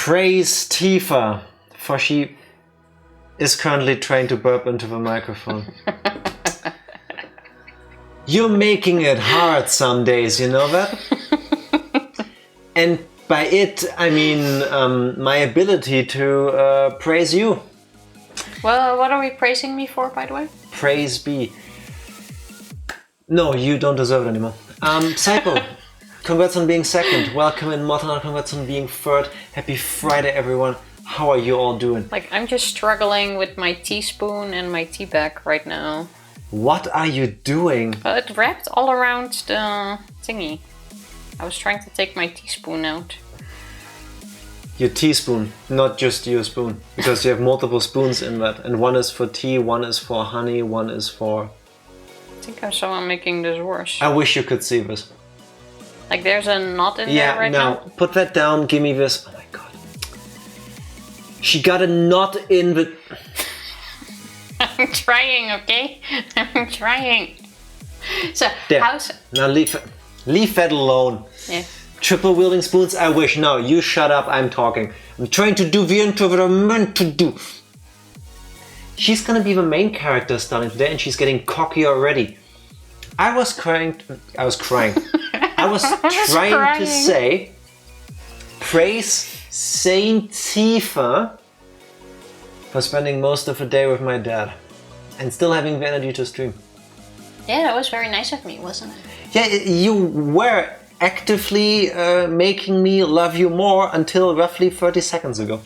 Praise Tifa, for she is currently trying to burp into the microphone. You're making it hard some days, you know that? And by it, I mean my ability to praise you. Well, what are we praising me for, by the way? Praise be. No, you don't deserve it anymore. Psycho, congrats on being second. Welcome in Mortal, congrats on being third. Happy Friday, everyone. How are you all doing? Like, I'm just struggling with my teaspoon and my tea bag right now. What are you doing? It wrapped all around the thingy. I was trying to take my teaspoon out. Your teaspoon, not just your spoon. Because you have multiple spoons in that. And one is for tea, one is for honey, one is for... I think I saw I'm making this worse. I wish you could see this. Like, there's a knot in there right now? Yeah, no, put that down, give me this. Oh my god. She got a knot in the... I'm trying, okay? I'm trying. So, there. how's... Now leave that alone. Yeah. Triple wielding spoons, I wish. No, you shut up, I'm talking. I'm trying to do the intro that I'm meant to do. She's gonna be the main character starting today and she's getting cocky already. I was trying to say, praise Saint Tifa for spending most of the day with my dad and still having the energy to stream. Yeah, that was very nice of me, wasn't it? Yeah, you were actively making me love you more until roughly 30 seconds ago.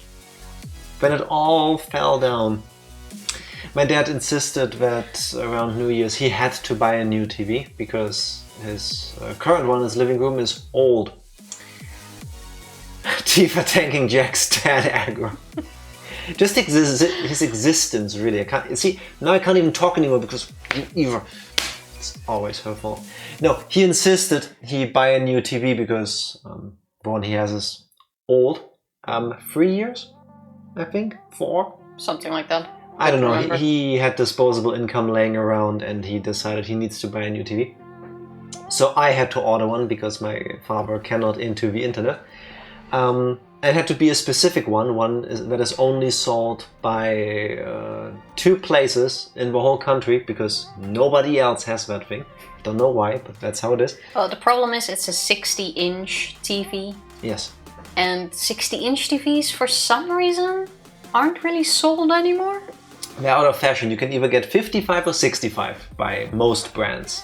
When it all fell down. My dad insisted that around New Year's he had to buy a new TV because his current one in his living room is old. Tifa tanking Jack's dad aggro. Just his existence, really. I can't see now. I can't even talk anymore because Eva. It's always her fault. No, he insisted he buy a new TV because the one he has is old. 3 years, I think, 4, something like that. I don't know. He had disposable income laying around, and he decided he needs to buy a new TV. So I had to order one because my father cannot into the internet. It had to be a specific one that is only sold by 2 places in the whole country because nobody else has that thing. Don't know why, but that's how it is. Well, the problem is it's a 60-inch TV. Yes. And 60-inch TVs, for some reason, aren't really sold anymore. They're out of fashion. You can either get 55 or 65 by most brands.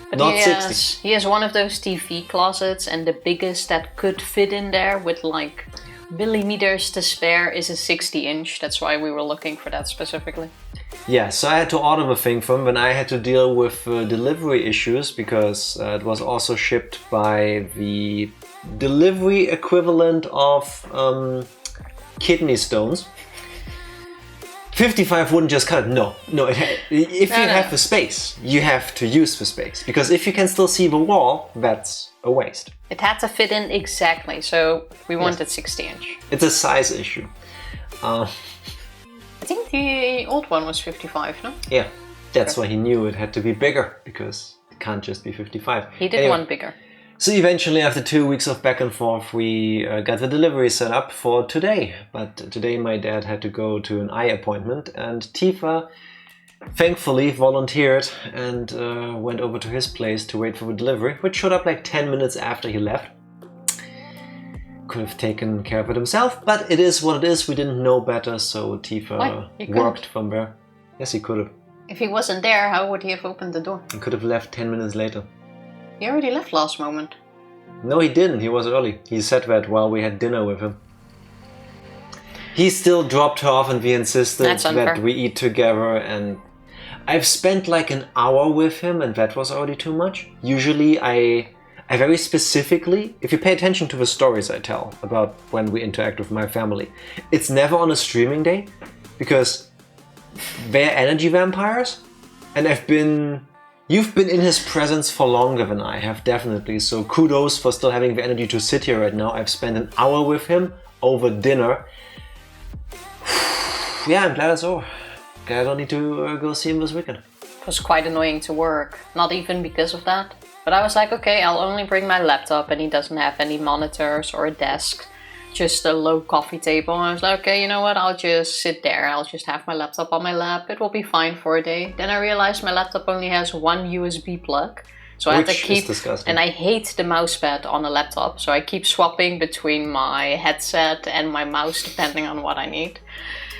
But not 60. He has one of those TV closets, and the biggest that could fit in there with like millimeters to spare is a 60-inch. That's why we were looking for that specifically. Yeah, so I had to order the thing from when I had to deal with delivery issues because it was also shipped by the delivery equivalent of kidney stones. 55 wouldn't just cut it. No. If you have the space, you have to use the space. Because if you can still see the wall, that's a waste. It had to fit in exactly, so we wanted 60-inch. It's a size issue. I think the old one was 55, no? Yeah, that's why he knew it had to be bigger, because it can't just be 55. He did one bigger. So eventually, after 2 weeks of back and forth, we got the delivery set up for today. But today my dad had to go to an eye appointment, and Tifa thankfully volunteered and went over to his place to wait for the delivery, which showed up like 10 minutes after he left. Could have taken care of it himself, but it is what it is. We didn't know better, so Tifa worked from there. Yes, he could have. If he wasn't there, how would he have opened the door? He could have left 10 minutes later. He already left last moment. No, he didn't. He was early. He said that while we had dinner with him. He still dropped her off and we insisted that we eat together, and I've spent like an hour with him and that was already too much. Usually I very specifically, if you pay attention to the stories I tell about when we interact with my family, it's never on a streaming day because they're energy vampires and you've been in his presence for longer than I have, definitely, so kudos for still having the energy to sit here right now. I've spent an hour with him over dinner. Yeah, I'm glad it's over. Glad I don't need to go see him this weekend. It was quite annoying to work, not even because of that. But I was like, okay, I'll only bring my laptop and he doesn't have any monitors or a desk. just a low coffee table. I was like, okay, you know what? I'll just sit there. I'll just have my laptop on my lap. It will be fine for a day. Then I realized my laptop only has one USB plug. So I had to keep, and I hate the mouse pad on a laptop. So I keep swapping between my headset and my mouse depending on what I need.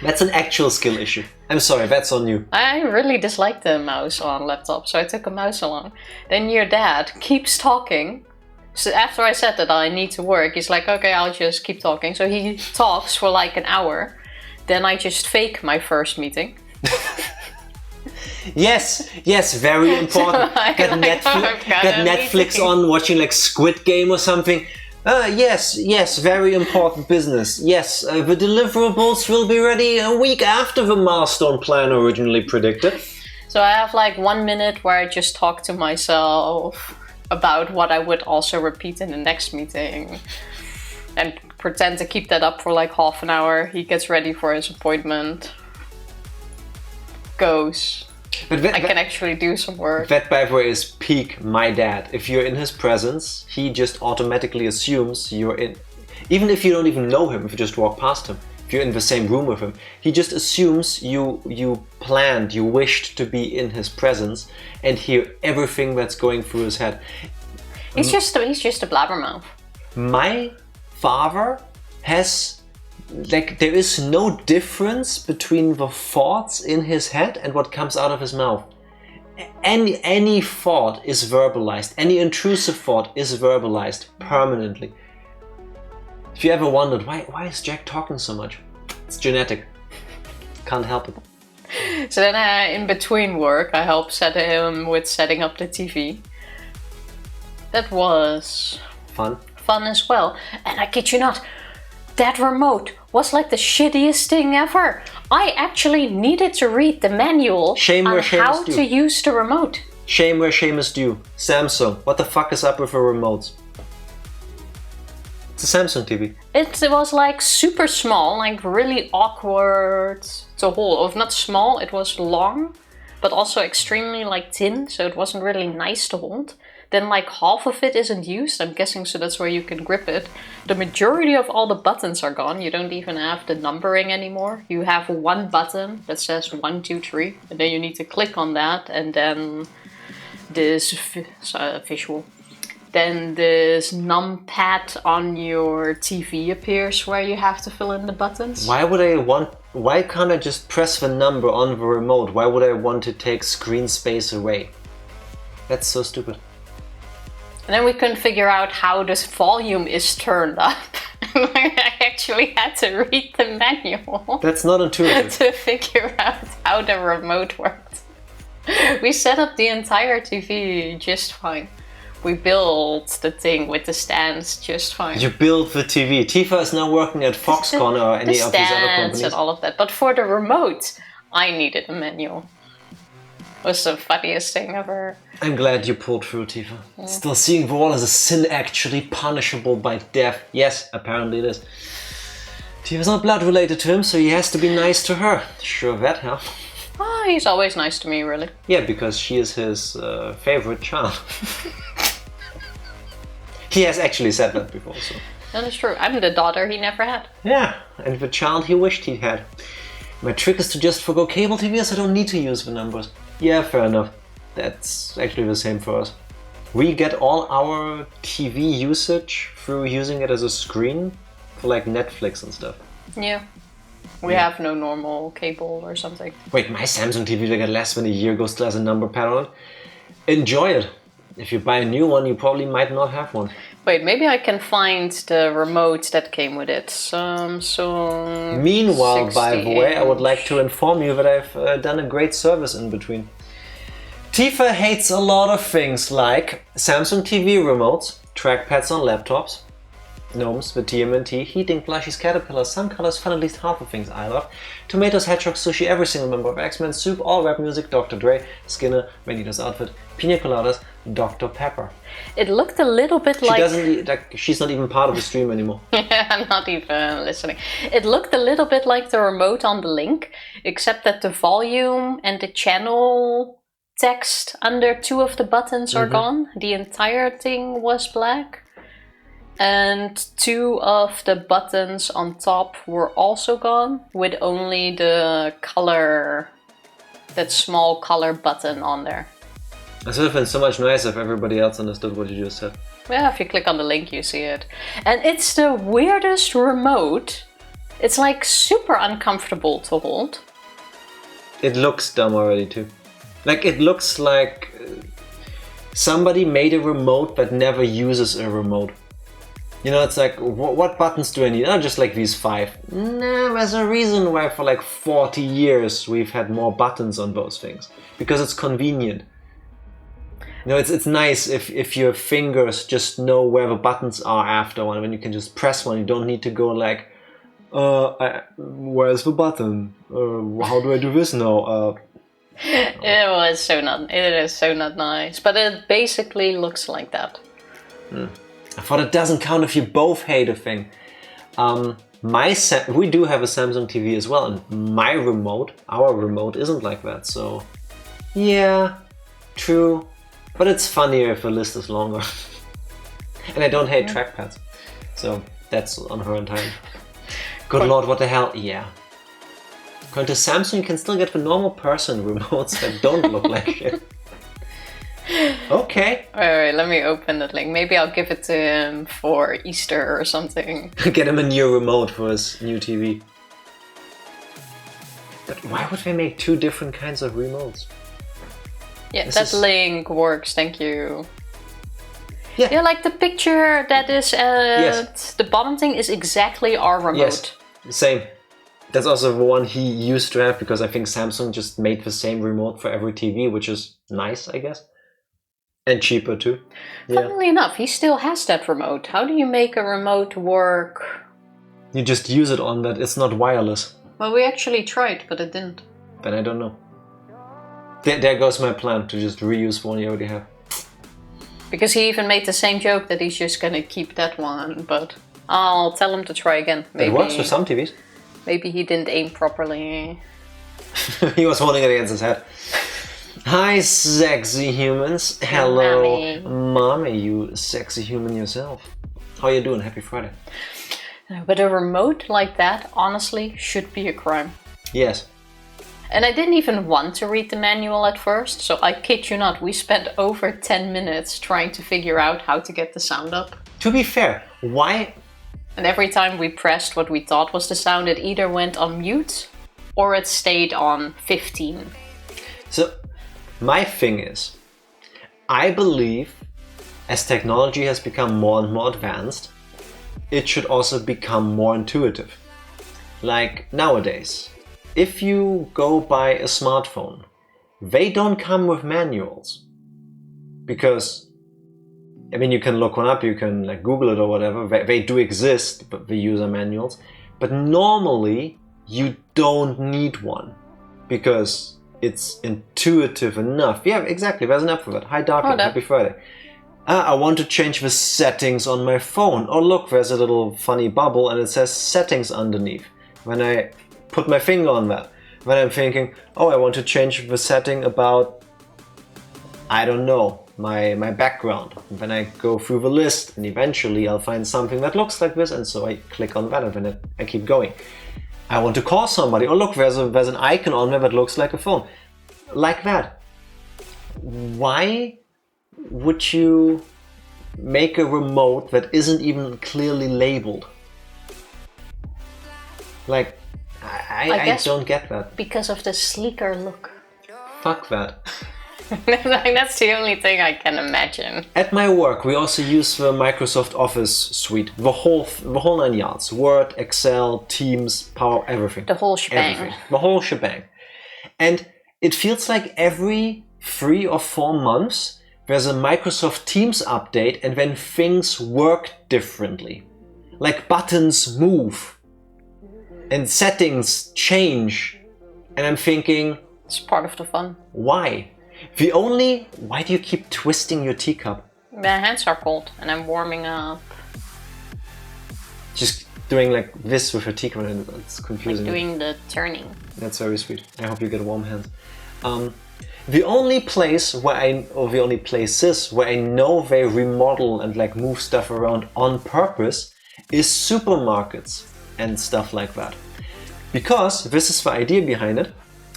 That's an actual skill issue. I'm sorry, that's on you. I really dislike the mouse on laptop, so I took a mouse along. Then your dad keeps talking. So after I said that I need to work, he's like, okay, I'll just keep talking. So he talks for like an hour. Then I just fake my first meeting. Yes, very important. Got Netflix on, watching like Squid Game or something. Yes, very important business. Yes, the deliverables will be ready a week after the milestone plan originally predicted. So I have like 1 minute where I just talk to myself about what I would also repeat in the next meeting. And pretend to keep that up for like half an hour. He gets ready for his appointment. Goes. But I can actually do some work. That, by the way, is peak my dad. If you're in his presence, he just automatically assumes you're in. Even if you don't even know him, if you just walk past him, if you're in the same room with him, he just assumes you planned, you wished to be in his presence and hear everything that's going through his head. He's just a blabbermouth. My father has. Like, there is no difference between the thoughts in his head and what comes out of his mouth. Any thought is verbalized. Any intrusive thought is verbalized permanently. If you ever wondered, why is Jack talking so much? It's genetic. Can't help it. So then in between work, I helped him with setting up the TV. That was... Fun as well. And I kid you not, that remote was like the shittiest thing ever. I actually needed to read the manual on how to use the remote. Shame where shame is due. Samsung, what the fuck is up with the remotes? It's a Samsung TV. It was like super small, like really awkward to hold. Or not small, it was long, but also extremely like thin, so it wasn't really nice to hold. Then like half of it isn't used, I'm guessing, so that's where you can grip it. The majority of all the buttons are gone. You don't even have the numbering anymore. You have one button that says 1, 2, 3, and then you need to click on that, and then this visual. Then this numpad on your TV appears where you have to fill in the buttons. Why can't I just press the number on the remote? Why would I want to take screen space away? That's so stupid. And then we couldn't figure out how this volume is turned up. I actually had to read the manual. That's not intuitive. To figure out how the remote worked. We set up the entire TV just fine. We built the thing with the stands just fine. You built the TV. Tifa is now working at Foxconn or any of these other companies. And all of that. But for the remote, I needed a manual. It was the funniest thing ever. I'm glad you pulled through, Tifa. Yeah. Still seeing the wall as a sin actually punishable by death. Yes, apparently it is. Tifa's not blood related to him, so he has to be nice to her. Sure that, huh? Oh, he's always nice to me, really. Yeah, because she is his favorite child. He has actually said that before, so... That is true. I'm the daughter he never had. Yeah, and the child he wished he had. My trick is to just forgo cable TV, so I don't need to use the numbers. Yeah, fair enough. That's actually the same for us. We get all our TV usage through using it as a screen for like Netflix and stuff. Yeah. We have no normal cable or something. Wait, my Samsung TV will get less than a year ago, still has a number pad on it. Enjoy it. If you buy a new one, you probably might not have one. Wait, maybe I can find the remote that came with it. Samsung. Meanwhile, by the way, I would like to inform you that I've done a great service in between. Tifa hates a lot of things like Samsung TV remotes, trackpads on laptops, gnomes, the TMNT, heating, plushies, caterpillars, sun colors, fun, at least half the things I love, tomatoes, hedgehogs, sushi, every single member of X-Men, soup, all rap music, Dr. Dre, Skinner, Magneto's outfit, pina coladas, Dr. Pepper. It looked a little bit she's not even part of the stream anymore. Yeah, not even listening. It looked a little bit like the remote on the Link, except that the volume and the channel text under two of the buttons are gone. The entire thing was black. And 2 of the buttons on top were also gone, with only the color, that small color button on there. It would have been so much nicer if everybody else understood what you just said. Yeah, if you click on the link you see it. And it's the weirdest remote. It's like super uncomfortable to hold. It looks dumb already too. Like it looks like somebody made a remote but never uses a remote. You know, it's like, what buttons do I need? Oh, just like these 5. No, there's a reason why for like 40 years we've had more buttons on those things. Because it's convenient. You know, it's nice if your fingers just know where the buttons are after one. When you can just press one, you don't need to go like, where's the button? How do I do this now? It is so not nice. But it basically looks like that. I thought it doesn't count if you both hate a thing. We do have a Samsung TV as well, and our remote isn't like that, so yeah, true. But it's funnier if the list is longer. And I don't hate trackpads, so that's on her own time. Good lord, what the hell? Yeah. According to Samsung, you can still get the normal person remotes that don't look like shit. Okay. Wait, let me open that link. Maybe I'll give it to him for Easter or something. Get him a new remote for his new TV. But why would they make 2 different kinds of remotes? Yeah, that link works, thank you. Yeah. Yeah, like the picture that is at the bottom thing is exactly our remote. Yes, same. That's also the one he used to have, because I think Samsung just made the same remote for every TV, which is nice, I guess. And cheaper too. Funnily enough, he still has that remote. How do you make a remote work? You just use it on that. It's not wireless. Well, we actually tried, but it didn't. Then I don't know. There goes my plan to just reuse one you already have. Because he even made the same joke that he's just gonna keep that one, but I'll tell him to try again. Maybe, it works with some TVs. Maybe he didn't aim properly. He was holding it against his head. Hi, sexy humans. Hello, mommy, you sexy human yourself. How you doing? Happy Friday. But a remote like that, honestly, should be a crime. Yes. And I didn't even want to read the manual at first, so I kid you not, we spent over 10 minutes trying to figure out how to get the sound up. To be fair, why? And every time we pressed what we thought was the sound, it either went on mute or it stayed on 15. So, my thing is, I believe as technology has become more and more advanced, it should also become more intuitive. Like nowadays, if you go buy a smartphone, they don't come with manuals. Because, I mean, you can look one up, you can like Google it or whatever, they do exist, but the user manuals. But normally, you don't need one. Because it's intuitive enough. Yeah, exactly, there's an app for that. Hi Darkling, happy Friday. I want to change the settings on my phone. Oh look, there's a little funny bubble and it says settings underneath. When I put my finger on that, then I'm thinking, oh, I want to change the setting about, I don't know, my background. And then I go through the list and eventually I'll find something that looks like this, and so I click on that and then I keep going. I want to call somebody. Oh look, there's an icon on there that looks like a phone. Like that. Why would you make a remote that isn't even clearly labeled? Like, I don't get that. Because of the sleeker look. Fuck that. That's the only thing I can imagine. At my work, we also use the Microsoft Office suite, the whole 9 yards. Word, Excel, Teams, Power, everything. The whole shebang. Everything. The whole shebang. And it feels like every 3 or 4 months, there's a Microsoft Teams update and then things work differently. Like buttons move and settings change. And I'm thinking... It's part of the fun. Why? Why do you keep twisting your teacup? My hands are cold and I'm warming up. Just doing like this with your teacup, and it's confusing. Like doing the turning. That's very sweet. I hope you get warm hands. The only places where I know they remodel and like move stuff around on purpose is supermarkets and stuff like that. Because this is the idea behind it.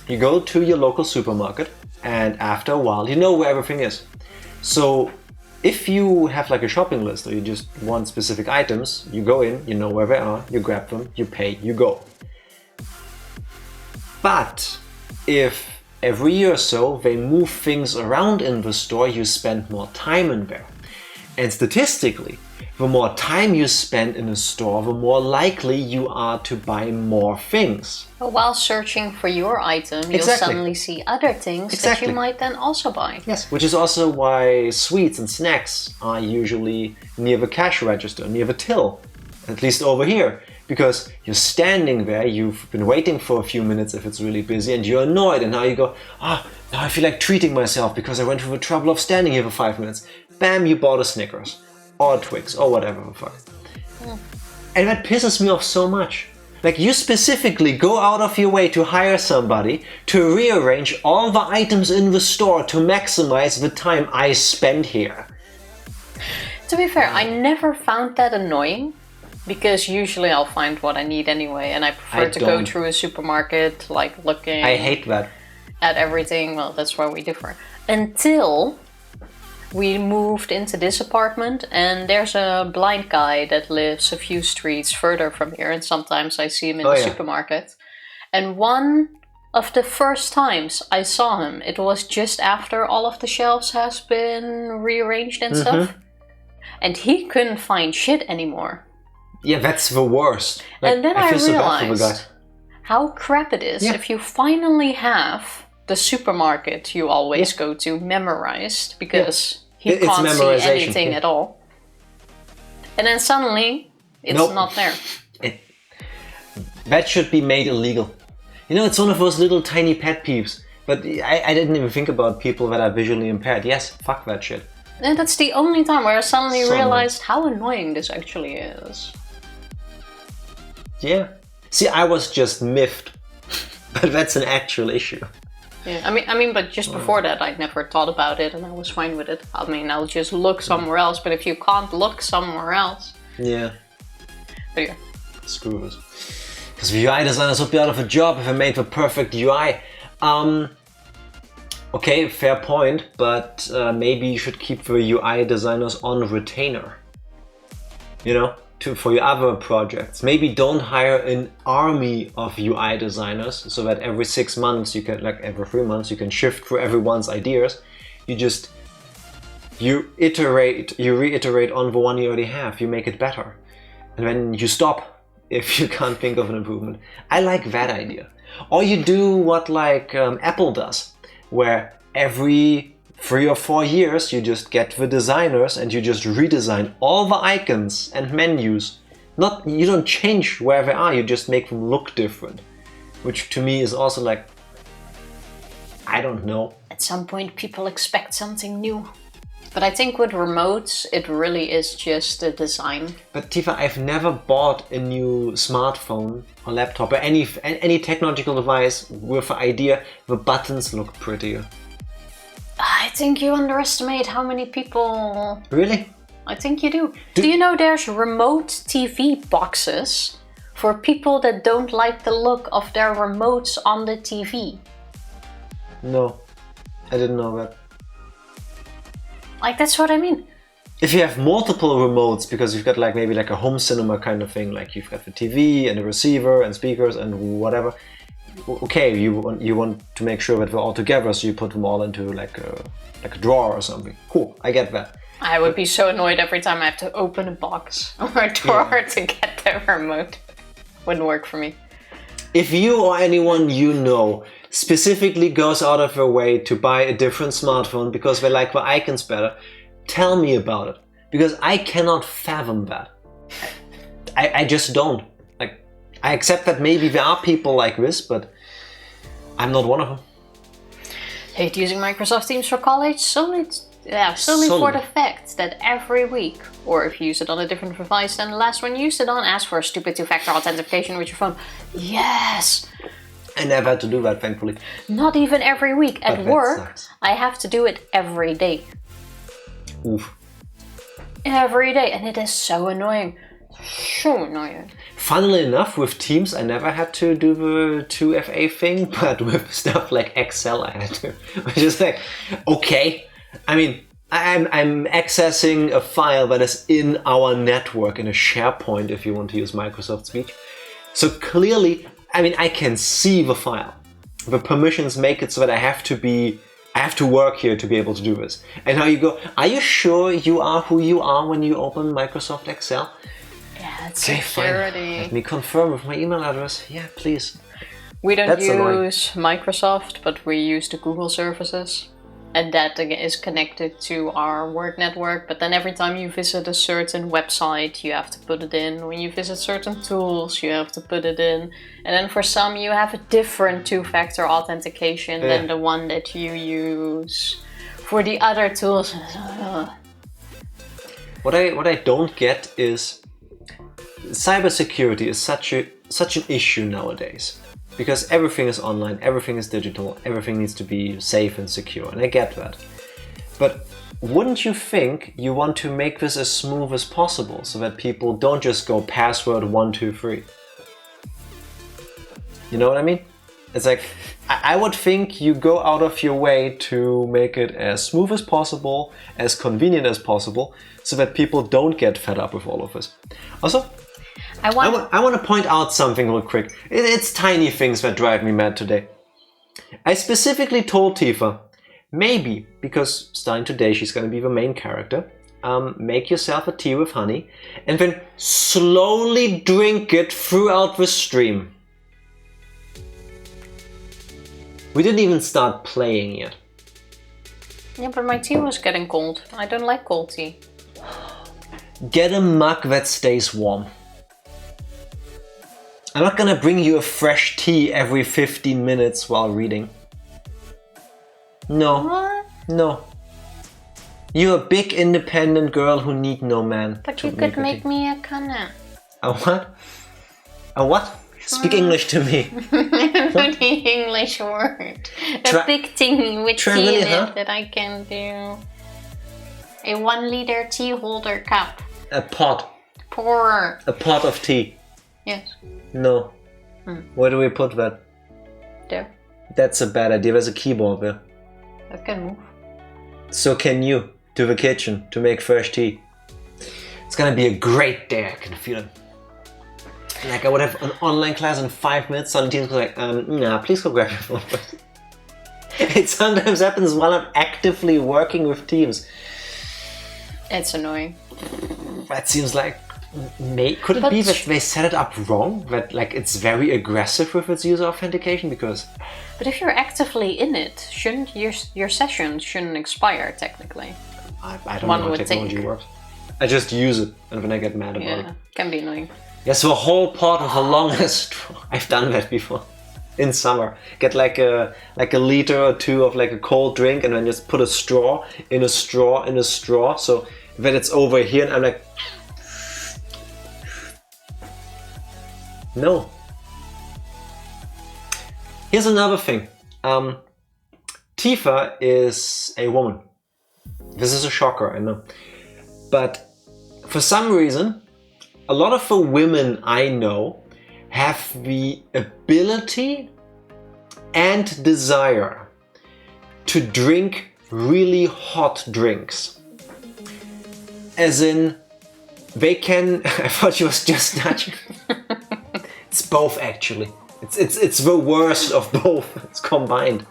You go to your local supermarket and after a while you know where everything is. So if you have like a shopping list or you just want specific items, you go in, you know where they are, you grab them, you pay, you go. But if every year or so they move things around in the store, you spend more time in there. And statistically, the more time you spend in a store, the more likely you are to buy more things. But while searching for your item, you'll suddenly see other things that you might then also buy. Yes, which is also why sweets and snacks are usually near the cash register, near the till, at least over here. Because you're standing there, you've been waiting for a few minutes if it's really busy, and you're annoyed, and now you go, now I feel like treating myself because I went through the trouble of standing here for 5 minutes. Bam, you bought a Snickers, or a Twix, or whatever the fuck. And that pisses me off so much. Like, you specifically go out of your way to hire somebody to rearrange all the items in the store to maximize the time I spend here. To be fair, I never found that annoying. Because usually I'll find what I need anyway, and I prefer to go through a supermarket, like looking. I hate that. At everything. Well, that's where we differ. Until we moved into this apartment, and there's a blind guy that lives a few streets further from here, and sometimes I see him in the supermarket. And one of the first times I saw him, it was just after all of the shelves has been rearranged and stuff, and he couldn't find shit anymore. Yeah, that's the worst. Like, and then I realized how crap it is if you finally have the supermarket you always go to memorized, because he can't see anything at all. And then suddenly, it's not there. That should be made illegal. You know, it's one of those little tiny pet peeves. But I didn't even think about people that are visually impaired. Yes, fuck that shit. And that's the only time where I suddenly realized how annoying this actually is. Yeah. See, I was just miffed, but that's an actual issue. Yeah, I mean, but just before that, I'd never thought about it, and I was fine with it. I mean, I'll just look somewhere else. But if you can't look somewhere else, yeah. But yeah, screw this. Because the UI designers would be out of a job if I made the perfect UI. Okay, fair point, but maybe you should keep the UI designers on retainer. You know? For your other projects. Maybe don't hire an army of UI designers so that every 6 months you can, like every 3 months, you can shift through everyone's ideas. You reiterate on the one you already have, you make it better. And then you stop if you can't think of an improvement. I like that idea. Or you do what like Apple does, where every 3 or 4 years you just get the designers and you just redesign all the icons and menus. You don't change where they are, you just make them look different. Which to me is also like, I don't know. At some point people expect something new. But I think with remotes it really is just the design. But Tifa, I've never bought a new smartphone or laptop or any technological device with the idea the buttons look prettier. I think you underestimate how many people... Really? I think you do. Do you know there's remote TV boxes for people that don't like the look of their remotes on the TV? No, I didn't know that. Like, that's what I mean. If you have multiple remotes, because you've got like maybe like a home cinema kind of thing, like you've got the TV and a receiver and speakers and whatever. Okay, you want to make sure that they're all together, so you put them all into like a drawer or something. Cool, I get that. I would be so annoyed every time I have to open a box or a drawer to get the remote. Wouldn't work for me. If you or anyone you know specifically goes out of their way to buy a different smartphone because they like the icons better, tell me about it. Because I cannot fathom that. I just don't. I accept that maybe there are people like this, but I'm not one of them. Hate using Microsoft Teams for college? solely for the fact that every week, or if you use it on a different device than the last one you used it on, ask for a stupid 2-factor authentication with your phone. Yes! I never had to do that, thankfully. Not even every week. At work, I have to do it every day. Oof. Every day, and it is so annoying. So annoying. Funnily enough, with Teams, I never had to do the 2FA thing, but with stuff like Excel, I had to. Which is like, okay. I mean, I'm accessing a file that is in our network, in a SharePoint, if you want to use Microsoft speech. So clearly, I mean, I can see the file. The permissions make it so that I have to work here to be able to do this. And now you go, are you sure you are who you are when you open Microsoft Excel? Yeah, it's security. Let me confirm with my email address. Yeah, please. We don't use Microsoft, but we use the Google services. And that is connected to our work network. But then every time you visit a certain website, you have to put it in. When you visit certain tools, you have to put it in. And then for some, you have a different two-factor authentication than the one that you use for the other tools. What I don't get is cybersecurity is such an issue nowadays. Because everything is online, everything is digital, everything needs to be safe and secure, and I get that. But wouldn't you think you want to make this as smooth as possible so that people don't just go password 123? You know what I mean? It's like, I would think you go out of your way to make it as smooth as possible, as convenient as possible, so that people don't get fed up with all of this. Also, I want to point out something real quick. It's tiny things that drive me mad today. I specifically told Tifa, maybe, because starting today she's going to be the main character, make yourself a tea with honey and then slowly drink it throughout the stream. We didn't even start playing yet. Yeah, but my tea was getting cold. I don't like cold tea. Get a mug that stays warm. I'm not gonna bring you a fresh tea every 15 minutes while reading. No. What? No. You're a big independent girl who need no man. But you could make me a kanna. A what? A what? Speak English to me. What the English word? A big thing with tea in it that I can do. A 1 liter tea holder cup. A pot. Pour. A pot of tea. Yes. No. Where do we put that? There. That's a bad idea. There's a keyboard there. That can move. So can you to the kitchen to make fresh tea. It's gonna be a great day. I can feel it. Like I would have an online class in 5 minutes. Some teachers go like, nah, please go grab your phone first. It sometimes happens while I'm actively working with teams. It's annoying. That seems like... Could it be that they set it up wrong? That like it's very aggressive with its user authentication? Because... But if you're actively in it, shouldn't your session shouldn't expire technically? I don't know how technology works. I just use it, and then I get mad about it. Yeah, can be annoying. Yes, the whole part of the longest straw. I've done that before. In summer, get like a liter or two of like a cold drink, and then just put a straw in a straw in a straw, so that it's over here, and I'm like, no. Here's another thing. Tifa is a woman. This is a shocker, I know. But for some reason, a lot of the women I know have the ability and desire to drink really hot drinks. As in, they can... I thought she was just touching. It's both actually. It's the worst of both. It's combined.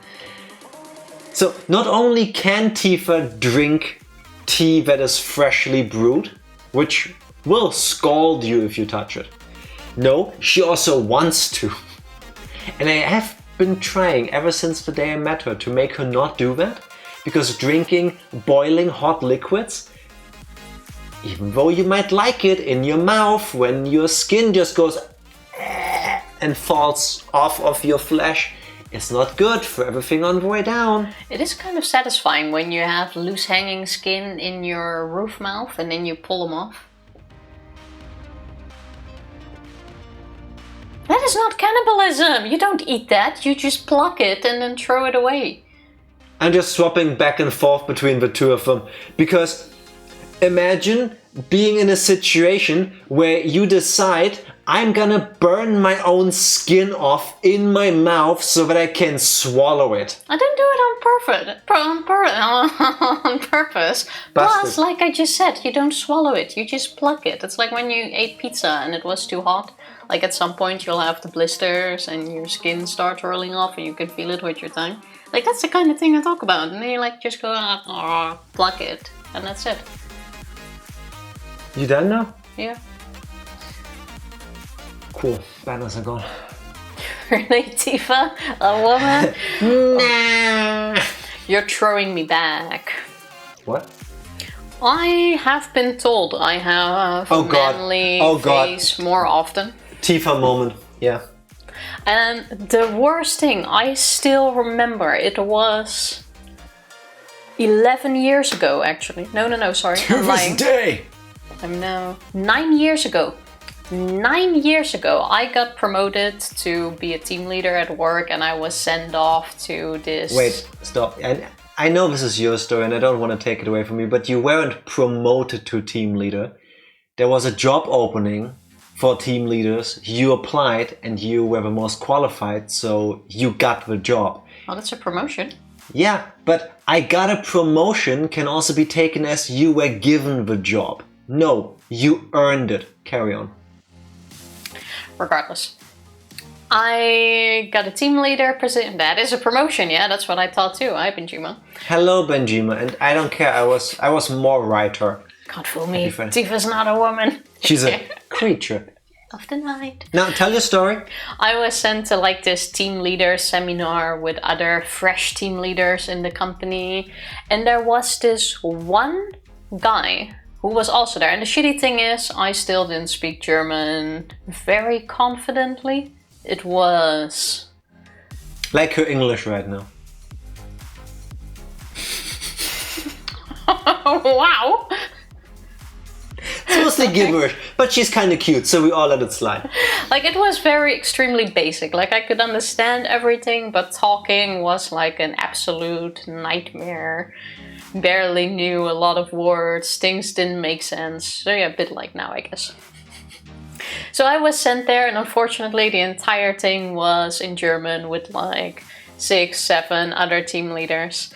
So not only can Tifa drink tea that is freshly brewed, which will scald you if you touch it. No, she also wants to. And I have been trying ever since the day I met her to make her not do that, because drinking boiling hot liquids, even though you might like it in your mouth when your skin just goes and falls off of your flesh, it's not good for everything on the way down. It is kind of satisfying when you have loose hanging skin in your roof mouth and then you pull them off. That is not cannibalism. You don't eat that. You just pluck it and then throw it away. I'm just swapping back and forth between the two of them. Because imagine being in a situation where you decide, I'm gonna burn my own skin off in my mouth so that I can swallow it. I didn't do it on purpose. Plus, like I just said, you don't swallow it, you just pluck it. It's like when you ate pizza and it was too hot. Like at some point you'll have the blisters and your skin starts rolling off and you can feel it with your tongue. Like that's the kind of thing I talk about. And then you like just go pluck it and that's it. You done now? Yeah. Cool. Banners are gone. Really, Tifa? A woman? Nah. You're throwing me back. What? I have been told I have a manly face more often. Tifa moment. Yeah. And the worst thing, I still remember, it was 11 years ago actually. No, sorry. To this day! I'm now 9 years ago. 9 years ago, I got promoted to be a team leader at work and I was sent off to this... Wait, stop. I know this is your story and I don't want to take it away from you, but you weren't promoted to team leader. There was a job opening for team leaders. You applied and you were the most qualified, so you got the job. Oh, that's a promotion. Yeah, but I got a promotion can also be taken as you were given the job. No, you earned it. Carry on. Regardless. I got a team leader position. That is a promotion, yeah, that's what I thought too. Hi, Benjima. Hello, Benjima, and I don't care, I was more writer. Can't fool me. Tifa's not a woman. She's a creature. Of the night. Now, tell your story. I was sent to like this team leader seminar with other fresh team leaders in the company. And there was this one guy who was also there. And the shitty thing is, I still didn't speak German very confidently. It was... like her English right now. Wow! It's mostly gibberish, but she's kind of cute, so we all let it slide. Like, it was very extremely basic. Like, I could understand everything, but talking was like an absolute nightmare. Barely knew a lot of words, things didn't make sense. So yeah, a bit like now, I guess. So I was sent there, and unfortunately the entire thing was in German with like 6, 7 other team leaders.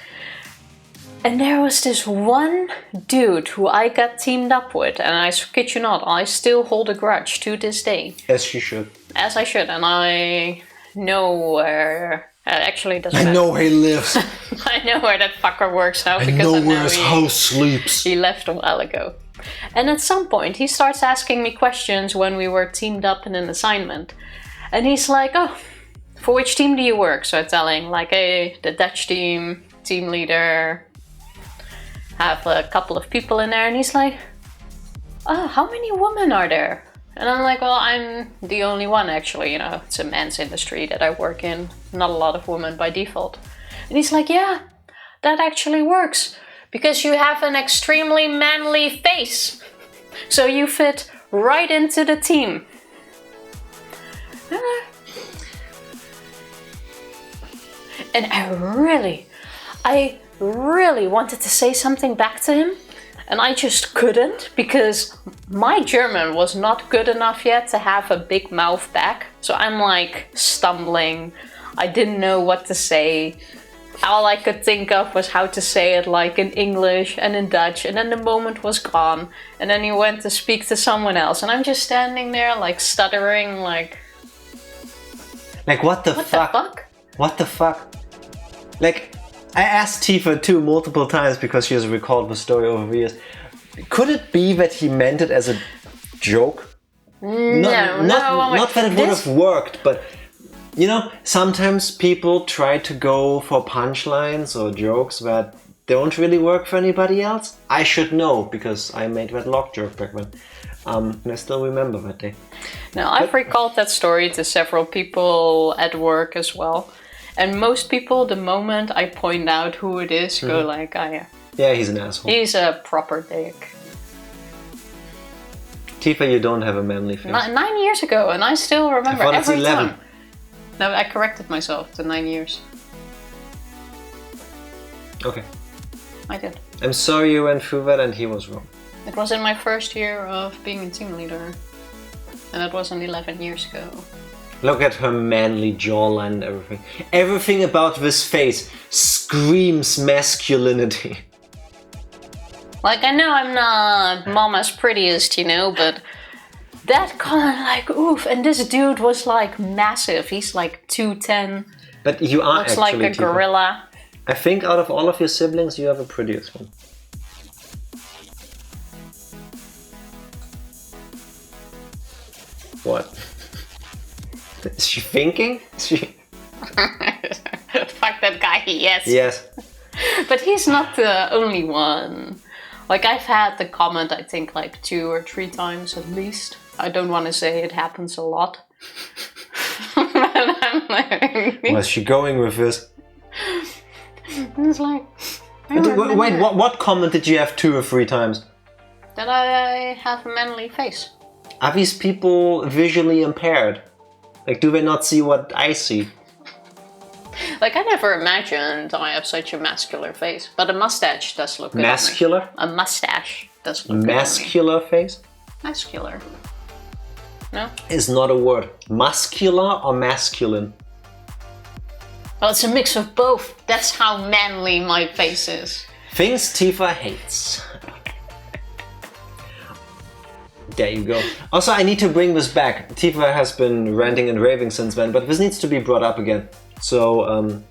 And there was this one dude who I got teamed up with, and I kid you not, I still hold a grudge to this day. As you should. As I should, and I know where... actually, it doesn't matter. I know where he lives. I know where that fucker works now. I know where his house sleeps. He left a while ago. And at some point, he starts asking me questions when we were teamed up in an assignment. And he's like, oh, for which team do you work? So I tell him, like, hey, the Dutch team leader... have a couple of people in there, and he's like, oh, how many women are there? And I'm like, well, I'm the only one actually, you know, it's a man's industry that I work in, not a lot of women by default. And he's like, yeah, that actually works, because you have an extremely manly face, so you fit right into the team. And I really wanted to say something back to him, and I just couldn't, because my German was not good enough yet to have a big mouth back. So I'm like stumbling. I didn't know what to say. All I could think of was how to say it, like in English and in Dutch, and then the moment was gone. And then he went to speak to someone else, and I'm just standing there like stuttering, like what the fuck? What the fuck? Like, I asked Tifa too multiple times because she has recalled the story over the years. Could it be that he meant it as a joke? No, not that it would have worked, but you know, sometimes people try to go for punchlines or jokes that don't really work for anybody else. I should know because I made that lock joke back then. And I still remember that day. Now, I've recalled that story to several people at work as well. And most people, the moment I point out who it is, go like, oh yeah. Yeah, he's an asshole. He's a proper dick. Tifa, you don't have a manly face. 9 years ago, and I still remember every 11. time. No, I corrected myself to 9 years. Okay. I did. I'm sorry you went through that and he was wrong. It was in my first year of being a team leader. And that wasn't 11 years ago. Look at her manly jawline and everything. Everything about this face screams masculinity. Like, I know I'm not Mama's prettiest, you know, but that comment, like, oof. And this dude was like massive. He's like 2'10". But you are looks actually like a gorilla. I think out of all of your siblings, you have the prettiest one. What? Is she thinking? Is she... Fuck that guy, yes. Yes. But he's not the only one. Like, I've had the comment, I think, like 2 or 3 times at least. I don't want to say it happens a lot. But I'm like... Where's she going with this? It's like... Wait, what comment did you have 2 or 3 times? That I have a manly face. Are these people visually impaired? Like, do they not see what I see? Like, I never imagined I have such a muscular face. But a mustache does look good Muscular? on me. A mustache does look good Muscular face? Muscular. No? Is not a word. Muscular or masculine? Well, it's a mix of both. That's how manly my face is. Things Tifa hates. There you go. Also, I need to bring this back. Tifa has been ranting and raving since then, but this needs to be brought up again. So,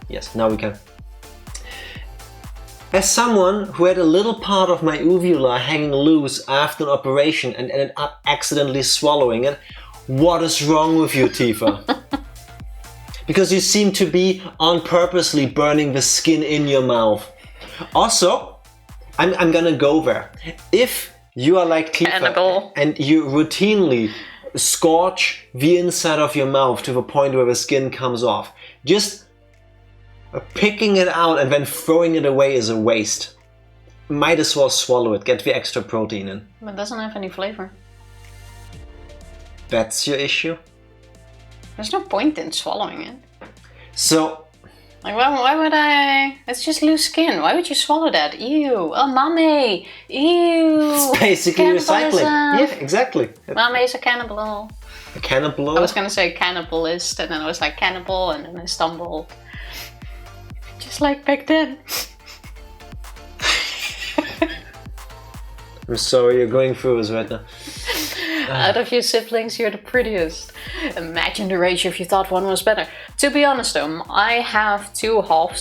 yes, now we can. As someone who had a little part of my uvula hanging loose after an operation and ended up accidentally swallowing it, what is wrong with you, Tifa? Because you seem to be on purposely burning the skin in your mouth. Also, I'm gonna go there. If you are like Tifa Cannibal. and you routinely scorch the inside of your mouth to the point where the skin comes off, just picking it out and then throwing it away is a waste. Might as well swallow it, get the extra protein in. But it doesn't have any flavor. That's your issue? There's no point in swallowing it. So... Like, why would I... It's just loose skin. Why would you swallow that? Ew. Oh, mommy. Ew. It's basically recycling. Yeah, exactly. Mommy is a cannibal. A cannibal? I was gonna say cannibalist, and then I was like cannibal, and then I stumbled. Just like back then. I'm sorry you're going through this right now. Out of your siblings, you're the prettiest. Imagine the ratio if you thought one was better. To be honest though, I have 2 half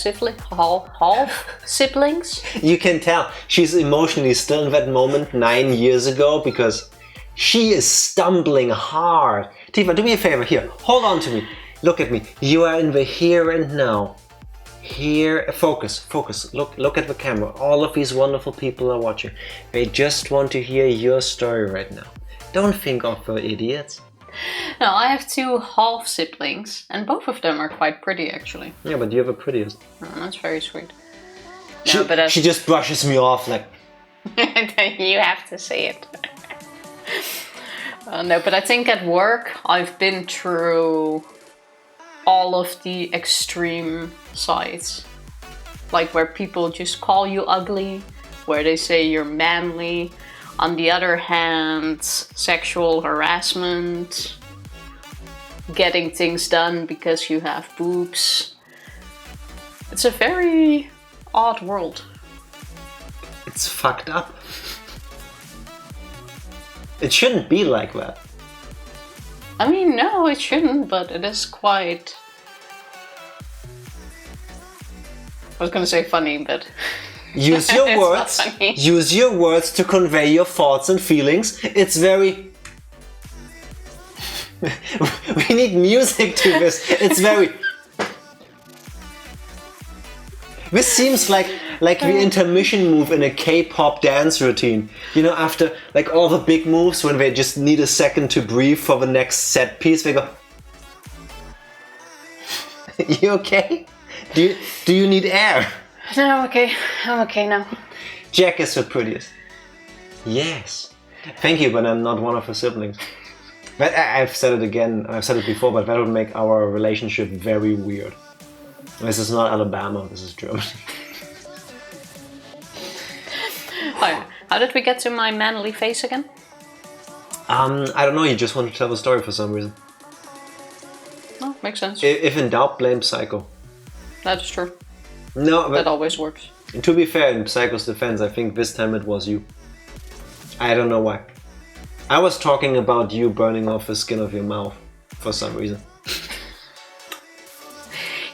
siblings. You can tell she's emotionally still in that moment 9 years ago because she is stumbling hard. Tifa, do me a favor here. Hold on to me. Look at me. You are in the here and now. Here, focus. Look at the camera. All of these wonderful people are watching. They just want to hear your story right now. Don't think of the idiots. No, I have 2 half siblings, and both of them are quite pretty actually. Yeah, but you're the prettiest. Oh, that's very sweet. She just brushes me off like... You have to say it. No, but I think at work I've been through all of the extreme sides. Like where people just call you ugly, where they say you're manly. On the other hand, sexual harassment, getting things done because you have boobs. It's a very odd world. It's fucked up. It shouldn't be like that. I mean, no, it shouldn't, but it is quite... I was gonna say funny, but... Use your words. Use your words to convey your thoughts and feelings. It's very... We need music to this. It's very... This seems like the intermission move in a K-pop dance routine. You know, after like all the big moves, when they just need a second to breathe for the next set piece, they go... You okay? Do you need air? No, I'm okay. I'm okay now. Jack is the prettiest. Yes. Thank you, but I'm not one of her siblings. But I've said it again, I've said it before, but that would make our relationship very weird. This is not Alabama, this is Germany. How did we get to my manly face again? I don't know, you just want to tell the story for some reason. Oh, makes sense. If in doubt, blame Psycho. That is true. No, but that always works. To be fair, in Psycho's defense, I think this time it was you. I don't know why. I was talking about you burning off the skin of your mouth for some reason.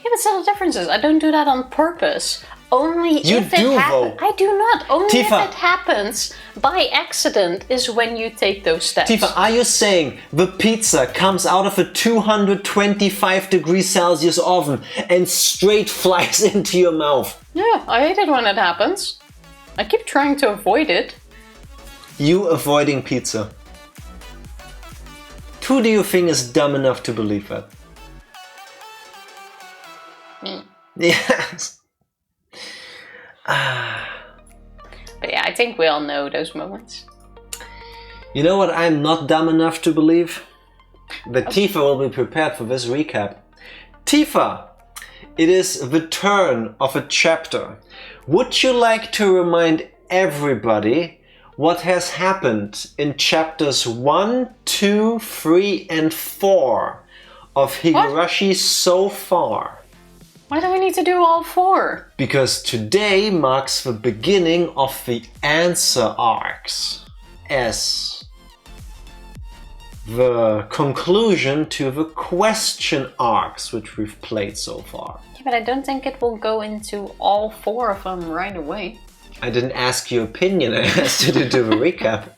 Yeah, but still the difference is I don't do that on purpose. Only you if it happens. I do not. Only Tifa. If it happens by accident is when you take those steps. Tifa, are you saying the pizza comes out of a 225 degrees Celsius oven and straight flies into your mouth? Yeah, I hate it when it happens. I keep trying to avoid it. You avoiding pizza. Who do you think is dumb enough to believe that? Me. Yes. But yeah, I think we all know those moments. You know what I'm not dumb enough to believe? That Tifa will be prepared for this recap. Tifa! It is the turn of a chapter. Would you like to remind everybody what has happened in chapters 1, 2, 3 and 4 of Higurashi so far? Why do we need to do all 4? Because today marks the beginning of the answer arcs as the conclusion to the question arcs which we've played so far. Yeah, but I don't think it will go into all 4 of them right away. I didn't ask your opinion, I asked you to do the recap.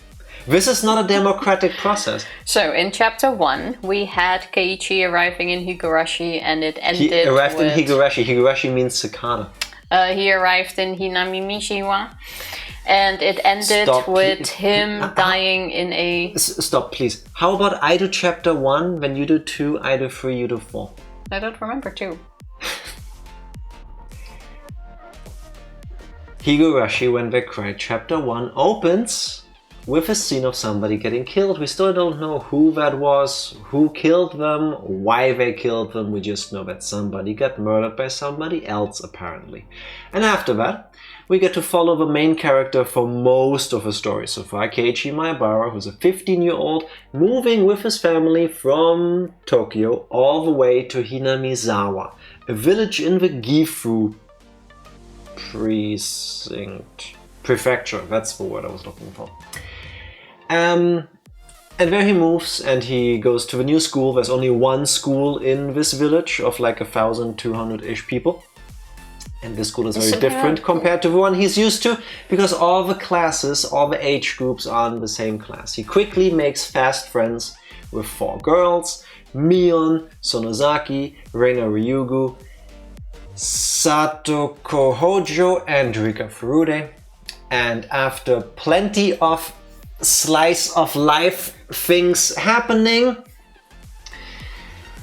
This is not a democratic process. So, in chapter 1, we had Keiichi arriving in Higurashi and it ended He arrived in Higurashi. Higurashi means cicada. He arrived in Hinamizawa and it ended with him dying in a... Stop, please. How about I do chapter 1, then you do 2, I do 3, you do 4. I don't remember 2. Higurashi When They Cry chapter 1 opens with a scene of somebody getting killed. We still don't know who that was, who killed them, why they killed them. We just know that somebody got murdered by somebody else apparently. And after that, we get to follow the main character for most of the story so far, Keiichi Maebara, who's a 15-year-old moving with his family from Tokyo all the way to Hinamizawa, a village in the Gifu prefecture, that's the word I was looking for. And there he moves and he goes to the new school. There's only one school in this village of like 1,200-ish people. And this school is very different compared to the one he's used to because all the classes, all the age groups are in the same class. He quickly makes fast friends with 4 girls, Mion, Sonozaki, Reina Ryugu, Satoko Hojo and Rika Furude. And after plenty of slice of life things happening,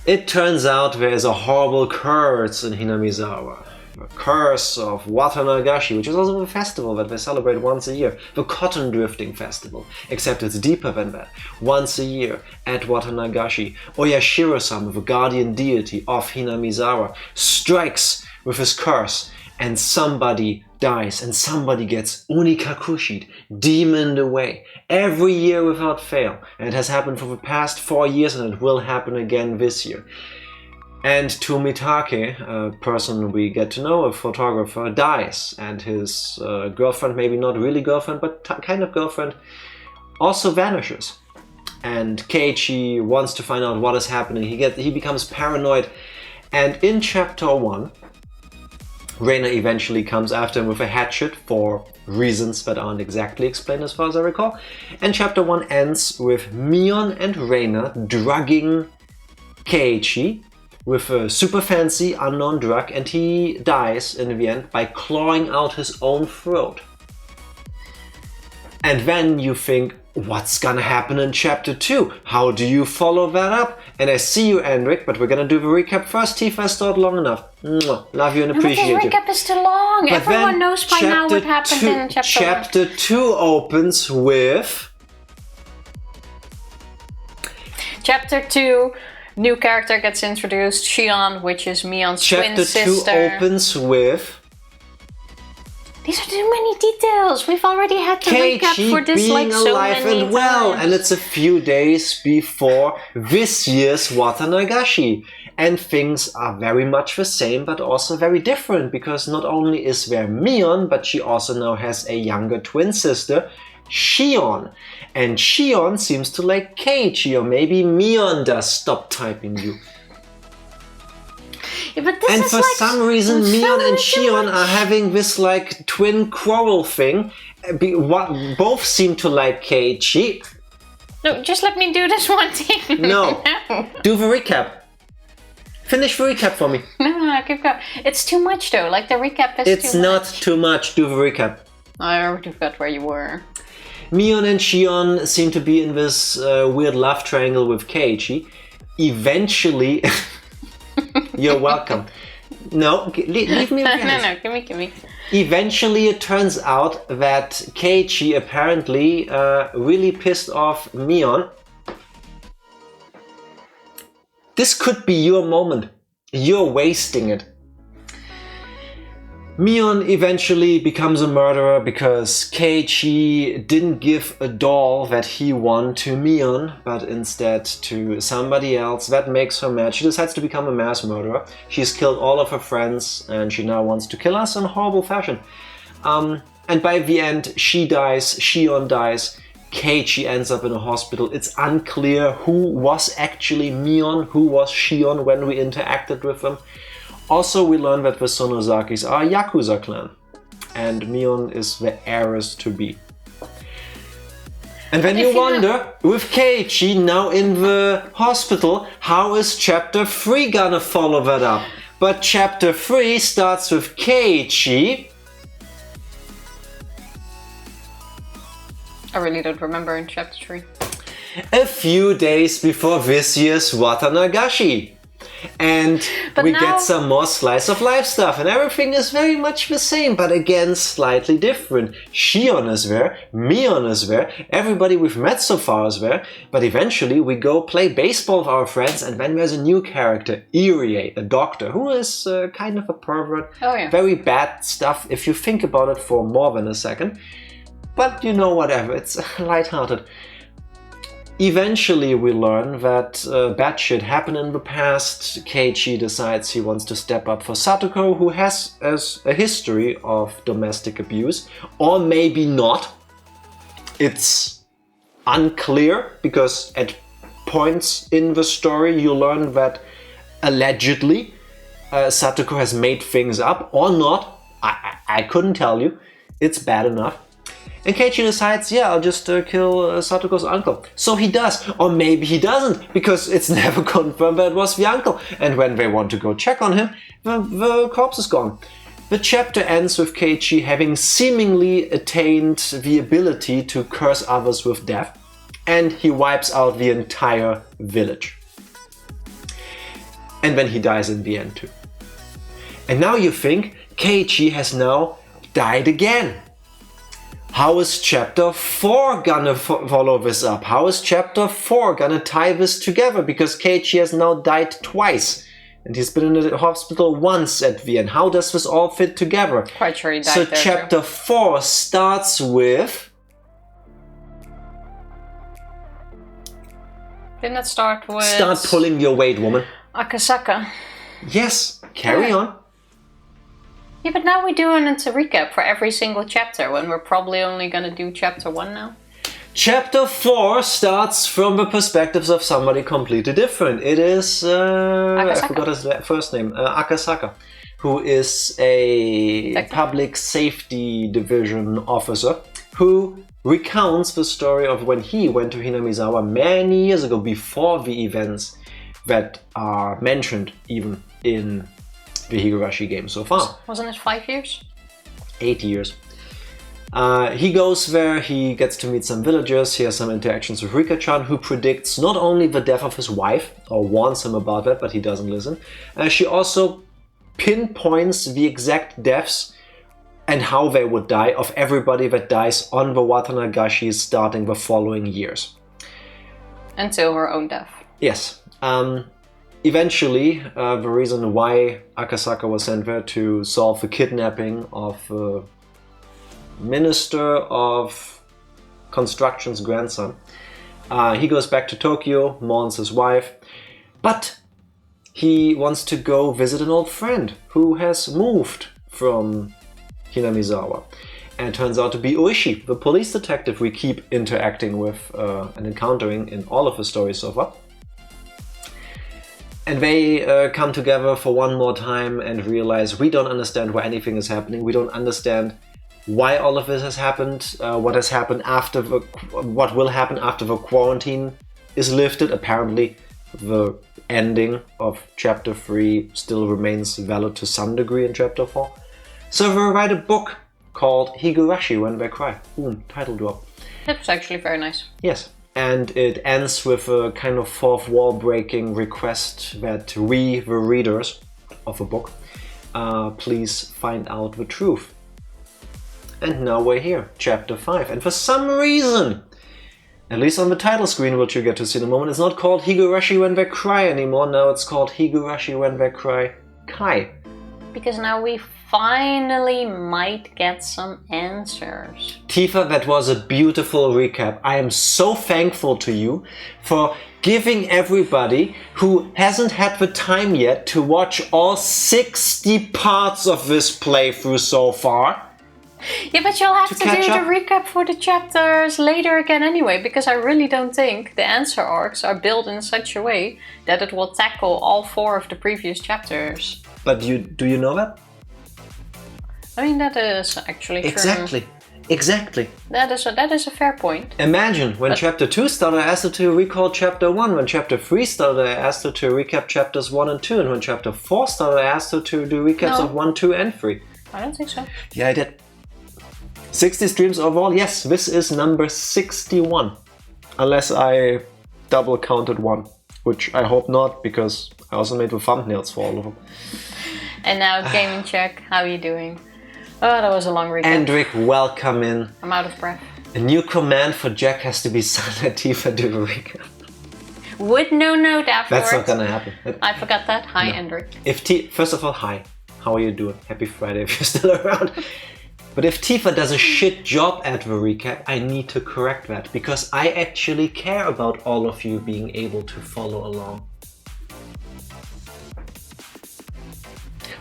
it turns out there is a horrible curse in Hinamizawa. The curse of Watanagashi, which is also a festival that they celebrate once a year. The Cotton Drifting Festival, except it's deeper than that. Once a year at Watanagashi, Oyashiro-sama, the guardian deity of Hinamizawa, strikes with his curse and somebody dies and somebody gets unikakushied, demoned away, every year without fail. And it has happened for the past 4 years and it will happen again this year. And Tumitake, a person we get to know, a photographer, dies. And his girlfriend, maybe not really girlfriend, but kind of girlfriend, also vanishes. And Keiichi wants to find out what is happening. He becomes paranoid. And in chapter 1, Reina eventually comes after him with a hatchet for reasons that aren't exactly explained as far as I recall. And chapter 1 ends with Mion and Reina drugging Keiichi with a super fancy unknown drug, and he dies in the end by clawing out his own throat. And then you think, what's gonna happen in chapter 2? How do you follow that up? And I see you, Endrik, but we're gonna do the recap first. Tifa, I stalled long enough. Mwah. Love you and appreciate you. The recap is too long. But everyone knows by now what happened in chapter 1. Chapter 2 opens with Chapter 2, new character gets introduced, Shion, which is Mion's twin sister. Chapter 2 opens with... These are too many details. We've already had to recap for this like so many times. And well, and it's a few days before this year's Watanagashi. And things are very much the same, but also very different, because not only is there Mion, but she also now has a younger twin sister, Shion. And Shion seems to like Keiichi, or maybe Mion does. Stop typing, you. Yeah, but this and is for like some reason, Mion and Shion are having this like twin quarrel thing. Both seem to like Keiichi. No, just let me do this one thing. No. Do the recap. Finish the recap for me. No, keep going. It's too much though. Like the recap is It's too much. not too much. Do the recap. I already forgot where you were. Mion and Shion seem to be in this weird love triangle with Keiichi. Eventually... You're welcome. No, leave me alone. No, give me. Eventually it turns out that Keiichi apparently really pissed off Mion. This could be your moment. You're wasting it. Mion eventually becomes a murderer because Keiichi didn't give a doll that he won to Mion, but instead to somebody else. That makes her mad. She decides to become a mass murderer. She's killed all of her friends and she now wants to kill us in horrible fashion. And by the end, she dies, Shion dies, Keiichi ends up in a hospital. It's unclear who was actually Mion, who was Shion when we interacted with them. Also, we learn that the Sonozakis are a Yakuza clan, and Mion is the heiress to be. And then you wonder, with Keiichi now in the hospital, how is Chapter 3 gonna follow that up? But Chapter 3 starts with Keiichi. I really don't remember in Chapter 3. A few days before this year's Watanagashi. And we get some more slice of life stuff, and everything is very much the same, but again slightly different. Shion is there, Mion is there, everybody we've met so far is there, but eventually we go play baseball with our friends, and then there's a new character, Irie, a doctor, who is kind of a pervert. Oh, yeah. Very bad stuff if you think about it for more than a second. But you know, whatever, it's lighthearted. Eventually we learn that bad shit happened in the past. Keiichi decides he wants to step up for Satoko, who has a history of domestic abuse. Or maybe not. It's unclear, because at points in the story you learn that allegedly Satoko has made things up, or not. I couldn't tell you. It's bad enough. And Keiichi decides, yeah, I'll just kill Satoko's uncle. So he does. Or maybe he doesn't, because it's never confirmed that it was the uncle. And when they want to go check on him, the corpse is gone. The chapter ends with Keiichi having seemingly attained the ability to curse others with death. And he wipes out the entire village. And then he dies in the end too. And now you think Keiichi has now died again. How is Chapter 4 gonna follow this up? How is Chapter 4 gonna tie this together? Because Keiichi has now died twice. And he's been in the hospital once at the end. How does this all fit together? Quite sure he died so there Chapter 4 starts with... Didn't it start with... Start pulling your weight, woman. Akasaka. Yes, carry on. Yeah, but now we're doing it a recap for every single chapter, when we're probably only gonna do Chapter 1 now. Chapter 4 starts from the perspectives of somebody completely different. It is... I forgot his first name. Akasaka, who is a public safety division officer who recounts the story of when he went to Hinamizawa many years ago, before the events that are mentioned even in the Higurashi game so far. Wasn't it 5 years? 8 years. He goes there, he gets to meet some villagers, he has some interactions with Rika-chan, who predicts not only the death of his wife, or warns him about that, but he doesn't listen. She also pinpoints the exact deaths and how they would die of everybody that dies on the Watanagashi starting the following years. Until her own death. Yes. Eventually, the reason why Akasaka was sent there to solve the kidnapping of the Minister of Construction's grandson, he goes back to Tokyo, mourns his wife, but he wants to go visit an old friend who has moved from Hinamizawa. And it turns out to be Ooishi, the police detective we keep interacting with and encountering in all of the stories so far. And they come together for one more time and realize we don't understand why anything is happening. We don't understand why all of this has happened, what has happened after what will happen after the quarantine is lifted. Apparently, the ending of Chapter 3 still remains valid to some degree in Chapter 4. So they write a book called Higurashi When They Cry. Boom, title drop. That was actually very nice. Yes. And it ends with a kind of fourth wall breaking request that we, the readers of the book, please find out the truth. And now we're here, Chapter 5. And for some reason, at least on the title screen, which you get to see in a moment, it's not called Higurashi When They Cry anymore. Now it's called Higurashi When They Cry Kai. Because now we finally might get some answers. Tifa, that was a beautiful recap. I am so thankful to you for giving everybody who hasn't had the time yet to watch all 60 parts of this playthrough so far. Yeah, but you'll have to do the recap for the chapters later again anyway, because I really don't think the answer arcs are built in such a way that it will tackle all 4 of the previous chapters. But do you know that? I mean, that is actually true. Exactly. That is a fair point. Imagine when Chapter 2 started, I asked her to recall Chapter 1. When Chapter 3 started, I asked her to recap Chapters 1 and 2. And when Chapter 4 started, I asked her to do recaps of 1, 2, and 3. I don't think so. Yeah, I did. 60 streams overall. Yes, this is number 61. Unless I double counted 1. Which I hope not, because I also made the thumbnails for all of them. And now, Gaming Check, how are you doing? Oh, that was a long recap. Andric, welcome in. I'm out of breath. A new command for Jack has to be silent. Tifa, do the recap. With no note afterwards. That's not gonna happen. I forgot that. Hi, no. Andric. First of all, hi. How are you doing? Happy Friday if you're still around. But if Tifa does a shit job at the recap, I need to correct that, because I actually care about all of you being able to follow along.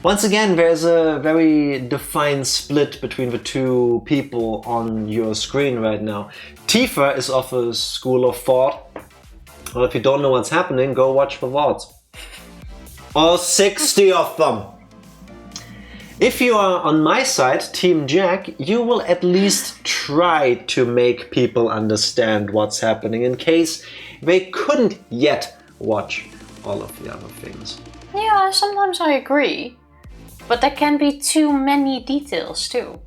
Once again, there's a very defined split between the two people on your screen right now. Tifa is of a school of thought. Well, if you don't know what's happening, go watch the VODs. All 60 of them! If you are on my side, Team Jack, you will at least try to make people understand what's happening in case they couldn't yet watch all of the other things. Yeah, sometimes I agree. But there can be too many details too.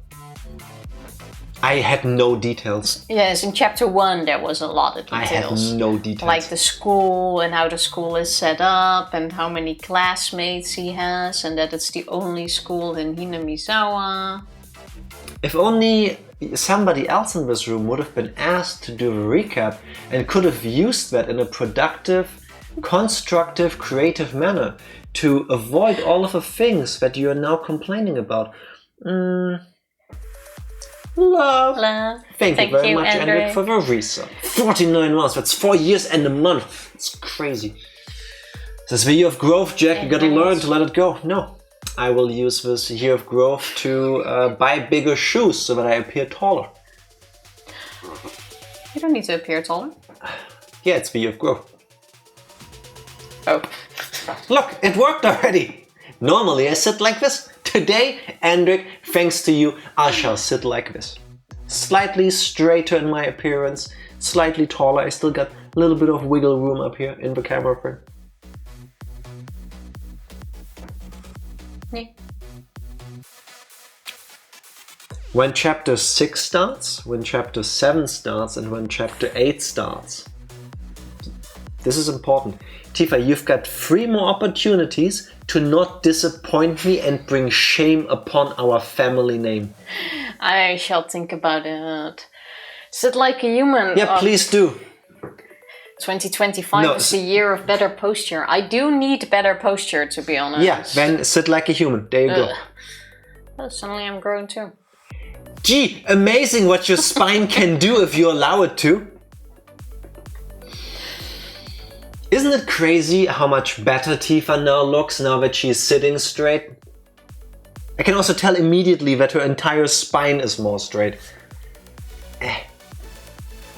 I had no details. Yes, in Chapter 1 there was a lot of details. I had no details. Like the school and how the school is set up and how many classmates he has and that it's the only school in Hinamizawa. If only somebody else in this room would have been asked to do a recap and could have used that in a productive, constructive, creative manner to avoid all of the things that you are now complaining about. Love. Thank you very much, Andric, for the resub. 49 months, that's 4 years and a month. It's crazy. This year of growth, Jack, you gotta learn to let it go. No, I will use this year of growth to buy bigger shoes so that I appear taller. You don't need to appear taller. Yeah, it's the year of growth. Oh. Look, it worked already. Normally I sit like this. Today, Andric, thanks to you, I shall sit like this. Slightly straighter in my appearance, slightly taller. I still got a little bit of wiggle room up here in the camera frame. Yeah. When Chapter 6 starts, when Chapter 7 starts, and when Chapter 8 starts. This is important. Tifa, you've got 3 more opportunities to not disappoint me and bring shame upon our family name. I shall think about it. Sit like a human. Yeah, please do. 2025 is a year of better posture. I do need better posture, to be honest. Yeah, then sit like a human. There you go. Oh, suddenly I'm growing too. Gee, amazing what your spine can do if you allow it to. Isn't it crazy how much better Tifa now looks now that she's sitting straight? I can also tell immediately that her entire spine is more straight.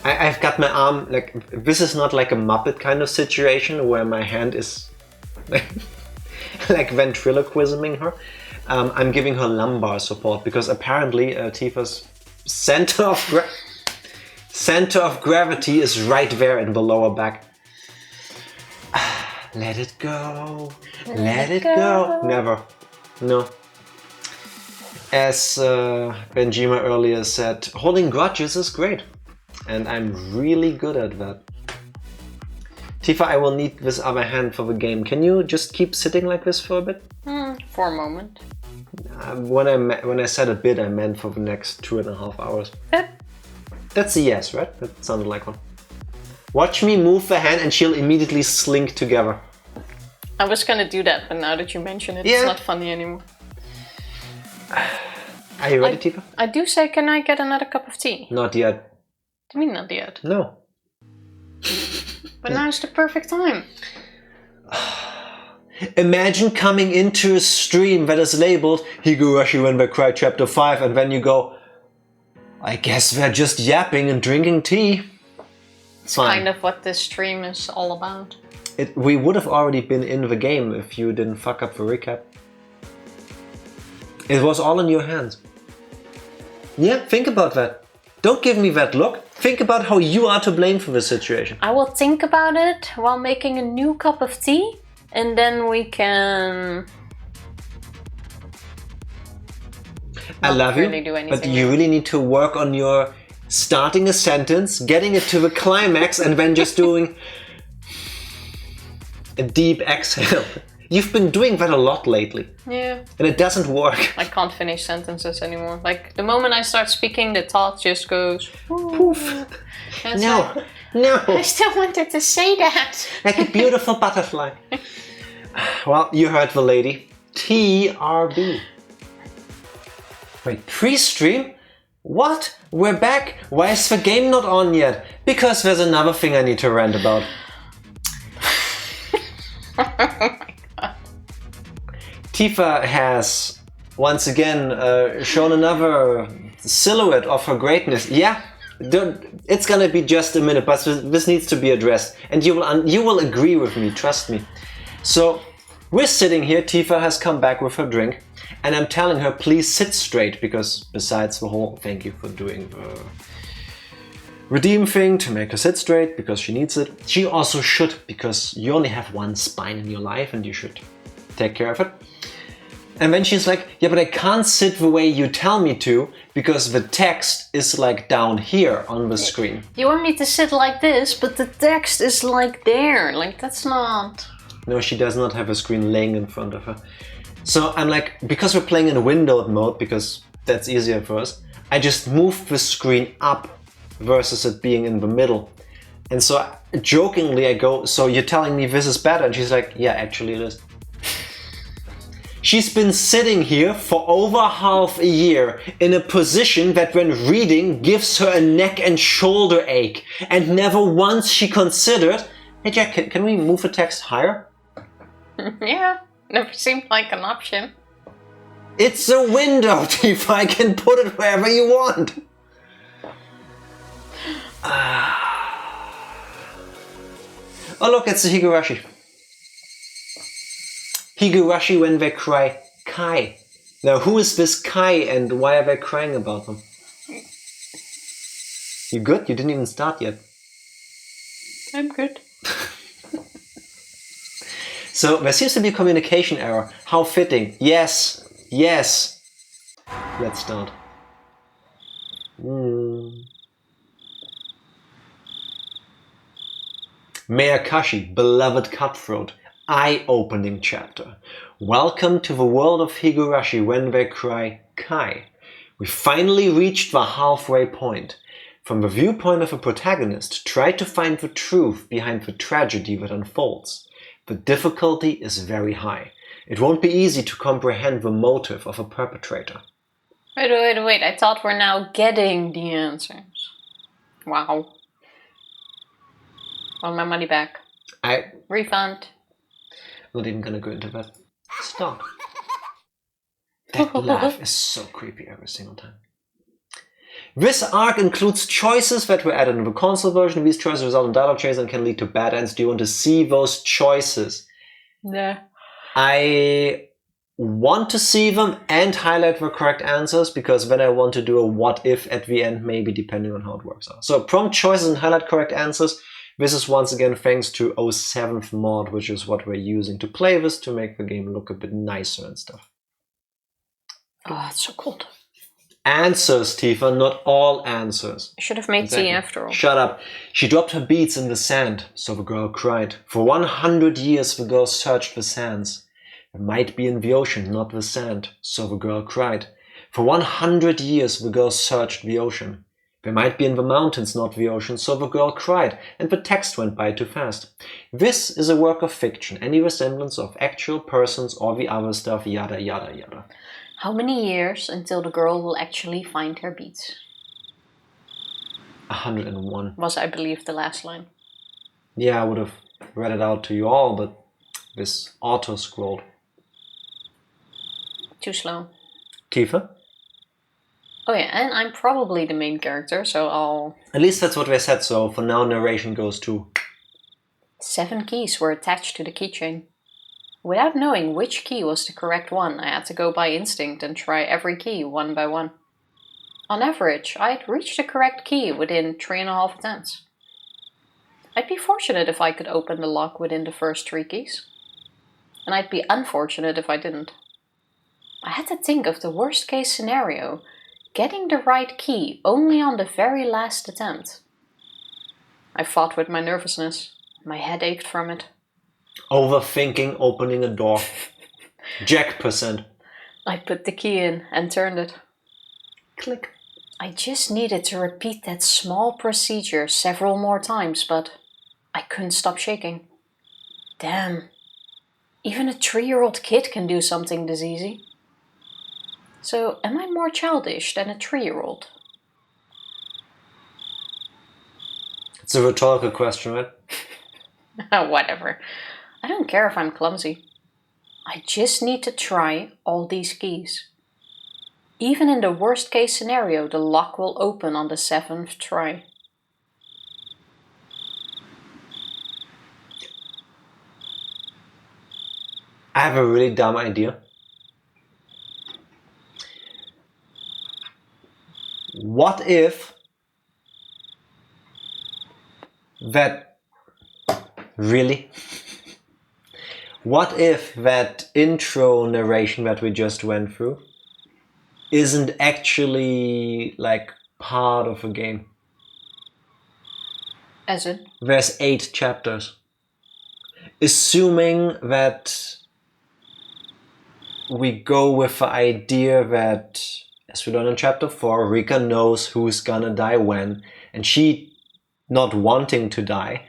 I've got my arm, like, this is not like a Muppet kind of situation where my hand is like ventriloquisming her. I'm giving her lumbar support because apparently Tifa's center of gravity is right there in the lower back. Let it go. Let it go. Never. No. As Benjima earlier said, holding grudges is great. And I'm really good at that. Tifa, I will need this other hand for the game. Can you just keep sitting like this for a bit? For a moment. When I said a bit, I meant for the next 2.5 hours. That's a yes, right? That sounded like one. Watch me move the hand and she'll immediately slink together. I was gonna do that, but now that you mention it, it's not funny anymore. Are you ready, Tifa? I do say, can I get another cup of tea? Not yet. Do you mean not yet? No. But now's the perfect time. Imagine coming into a stream that is labeled Higurashi When They Cry Chapter 5 and then you go, I guess they're just yapping and drinking tea. It's kind of what this stream is all about. We would have already been in the game if you didn't fuck up the recap. It was all in your hands. Yeah, think about that. Don't give me that look. Think about how you are to blame for the situation. I will think about it while making a new cup of tea, and then we can... I love you, but you really need to work on your starting a sentence, getting it to the climax, and then just doing a deep exhale. You've been doing that a lot lately. Yeah. And it doesn't work. I can't finish sentences anymore. Like, the moment I start speaking, the thought just goes... Poof. No. Like, no. I still wanted to say that. Like a beautiful butterfly. Well, you heard the lady. TRB. Wait, pre-stream? What? We're back? Why is the game not on yet? Because there's another thing I need to rant about. Tifa has once again shown another silhouette of her greatness. Yeah, it's gonna be just a minute, but this needs to be addressed, and you will agree with me. Trust me. So we're sitting here. Tifa has come back with her drink, and I'm telling her, please sit straight, because besides the whole thank you for doing the redeem thing to make her sit straight because she needs it, she also should, because you only have one spine in your life and you should take care of it. And then she's like, yeah, but I can't sit the way you tell me to because the text is like down here on the screen. You want me to sit like this, but the text is like there. Like, that's not... No, she does not have a screen laying in front of her. So I'm like, because we're playing in windowed mode, because that's easier for us, I just moved the screen up versus it being in the middle. And so jokingly I go, so you're telling me this is better? And she's like, yeah, actually it is. She's been sitting here for over half a year in a position that when reading gives her a neck and shoulder ache, and never once she considered, hey Jack, can we move the text higher? Yeah, never seemed like an option. It's a window, Tifa, I can put it wherever you want. Oh look, it's the Higurashi. Higurashi when they cry Kai. Now who is this Kai and why are they crying about them? You good? You didn't even start yet. I'm good. So there seems to be a communication error. How fitting. Yes. Yes. Let's start. Meakashi, beloved cutthroat. Eye-opening chapter. Welcome to the world of Higurashi when they cry Kai. We finally reached the halfway point. From the viewpoint of a protagonist, try to find the truth behind the tragedy that unfolds. The difficulty is very high. It won't be easy to comprehend the motive of a perpetrator. Wait. I thought we're now getting the answers. Wow. Want my money back. Refund. I'm not even gonna go into that. Stop. That laugh is so creepy every single time. This arc includes choices that were added in the console version. These choices result in dialogue changes and can lead to bad ends. Do you want to see those choices? Yeah. I want to see them and highlight the correct answers, because then I want to do a what if at the end, maybe depending on how it works out. So prompt choices and highlight correct answers. This is once again thanks to 07th mod, which is what we're using to play this to make the game look a bit nicer and stuff. Oh, it's so cold. Answers, Tifa, not all answers. I should have made tea after all. Shut up. She dropped her beads in the sand, so the girl cried. For 100 years the girl searched the sands. It might be in the ocean, not the sand, so the girl cried. For 100 years the girl searched the ocean. They might be in the mountains, not the ocean, so the girl cried, and the text went by too fast. This is a work of fiction. Any resemblance of actual persons or the other stuff, yada yada yada. How many years until the girl will actually find her beads? 101. Was, I believe, the last line. Yeah, I would have read it out to you all, but this auto-scrolled. Too slow. Tifa? Oh yeah, and I'm probably the main character, so I'll... At least that's what they said, so for now narration goes to... 7 keys were attached to the keychain. Without knowing which key was the correct one, I had to go by instinct and try every key one by one. On average, I'd reach the correct key within 3.5 attempts. I'd be fortunate if I could open the lock within the first 3 keys. And I'd be unfortunate if I didn't. I had to think of the worst case scenario, getting the right key only on the very last attempt. I fought with my nervousness. My head ached from it. Overthinking opening a door. Jack %. I put the key in and turned it. Click. I just needed to repeat that small procedure several more times, but I couldn't stop shaking. Damn. Even a 3-year-old kid can do something this easy. So, am I more childish than a 3-year-old? It's a rhetorical question, right? Whatever. I don't care if I'm clumsy. I just need to try all these keys. Even in the worst case scenario, the lock will open on the 7th try. I have a really dumb idea. What if that... Really? What if that intro narration that we just went through isn't actually like part of a game? As in? There's 8 chapters. Assuming that we go with the idea that, as we learn in chapter 4, Rika knows who's gonna die when, and she not wanting to die,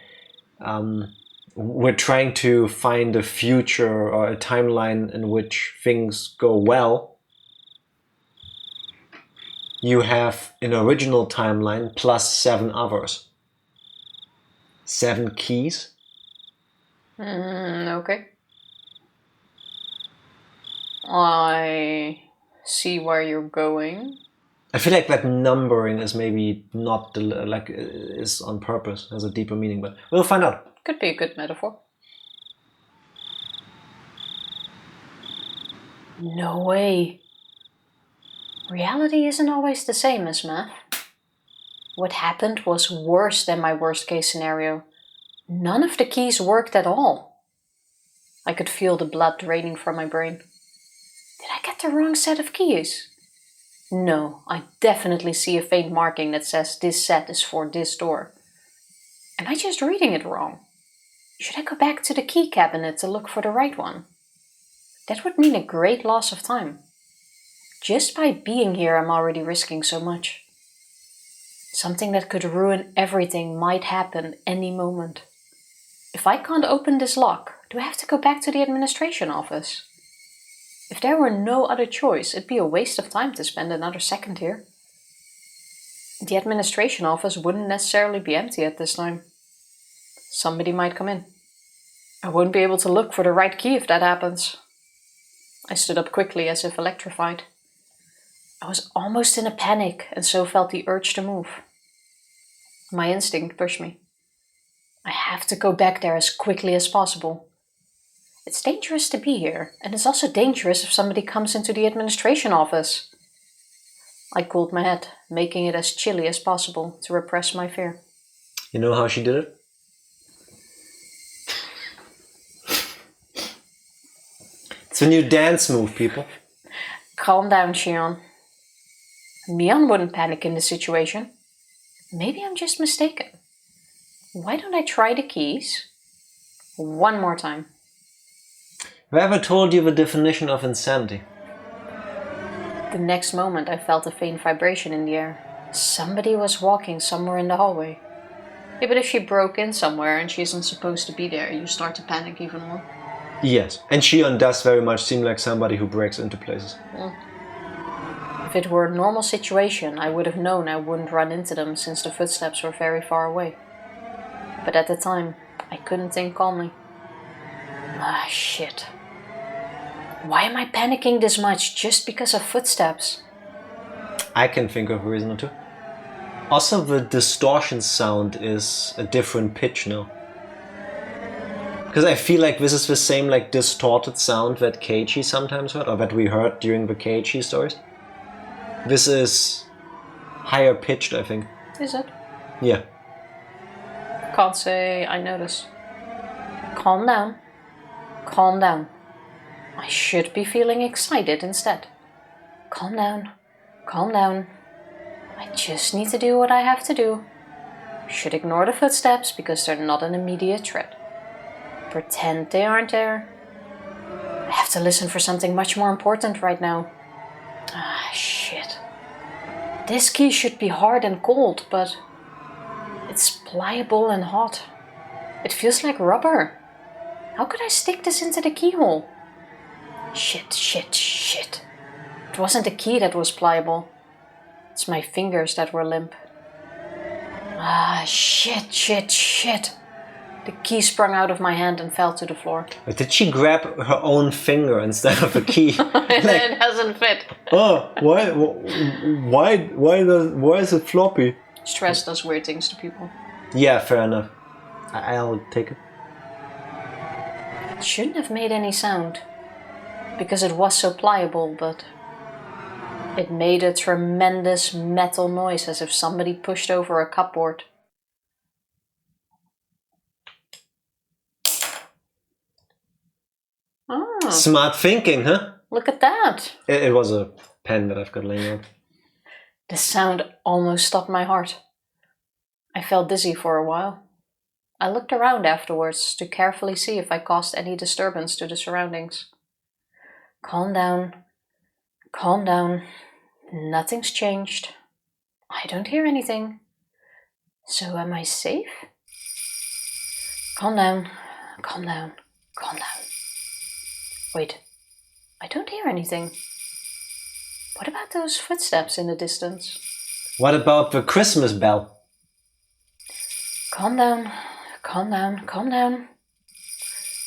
we're trying to find a future or a timeline in which things go well. You have an original timeline plus 7 others. 7 keys. Okay. I see where you're going. I feel like that numbering is maybe not is on purpose, has a deeper meaning, but we'll find out. Could be a good metaphor. No way. Reality isn't always the same as math. What happened was worse than my worst case scenario. None of the keys worked at all. I could feel the blood draining from my brain. Did I get the wrong set of keys? No, I definitely see a faint marking that says this set is for this door. Am I just reading it wrong? Should I go back to the key cabinet to look for the right one? That would mean a great loss of time. Just by being here, I'm already risking so much. Something that could ruin everything might happen any moment. If I can't open this lock, do I have to go back to the administration office? If there were no other choice, it'd be a waste of time to spend another second here. The administration office wouldn't necessarily be empty at this time. Somebody might come in. I won't be able to look for the right key if that happens. I stood up quickly as if electrified. I was almost in a panic and so felt the urge to move. My instinct pushed me. I have to go back there as quickly as possible. It's dangerous to be here, and it's also dangerous if somebody comes into the administration office. I cooled my head, making it as chilly as possible to repress my fear. You know how she did it? It's a new dance move, people. Calm down, Shion. Mion wouldn't panic in this situation. Maybe I'm just mistaken. Why don't I try the keys? One more time. Have I ever told you the definition of insanity? The next moment I felt a faint vibration in the air. Somebody was walking somewhere in the hallway. Yeah, but if she broke in somewhere and she isn't supposed to be there, you start to panic even more. Yes, and Shion does very much seem like somebody who breaks into places. If it were a normal situation, I would have known I wouldn't run into them since the footsteps were very far away. But at the time, I couldn't think calmly. Ah, shit. Why am I panicking this much just because of footsteps? I can think of a reason or two. Also, the distortion sound is a different pitch now. Because I feel like this is the same like distorted sound that Keiichi sometimes heard, or that we heard during the Keiichi stories. This is higher pitched, I think. Is it? Yeah. Can't say I notice. Calm down. Calm down. I should be feeling excited instead. Calm down. Calm down. I just need to do what I have to do. Should ignore the footsteps because they're not an immediate threat. Pretend they aren't there. I have to listen for something much more important right now. Ah, shit. This key should be hard and cold, but it's pliable and hot. It feels like rubber. How could I stick this into the keyhole? Shit, shit, shit. It wasn't the key that was pliable. It's my fingers that were limp. Ah, shit, shit, shit. The key sprung out of my hand and fell to the floor. But did she grab her own finger instead of a key? It hasn't fit. Oh, why is it floppy? Stress does weird things to people. Yeah, fair enough. I'll take it. It shouldn't have made any sound, because it was so pliable, but it made a tremendous metal noise as if somebody pushed over a cupboard. Oh. Smart thinking, huh? Look at that. It was a pen that I've got laying out. The sound almost stopped my heart. I felt dizzy for a while. I looked around afterwards to carefully see if I caused any disturbance to the surroundings. Calm down. Calm down. Nothing's changed. I don't hear anything. So am I safe? Calm down. Calm down. Calm down. Wait. I don't hear anything. What about those footsteps in the distance? What about the Christmas bell? Calm down. Calm down. Calm down.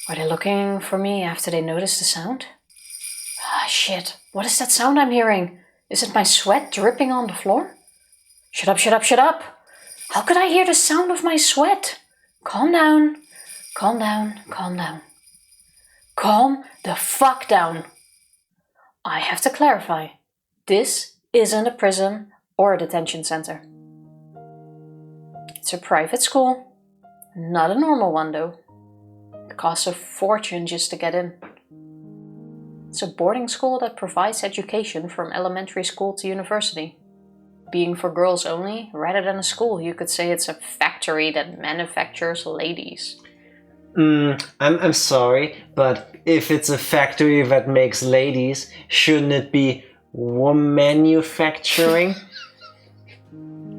Are they looking for me after they noticed the sound? Ah, shit. What is that sound I'm hearing? Is it my sweat dripping on the floor? Shut up, shut up, shut up! How could I hear the sound of my sweat? Calm down. Calm down. Calm down. Calm the fuck down. I have to clarify. This isn't a prison or a detention center. It's a private school. Not a normal one though. It costs a fortune just to get in. It's a boarding school that provides education from elementary school to university. Being for girls only, rather than a school, you could say it's a factory that manufactures ladies. I'm sorry, but if it's a factory that makes ladies, shouldn't it be manufacturing?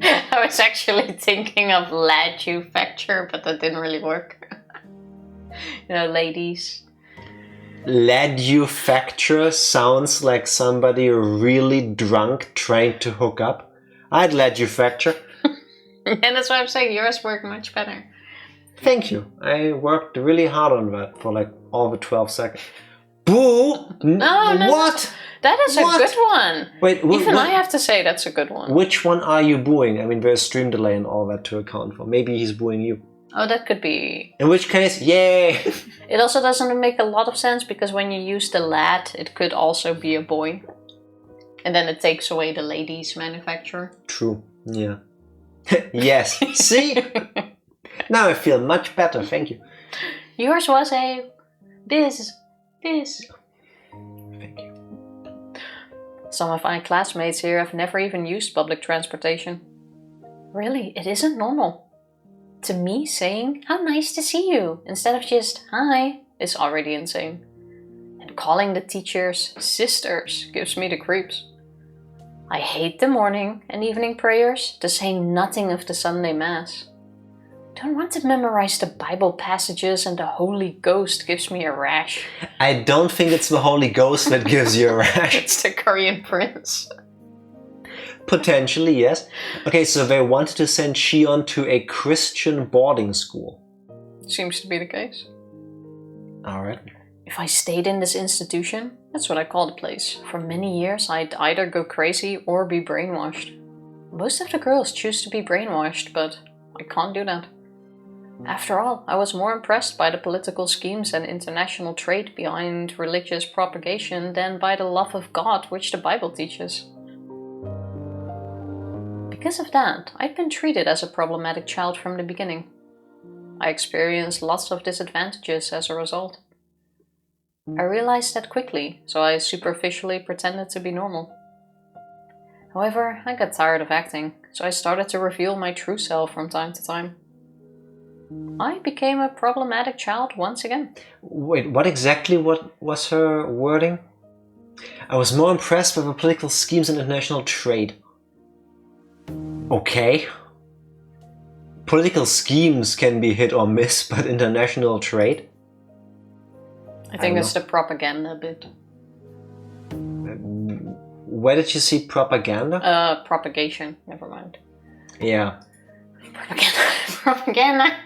I was actually thinking of ladufacture, but that didn't really work. Ladies. Ladufacture sounds like somebody really drunk trying to hook up. I'd ladufacture. And that's why I'm saying yours worked much better. Thank you. I worked really hard on that for like all the 12 seconds. Boo! No. What? That is What? a good one. Wait, Even I have to say that's a good one. Which one are you booing? I mean, there's stream delay and all that to account for. Maybe he's booing you. Oh, that could be. In which case, yay! It also doesn't make a lot of sense because when you use the lad, it could also be a boy. And then it takes away the ladies manufacturer. True, yeah. Yes, see? Now I feel much better, thank you. Yours was a... This. Thank you. Some of my classmates here have never even used public transportation. Really, it isn't normal. To me, saying, "How nice to see you," instead of just, "Hi," is already insane. And calling the teachers sisters gives me the creeps. I hate the morning and evening prayers, to say nothing of the Sunday Mass. Don't want to memorize the Bible passages, and the Holy Ghost gives me a rash. I don't think it's the Holy Ghost that gives you a rash. It's the Korean prince. Potentially, yes. Okay, so they wanted to send Shion to a Christian boarding school. Seems to be the case. Alright. If I stayed in this institution, that's what I call the place, for many years I'd either go crazy or be brainwashed. Most of the girls choose to be brainwashed, but I can't do that. After all, I was more impressed by the political schemes and international trade behind religious propagation than by the love of God which the Bible teaches. Because of that, I'd been treated as a problematic child from the beginning. I experienced lots of disadvantages as a result. I realized that quickly, so I superficially pretended to be normal. However, I got tired of acting, so I started to reveal my true self from time to time. I became a problematic child once again. Wait, what exactly was her wording? I was more impressed with the political schemes and international trade. Okay. Political schemes can be hit or miss, but international trade? I think it's the propaganda bit. Where did you see propaganda? Propagation, never mind. Yeah. Propaganda.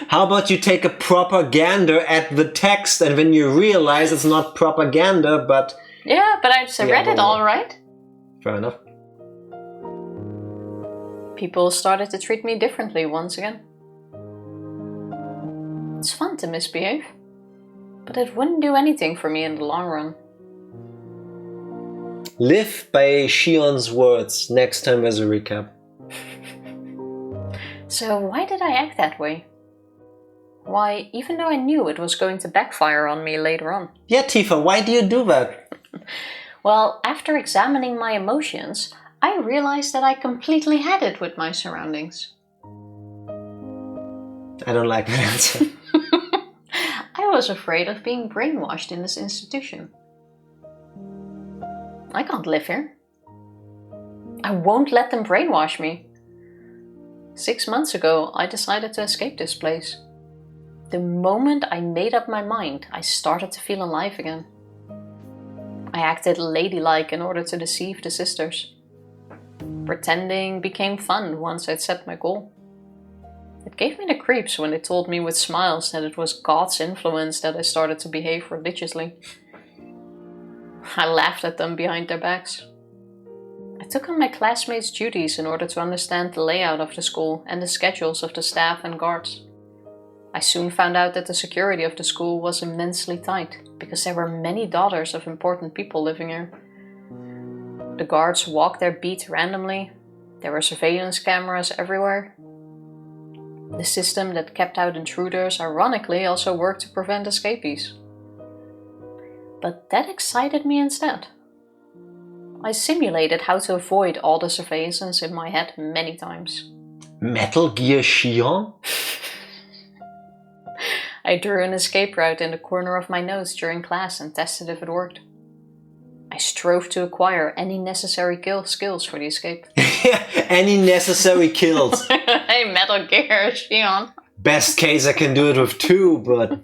How about you take a propaganda at the text and then you realize it's not propaganda, but... Yeah, but I read it all right. Fair enough. People started to treat me differently once again. It's fun to misbehave, but it wouldn't do anything for me in the long run. Live by Shion's words next time as a recap. So why did I act that way? Why, even though I knew it was going to backfire on me later on. Yeah, Tifa, why do you do that? Well, after examining my emotions, I realized that I completely had it with my surroundings. I don't like that answer. I was afraid of being brainwashed in this institution. I can't live here. I won't let them brainwash me. 6 months ago, I decided to escape this place. The moment I made up my mind, I started to feel alive again. I acted ladylike in order to deceive the sisters. Pretending became fun once I'd set my goal. It gave me the creeps when they told me with smiles that it was God's influence that I started to behave religiously. I laughed at them behind their backs. I took on my classmates' duties in order to understand the layout of the school and the schedules of the staff and guards. I soon found out that the security of the school was immensely tight, because there were many daughters of important people living here. The guards walked their beat randomly. There were surveillance cameras everywhere. The system that kept out intruders ironically also worked to prevent escapees. But that excited me instead. I simulated how to avoid all the surveillance in my head many times. Metal Gear Shion? I drew an escape route in the corner of my notes during class and tested if it worked. I strove to acquire any necessary skills for the escape. Any necessary kills. Hey, Metal Gear, Shion. Best case I can do it with 2, but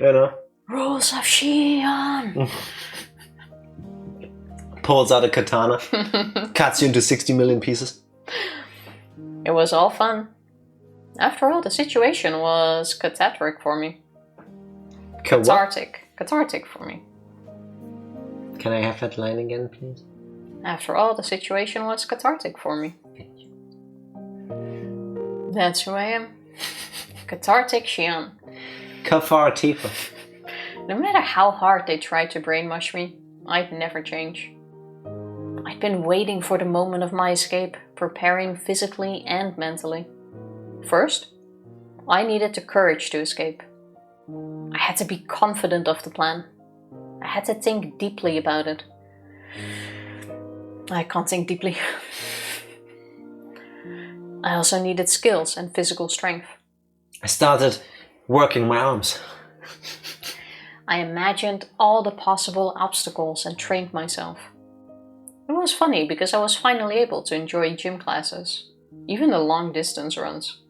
you know. Rules of Shion. Pulls out a katana, cuts you into 60 million pieces. It was all fun. After all, the situation was cathartic for me. Cathartic for me. Can I have that line again, please? After all, the situation was cathartic for me. That's who I am. Cathartic Shion. Kafar Tifa. No matter how hard they tried to brainwash me, I'd never change. I'd been waiting for the moment of my escape, preparing physically and mentally. First, I needed the courage to escape. I had to be confident of the plan. I had to think deeply about it. I can't think deeply. I also needed skills and physical strength. I started working my arms. I imagined all the possible obstacles and trained myself. It was funny because I was finally able to enjoy gym classes, even the long distance runs.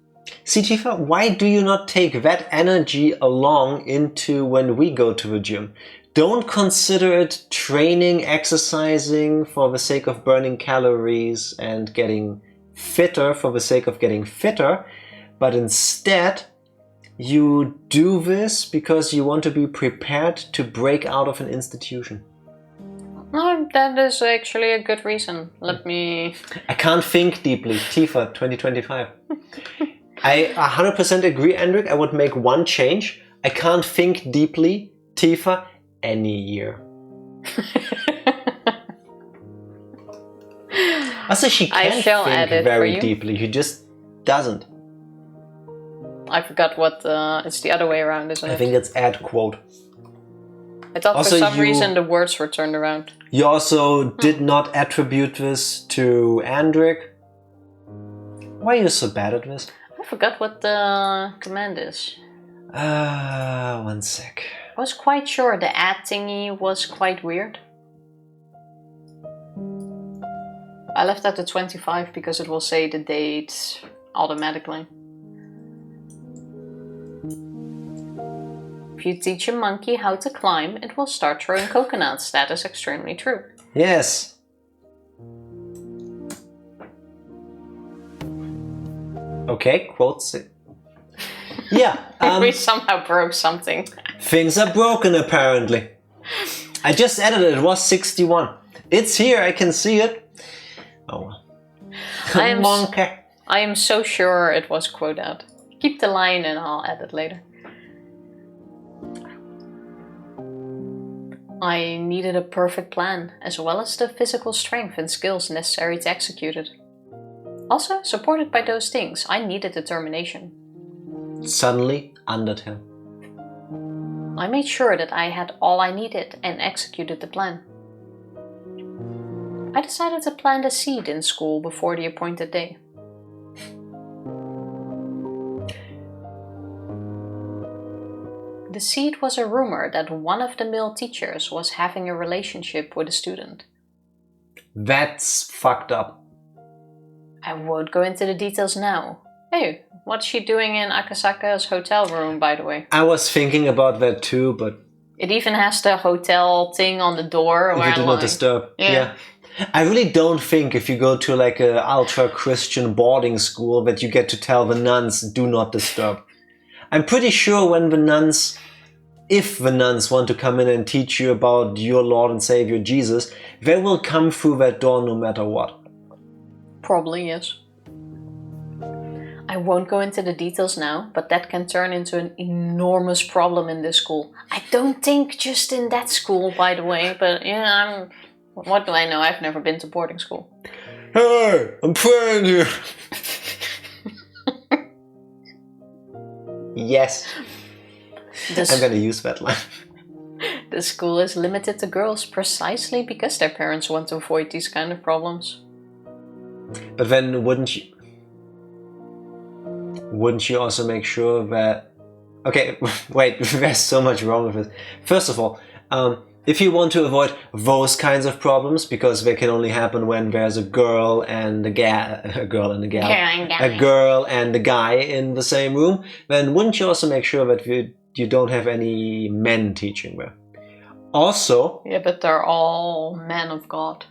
See, Tifa, why do you not take that energy along into when we go to the gym? Don't consider it training, exercising for the sake of burning calories and getting fitter for the sake of getting fitter, but instead you do this because you want to be prepared to break out of an institution. No, that is actually a good reason. I can't think deeply. Tifa 2025. I 100% agree, Hendrik. I would make one change. I can't think deeply. Tifa any year. Also, she can't think very deeply. He just doesn't. I forgot what it's the other way around, isn't it? I think it's add quote. I thought also for some reason the words were turned around. You also did not attribute this to Andric. Why are you so bad at this? I forgot what the command is. One sec. I was quite sure the add thingy was quite weird. I left out the 25 because it will say the date automatically. If you teach a monkey how to climb, it will start throwing coconuts. That is extremely true. Yes. Okay, quotes. Yeah. We somehow broke something. Things are broken apparently. I just added it. It was 61. It's here. I can see it. Oh well. I am so sure it was quote out. Keep the line and I'll add it later. I needed a perfect plan, as well as the physical strength and skills necessary to execute it. Also, supported by those things, I needed determination. Suddenly, Undertale. I made sure that I had all I needed and executed the plan. I decided to plant a seed in school before the appointed day. The seed was a rumor that one of the male teachers was having a relationship with a student. That's fucked up. I won't go into the details now. Hey, what's she doing in Akasaka's hotel room, by the way? I was thinking about that too, but... It even has the hotel thing on the door. If you do not disturb. Yeah. I really don't think if you go to like a ultra-Christian boarding school that you get to tell the nuns, do not disturb. I'm pretty sure when the nuns, if the nuns want to come in and teach you about your Lord and Savior Jesus, they will come through that door no matter what. Probably, yes. I won't go into the details now, but that can turn into an enormous problem in this school. I don't think just in that school, by the way, but yeah, what do I know? I've never been to boarding school. Hey, I'm praying here. Yes. I'm gonna use that line. The school is limited to girls precisely because their parents want to avoid these kind of problems. But then wouldn't you also make sure that... Okay, wait, there's so much wrong with it. First of all, If you want to avoid those kinds of problems, because they can only happen when there's a girl and a guy in the same room, then wouldn't you also make sure that you don't have any men teaching there? Also... Yeah, but they're all men of God.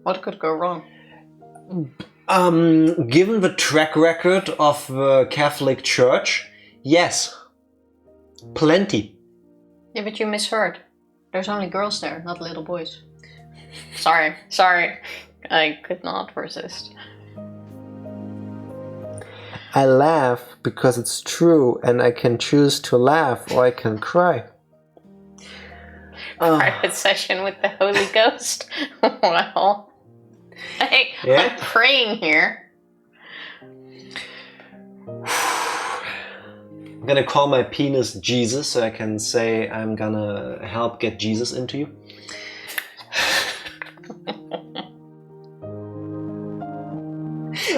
What could go wrong? Given the track record of the Catholic Church, yes. Plenty. Yeah, but you misheard. There's only girls there, not little boys. Sorry. I could not resist. I laugh because it's true and I can choose to laugh or I can cry. Private session with the Holy Ghost. Well, hey, yeah. I'm praying here. I'm gonna call my penis Jesus so I can say I'm gonna help get Jesus into you.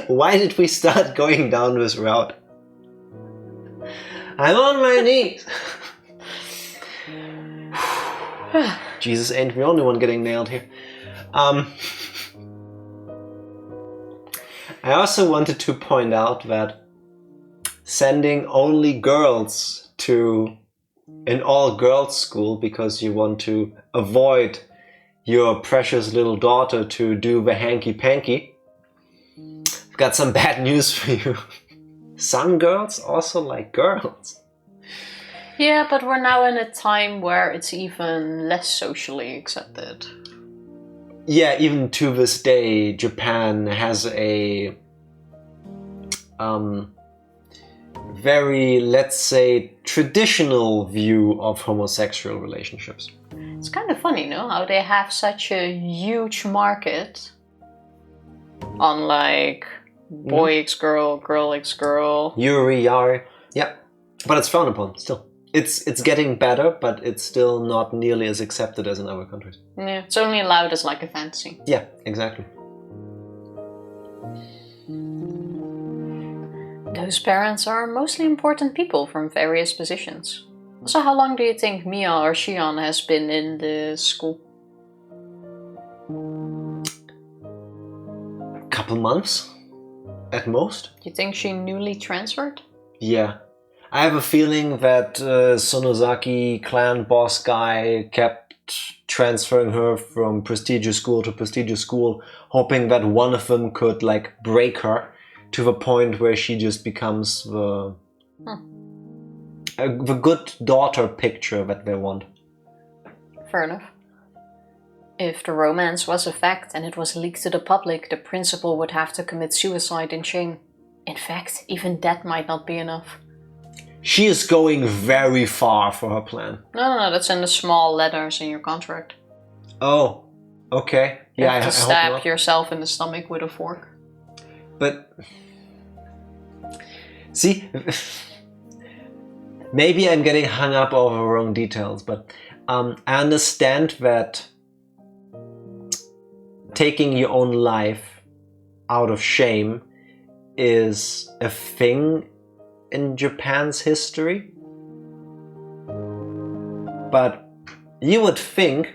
Why did we start going down this route? I'm on my knees. Jesus ain't the only one getting nailed here. I also wanted to point out that sending only girls to an all-girls school because you want to avoid your precious little daughter to do the hanky-panky, I've got some bad news for you. Some girls also like girls. Yeah, but we're now in a time where it's even less socially accepted. Yeah, even to this day, Japan has a very, let's say, traditional view of homosexual relationships. It's kind of funny, no? How they have such a huge market on like boy x girl, girl x girl. Yuri, yar. Yeah, but it's frowned upon still. It's getting better, but it's still not nearly as accepted as in other countries. Yeah, it's only allowed as like a fantasy. Yeah, exactly. Those parents are mostly important people from various positions. So how long do you think Mia or Shion has been in the school? Couple months, at most. Do you think she newly transferred? Yeah. I have a feeling that Sonozaki clan boss guy kept transferring her from prestigious school to prestigious school, hoping that one of them could like break her to the point where she just becomes the good daughter picture that they want. Fair enough. If the romance was a fact and it was leaked to the public, the principal would have to commit suicide in shame. In fact, even that might not be enough. She is going very far for her plan. No, that's in the small letters in your contract. Oh, okay. You have to stab yourself in the stomach with a fork. But, see, maybe I'm getting hung up over the wrong details, but I understand that taking your own life out of shame is a thing in Japan's history, but you would think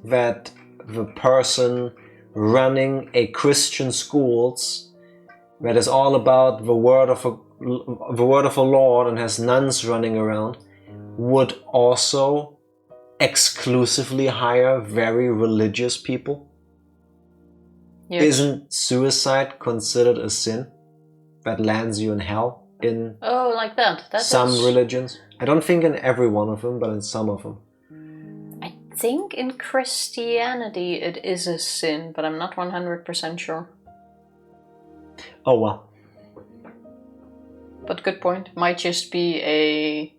that the person running a Christian schools that is all about the word of a Lord and has nuns running around would also exclusively hire very religious people. Yes. Isn't suicide considered a sin that lands you in hell? In like that. Some religions. I don't think in every one of them, but in some of them. I think in Christianity it is a sin, but I'm not 100% sure. Oh well. But good point. Might just be a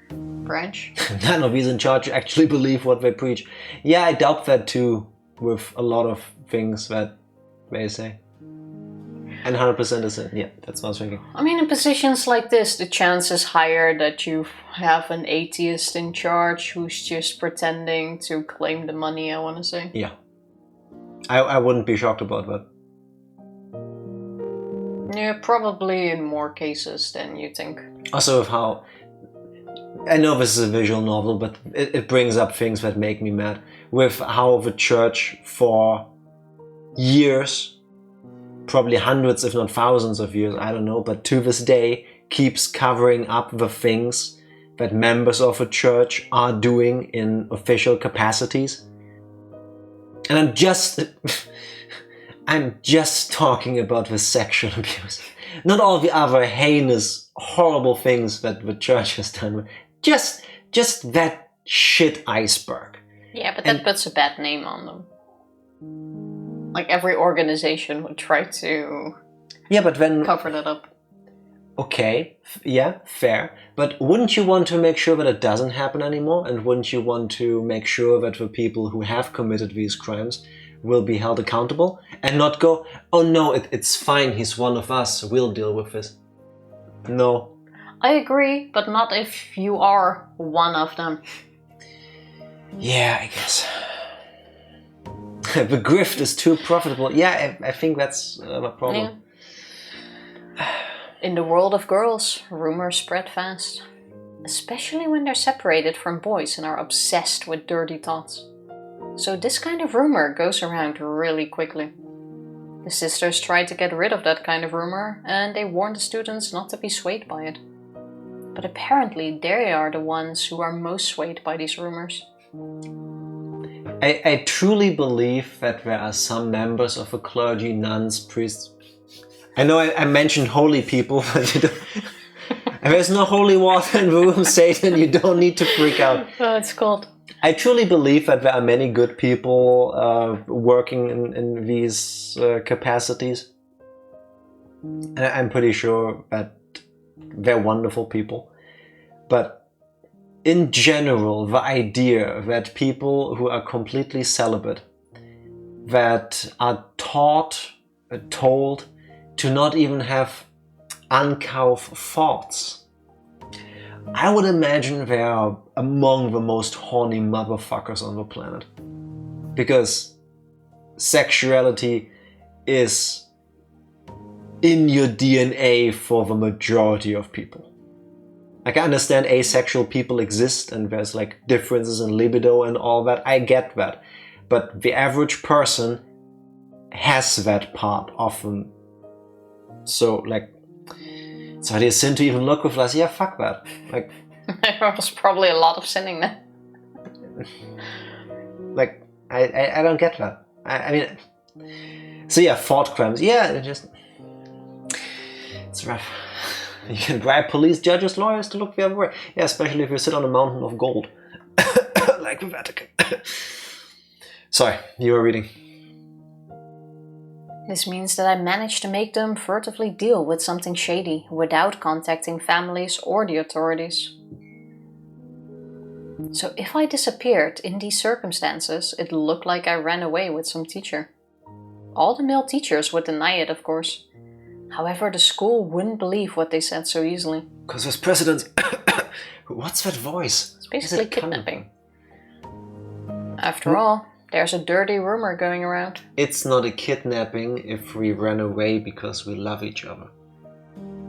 branch. None of these in charge actually believe what they preach. Yeah, I doubt that too, with a lot of things that they say. And 100% is it. Yeah, that's what I was thinking. I mean, in positions like this, the chance is higher that you have an atheist in charge who's just pretending to claim the money, I want to say. Yeah. I wouldn't be shocked about that. Yeah, probably in more cases than you think. Also, of how I know this is a visual novel, but it brings up things that make me mad. With how the church for years, probably hundreds if not thousands of years, I don't know, but to this day keeps covering up the things that members of a church are doing in official capacities. And I'm just talking about the sexual abuse. Not all the other heinous, horrible things that the church has done. Just that shit iceberg. Yeah, but that puts a bad name on them. Like every organization would try to cover that up. Okay, yeah, fair. But wouldn't you want to make sure that it doesn't happen anymore? And wouldn't you want to make sure that the people who have committed these crimes will be held accountable? And not go, oh no, it's fine, he's one of us, we'll deal with this. No. I agree, but not if you are one of them. Yeah, I guess. The grift is too profitable. Yeah, I think that's a problem. Yeah. In the world of girls, rumors spread fast. Especially when they're separated from boys and are obsessed with dirty thoughts. So this kind of rumor goes around really quickly. The sisters tried to get rid of that kind of rumor, and they warned the students not to be swayed by it. But apparently they are the ones who are most swayed by these rumors. I truly believe that there are some members of a clergy, nuns, priests. I know I mentioned holy people, but you don't, there's no holy water in the room, Satan. You don't need to freak out. Oh, it's cold. I truly believe that there are many good people working in these capacities. And I'm pretty sure that they're wonderful people. But in general, the idea that people who are completely celibate, that are told to not even have uncouth thoughts, I would imagine they are among the most horny motherfuckers on the planet. Because sexuality is in your DNA for the majority of people. Like, I understand asexual people exist and there's like differences in libido and all that. I get that. But the average person has that part often. So, like, it's already a sin to even look with us. Yeah, fuck that. Like, there was probably a lot of sinning then. Like, I don't get that. I mean, so yeah, thought crimes. Yeah, it's rough. You can bribe police, judges, lawyers to look the other way. Yeah, especially if you sit on a mountain of gold. Like the Vatican. Sorry, you were reading. This means that I managed to make them furtively deal with something shady without contacting families or the authorities. So if I disappeared in these circumstances, it looked like I ran away with some teacher. All the male teachers would deny it, of course. However, the school wouldn't believe what they said so easily. Because there's precedents. What's that voice? It's basically kidnapping. After all, there's a dirty rumor going around. It's not a kidnapping if we ran away because we love each other.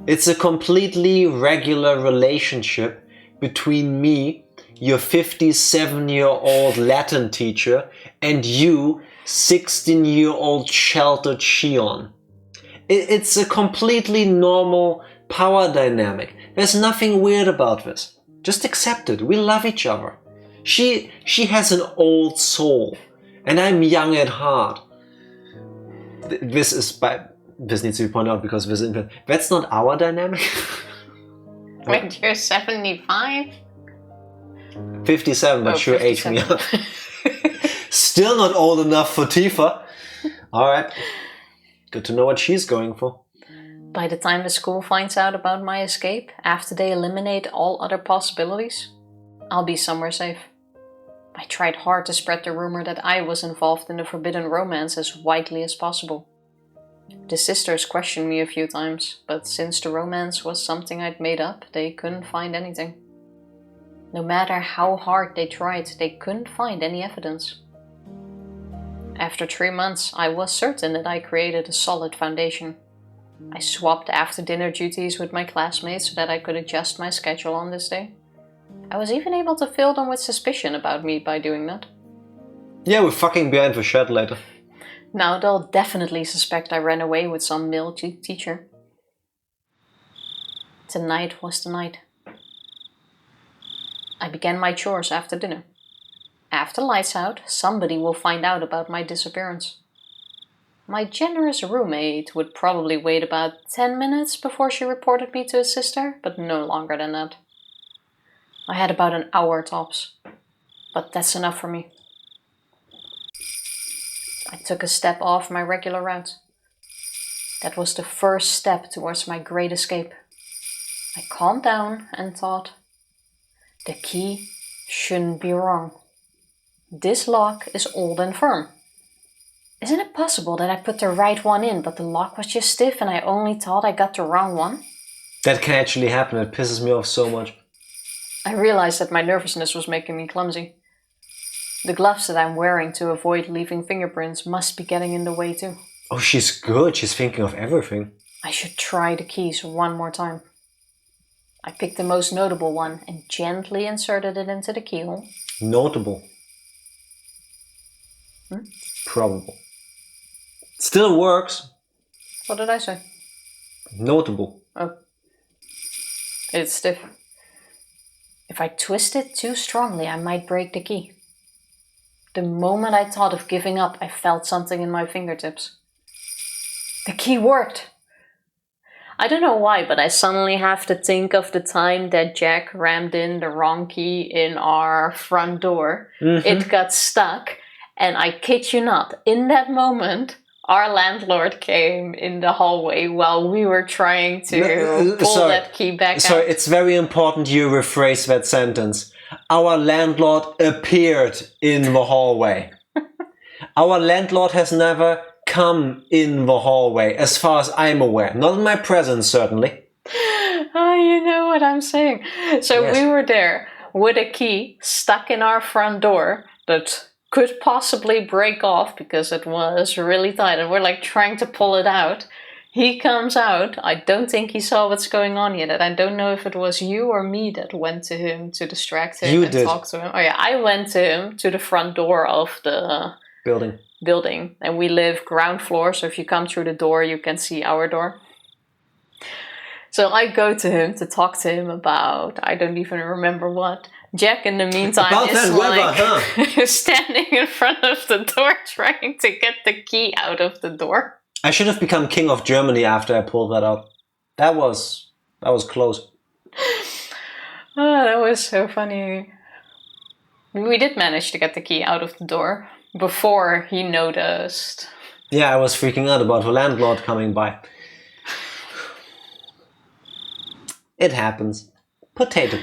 It's a completely regular relationship between me, your 57-year-old Latin teacher, and you, 16-year-old sheltered Shion. It's a completely normal power dynamic. There's nothing weird about this. Just accept it. We love each other. She has an old soul, and I'm young at heart. This needs to be pointed out because that's not our dynamic. Wait, you're 75? 57, but sure age me up. Still not old enough for Tifa. Alright. Good to know what she's going for. By the time the school finds out about my escape, after they eliminate all other possibilities, I'll be somewhere safe. I tried hard to spread the rumor that I was involved in the forbidden romance as widely as possible. The sisters questioned me a few times, but since the romance was something I'd made up, they couldn't find anything. No matter how hard they tried, they couldn't find any evidence. After 3 months, I was certain that I created a solid foundation. I swapped after-dinner duties with my classmates so that I could adjust my schedule on this day. I was even able to fill them with suspicion about me by doing that. Yeah, we're fucking behind the shed later. Now they'll definitely suspect I ran away with some male teacher. Tonight was the night. I began my chores after dinner. After lights out, somebody will find out about my disappearance. My generous roommate would probably wait about 10 minutes before she reported me to his sister, but no longer than that. I had about an hour tops, but that's enough for me. I took a step off my regular route. That was the first step towards my great escape. I calmed down and thought, the key shouldn't be wrong. This lock is old and firm. Isn't it possible that I put the right one in, but the lock was just stiff and I only thought I got the wrong one? That can actually happen. It pisses me off so much. I realized that my nervousness was making me clumsy. The gloves that I'm wearing to avoid leaving fingerprints must be getting in the way too. Oh, she's good. She's thinking of everything. I should try the keys one more time. I picked the most notable one and gently inserted it into the keyhole. Notable. Probable. Still works. What did I say? Notable. Oh. It's stiff. If I twist it too strongly, I might break the key. The moment I thought of giving up, I felt something in my fingertips. The key worked! I don't know why, but I suddenly have to think of the time that Jack rammed in the wrong key in our front door. Mm-hmm. It got stuck, and I kid you not, in that moment, our landlord came in the hallway while we were trying to pull that key back out. Sorry, it's very important you rephrase that sentence. Our landlord appeared in the hallway. Our landlord has never come in the hallway, as far as I'm aware. Not in my presence, certainly. Oh, you know what I'm saying. So yes. We were there with a key stuck in our front door that could possibly break off because it was really tight, and we're like trying to pull it out. He comes out. I don't think he saw what's going on yet. And I don't know if it was you or me that went to him to distract him and talk to him. Oh yeah, I went to him to the front door of the building. And we live ground floor, so if you come through the door, you can see our door. So I go to him to talk to him about, I don't even remember what. Jack, in the meantime, is standing in front of the door trying to get the key out of the door. I should have become king of Germany after I pulled that out. That was close. Oh, that was so funny. We did manage to get the key out of the door before he noticed. Yeah, I was freaking out about the landlord coming by. It happens. Potato.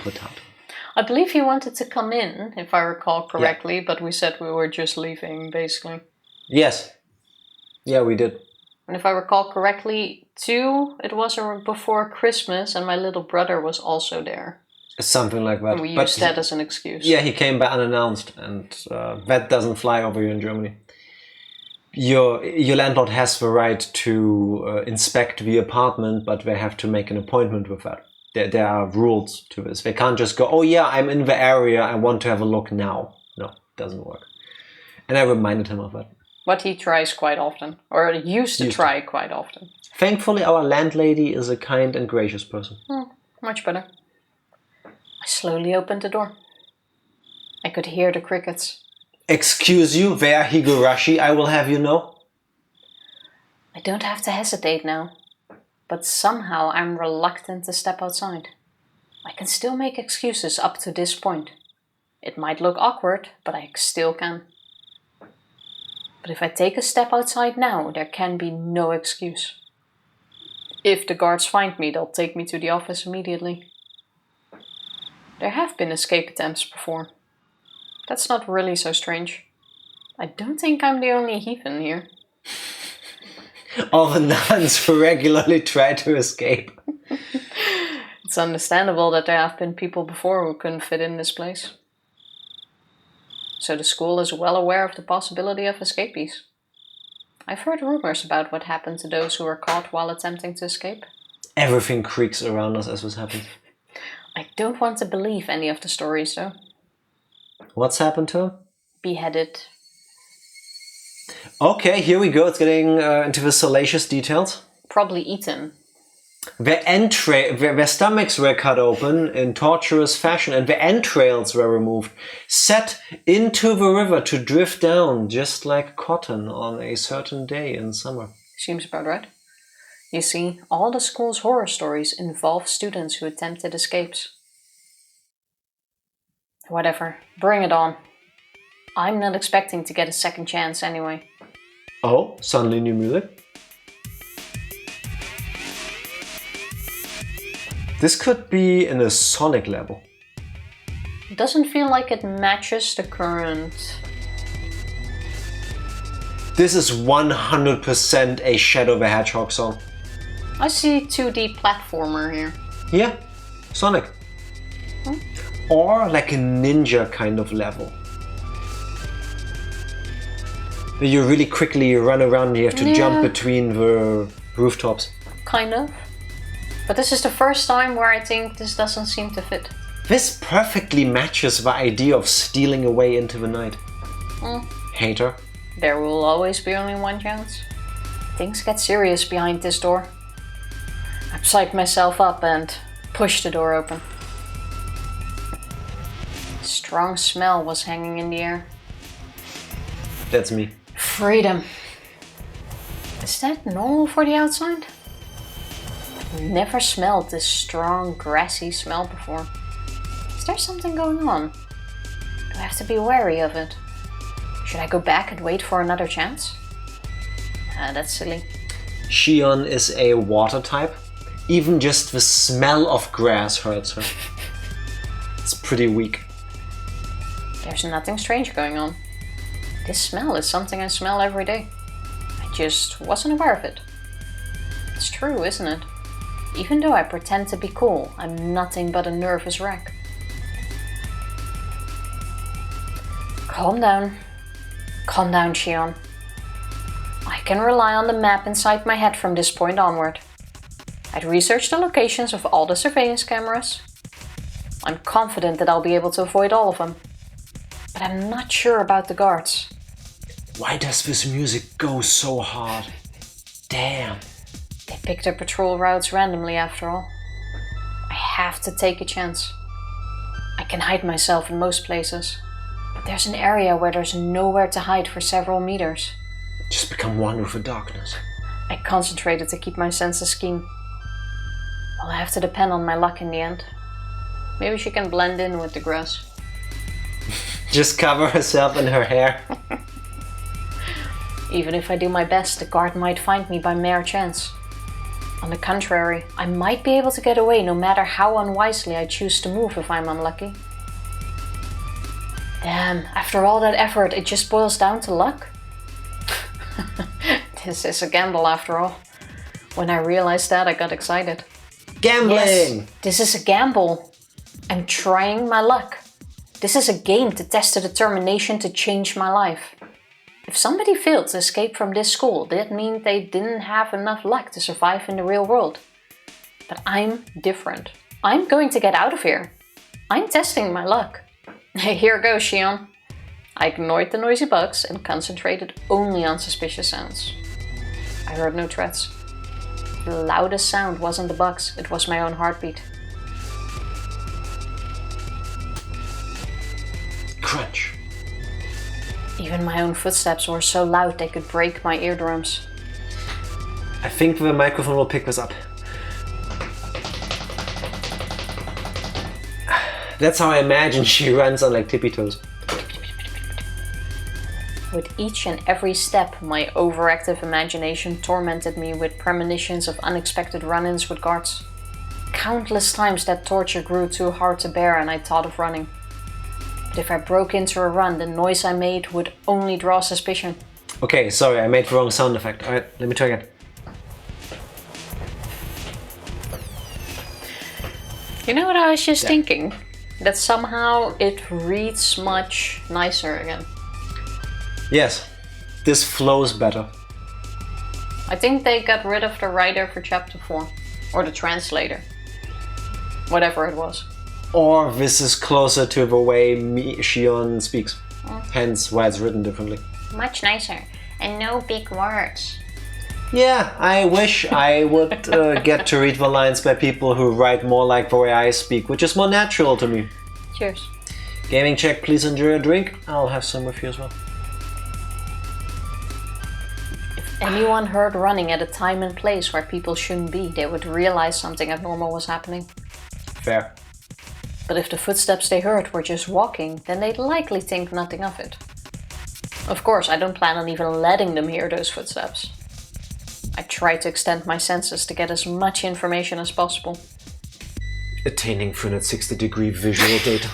I believe he wanted to come in, if I recall correctly, but we said we were just leaving, basically. Yes. Yeah, we did. And if I recall correctly, too, it was before Christmas, and my little brother was also there. Something like that. And we used that as an excuse. Yeah, he came by unannounced, and that doesn't fly over here in Germany. Your landlord has the right to inspect the apartment, but they have to make an appointment with that. There are rules to this. They can't just go, oh yeah, I'm in the area, I want to have a look now. No, it doesn't work. And I reminded him of that. But he tries quite often, or used to try quite often. Thankfully, our landlady is a kind and gracious person. Much better. I slowly opened the door. I could hear the crickets. Excuse you, they are Higurashi, I will have you know. I don't have to hesitate now. But somehow I'm reluctant to step outside. I can still make excuses up to this point. It might look awkward, but I still can. But if I take a step outside now, there can be no excuse. If the guards find me, they'll take me to the office immediately. There have been escape attempts before. That's not really so strange. I don't think I'm the only heathen here. All the nuns who regularly try to escape. It's understandable that there have been people before who couldn't fit in this place. So the school is well aware of the possibility of escapees. I've heard rumors about what happened to those who were caught while attempting to escape. Everything creaks around us as this happens. I don't want to believe any of the stories, though. What's happened to him? Beheaded. Okay, here we go. It's getting into the salacious details. Probably eaten. Their stomachs were cut open in torturous fashion, and the entrails were removed, set into the river to drift down, just like cotton on a certain day in summer. Seems about right. You see, all the school's horror stories involve students who attempted escapes. Whatever, bring it on. I'm not expecting to get a second chance anyway. Oh, suddenly new music? This could be in a Sonic level. It doesn't feel like it matches the current. This is 100% a Shadow the Hedgehog song. I see 2D platformer here. Yeah, Sonic. Or like a ninja kind of level. Where you really quickly run around and you have to jump between the rooftops. Kind of. But this is the first time where I think this doesn't seem to fit. This perfectly matches the idea of stealing away into the night. Hater. There will always be only one chance. Things get serious behind this door. I psyched myself up and pushed the door open. A strong smell was hanging in the air. That's me. Freedom. Is that normal for the outside? I've never smelled this strong, grassy smell before. Is there something going on? Do I have to be wary of it? Should I go back and wait for another chance? That's silly. Shion is a water type. Even just the smell of grass hurts her. It's pretty weak. There's nothing strange going on. This smell is something I smell every day. I just wasn't aware of it. It's true, isn't it? Even though I pretend to be cool, I'm nothing but a nervous wreck. Calm down. Calm down, Shion. I can rely on the map inside my head from this point onward. I'd researched the locations of all the surveillance cameras. I'm confident that I'll be able to avoid all of them. But I'm not sure about the guards. Why does this music go so hard? Damn. They pick their patrol routes randomly after all. I have to take a chance. I can hide myself in most places. But there's an area where there's nowhere to hide for several meters. Just become one with the darkness. I concentrated to keep my senses keen. I'll have to depend on my luck in the end. Maybe she can blend in with the grass. Just cover herself in her hair. Even if I do my best, the guard might find me by mere chance. On the contrary, I might be able to get away no matter how unwisely I choose to move if I'm unlucky. Damn, after all that effort, it just boils down to luck? This is a gamble after all. When I realized that, I got excited. Gambling! Yes, this is a gamble. I'm trying my luck. This is a game to test the determination to change my life. If somebody failed to escape from this school, that means they didn't have enough luck to survive in the real world. But I'm different. I'm going to get out of here. I'm testing my luck. Here goes, Shion. I ignored the noisy bugs and concentrated only on suspicious sounds. I heard no threats. The loudest sound wasn't the bugs, it was my own heartbeat. Crunch. Even my own footsteps were so loud they could break my eardrums. I think the microphone will pick this up. That's how I imagine she runs on like tippy toes. With each and every step, my overactive imagination tormented me with premonitions of unexpected run-ins with guards. Countless times that torture grew too hard to bear and I thought of running. But if I broke into a run, the noise I made would only draw suspicion. Okay, sorry, I made the wrong sound effect. Alright, let me try again. You know what I was just thinking? That somehow it reads much nicer again. Yes, this flows better. I think they got rid of the writer for chapter 4. Or the translator. Whatever it was. Or this is closer to the way Shion speaks. Hence why it's written differently. Much nicer. And no big words. Yeah, I wish I would get to read the lines by people who write more like the way I speak, which is more natural to me. Cheers. Gaming check, please enjoy a drink. I'll have some with you as well. If anyone heard running at a time and place where people shouldn't be, they would realize something abnormal was happening. Fair. But if the footsteps they heard were just walking, then they'd likely think nothing of it. Of course, I don't plan on even letting them hear those footsteps. I try to extend my senses to get as much information as possible. Attaining 360-degree visual data.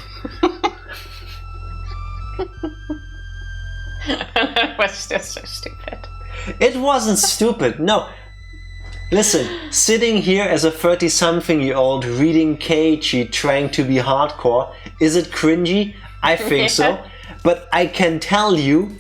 That was just so stupid. It wasn't stupid, no. Listen, sitting here as a 30-something-year-old reading Keiichi trying to be hardcore, is it cringy? I think so. But I can tell you,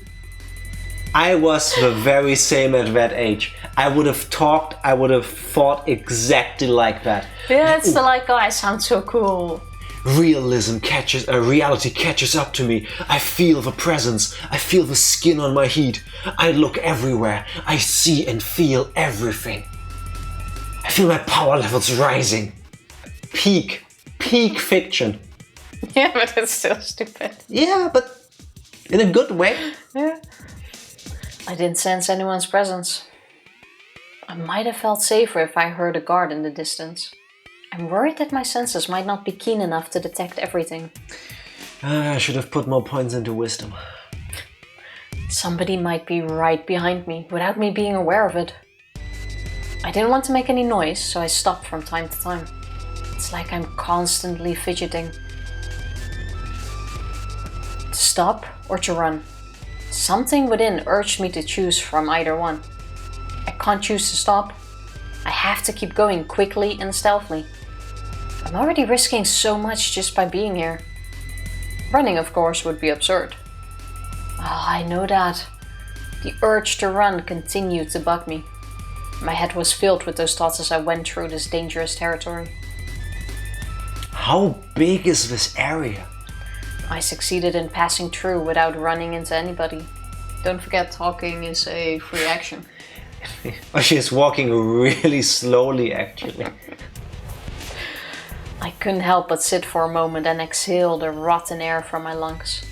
I was the very same at that age. I would have talked, I would have thought exactly like that. Yeah, it's like, oh, I sound so cool. Reality catches up to me. I feel the presence. I feel the skin on my heat. I look everywhere. I see and feel everything. I feel my power levels rising. Peak fiction. Yeah, but it's still stupid. Yeah, but in a good way. Yeah. I didn't sense anyone's presence. I might have felt safer if I heard a guard in the distance. I'm worried that my senses might not be keen enough to detect everything. I should have put more points into wisdom. Somebody might be right behind me without me being aware of it. I didn't want to make any noise, so I stopped from time to time. It's like I'm constantly fidgeting. To stop or to run. Something within urged me to choose from either one. I can't choose to stop. I have to keep going quickly and stealthily. I'm already risking so much just by being here. Running, of course, would be absurd. Oh, I know that. The urge to run continued to bug me. My head was filled with those thoughts as I went through this dangerous territory. How big is this area? I succeeded in passing through without running into anybody. Don't forget, talking is a free action. Oh, she's walking really slowly, actually. I couldn't help but sit for a moment and exhale the rotten air from my lungs.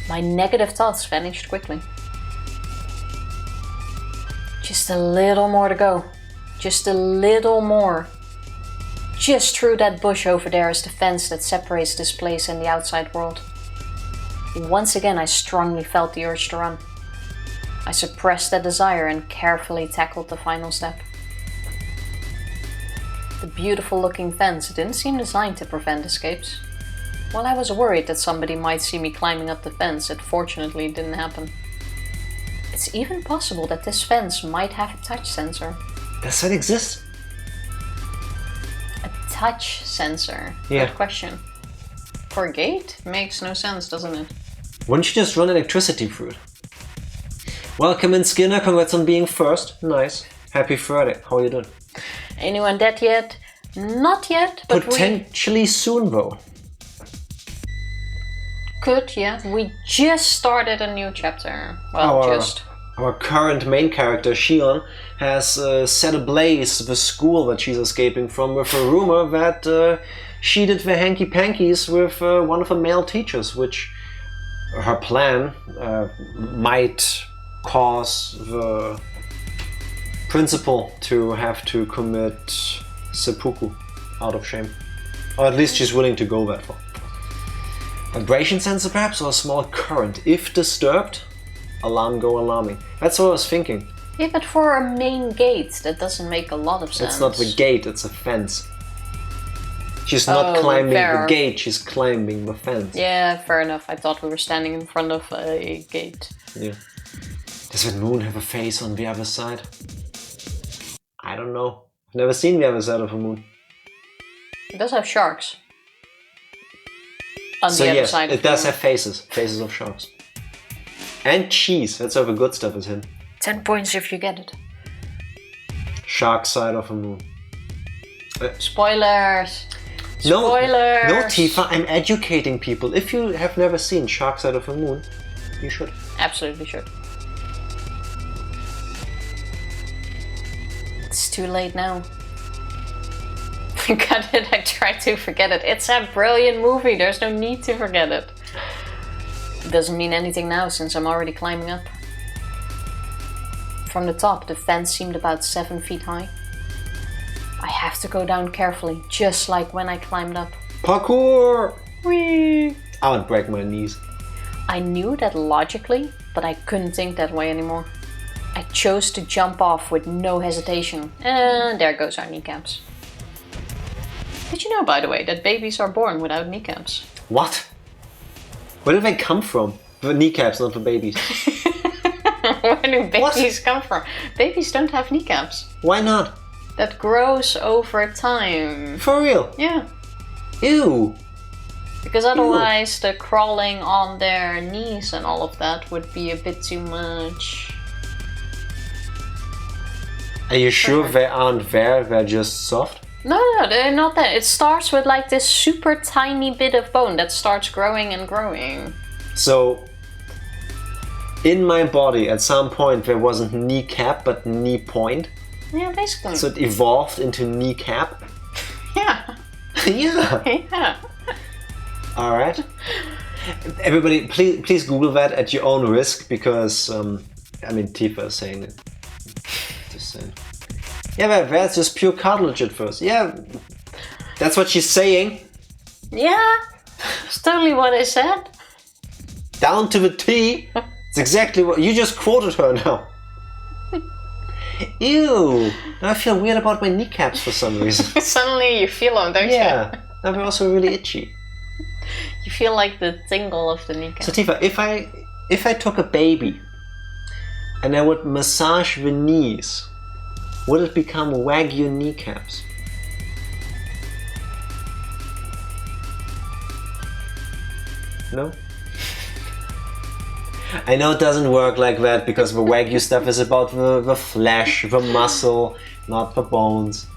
My negative thoughts vanished quickly. Just a little more to go. Just a little more. Just through that bush over there is the fence that separates this place and the outside world. Once again, I strongly felt the urge to run. I suppressed that desire and carefully tackled the final step. The beautiful looking fence didn't seem designed to prevent escapes. While I was worried that somebody might see me climbing up the fence, it fortunately didn't happen. It's even possible that this fence might have a touch sensor. Does that exist? A touch sensor? Yeah. Good question. For a gate? Makes no sense, doesn't it? Wouldn't you just run electricity through it? Welcome in, Skinner. Congrats on being first. Nice. Happy Friday. How are you doing? Anyone dead yet? Not yet, but potentially soon, though. Could, yeah. We just started a new chapter. Well, Our current main character, Shion, has set ablaze the school that she's escaping from with a rumor that she did the hanky-pankies with one of the male teachers, which her plan might cause the principal to have to commit seppuku out of shame. Or at least she's willing to go that far. Vibration sensor perhaps, or a small current. If disturbed, alarm go alarming. That's what I was thinking. Yeah, but for a main gate, that doesn't make a lot of sense. It's not the gate, it's a fence. She's not climbing the gate, she's climbing the fence. Yeah, fair enough. I thought we were standing in front of a gate. Yeah. Does that moon have a face on the other side? I don't know. I've never seen the other side of a moon. It does have sharks. On the other side of it does have faces of sharks. And cheese, that's where the good stuff is hidden. 10 points if you get it. Shark side of a moon. Spoilers! Spoilers! No, Tifa, I'm educating people. If you have never seen Shark Side of the Moon, you should. Absolutely should. It's too late now. I got it, I tried to forget it. It's a brilliant movie, there's no need to forget it. It doesn't mean anything now since I'm already climbing up. From the top, the fence seemed about 7 feet high. I have to go down carefully, just like when I climbed up. Parkour! Whee! I would break my knees. I knew that logically, but I couldn't think that way anymore. I chose to jump off with no hesitation, and there goes our kneecaps. Did you know, by the way, that babies are born without kneecaps? What? Where did they come from? For kneecaps, not for babies. Where do babies come from? Babies don't have kneecaps. Why not? That grows over time. For real? Yeah. Ew. Because otherwise the crawling on their knees and all of that would be a bit too much. Are you sure they aren't there? They're just soft? No, they're not there. It starts with like this super tiny bit of bone that starts growing and growing. So, in my body, at some point, there wasn't kneecap, but knee point. Yeah, basically. So it evolved into kneecap. Yeah. Yeah. Yeah. All right. Everybody, please Google that at your own risk, because Tifa is saying it. Just saying. Yeah, that's just pure cartilage at first. Yeah, that's what she's saying. Yeah, it's totally what I said. Down to the T. It's exactly what you just quoted her now. Ew. Now I feel weird about my kneecaps for some reason. Suddenly you feel them, don't you? Yeah. Now they're also really itchy. You feel like the tingle of the kneecap. So Tifa, if I took a baby and I would massage the knees, would it become Wagyu kneecaps? No? I know it doesn't work like that because the Wagyu stuff is about the flesh, the muscle, not the bones.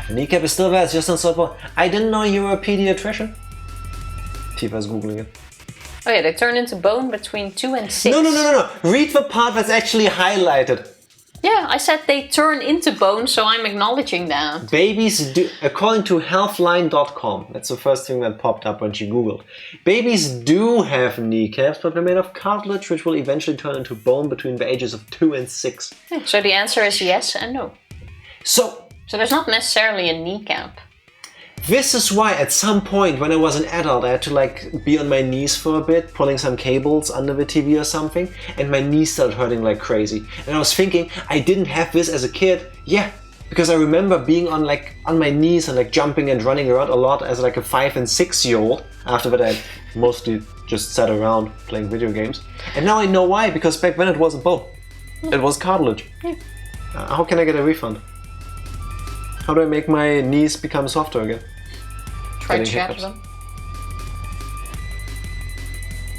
The kneecap is still there, it's just not so bone. I didn't know you were a pediatrician. Tifa's googling it. Oh yeah, they turn into bone between 2 and 6. No. Read the part that's actually highlighted. Yeah, I said they turn into bone, so I'm acknowledging that. Babies do, according to healthline.com, that's the first thing that popped up when she googled. Babies do have kneecaps, but they're made of cartilage, which will eventually turn into bone between the ages of 2 and 6. So the answer is yes and no. So there's not necessarily a kneecap. This is why at some point when I was an adult I had to be on my knees for a bit, pulling some cables under the TV or something, and my knees started hurting like crazy. And I was thinking, I didn't have this as a kid. Yeah, because I remember being on my knees and jumping and running around a lot as a 5 and 6 year old. After that I mostly just sat around playing video games. And now I know why, because back then it wasn't bone. It was cartilage. Yeah. How can I get a refund? How do I make my knees become softer again? Try to shatter them.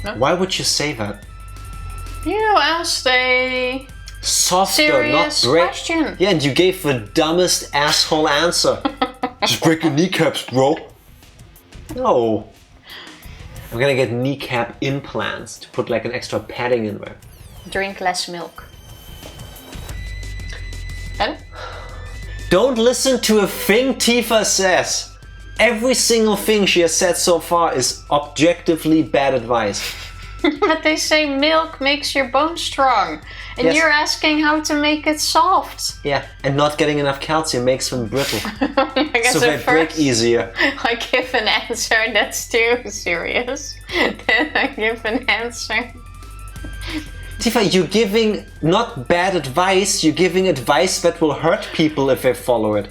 No? Why would you say that? You asked a softer, serious not break. Question. Yeah, and you gave the dumbest asshole answer. Just break your kneecaps, bro. No. I'm gonna get kneecap implants to put an extra padding in there. Drink less milk. And? Don't listen to a thing Tifa says. Every single thing she has said so far is objectively bad advice. But they say milk makes your bones strong. And yes. You're asking how to make it soft. Yeah, and not getting enough calcium makes them brittle. So they break easier. I give an answer that's too serious. Then I give an answer. Tifa, you're giving not bad advice, you're giving advice that will hurt people if they follow it.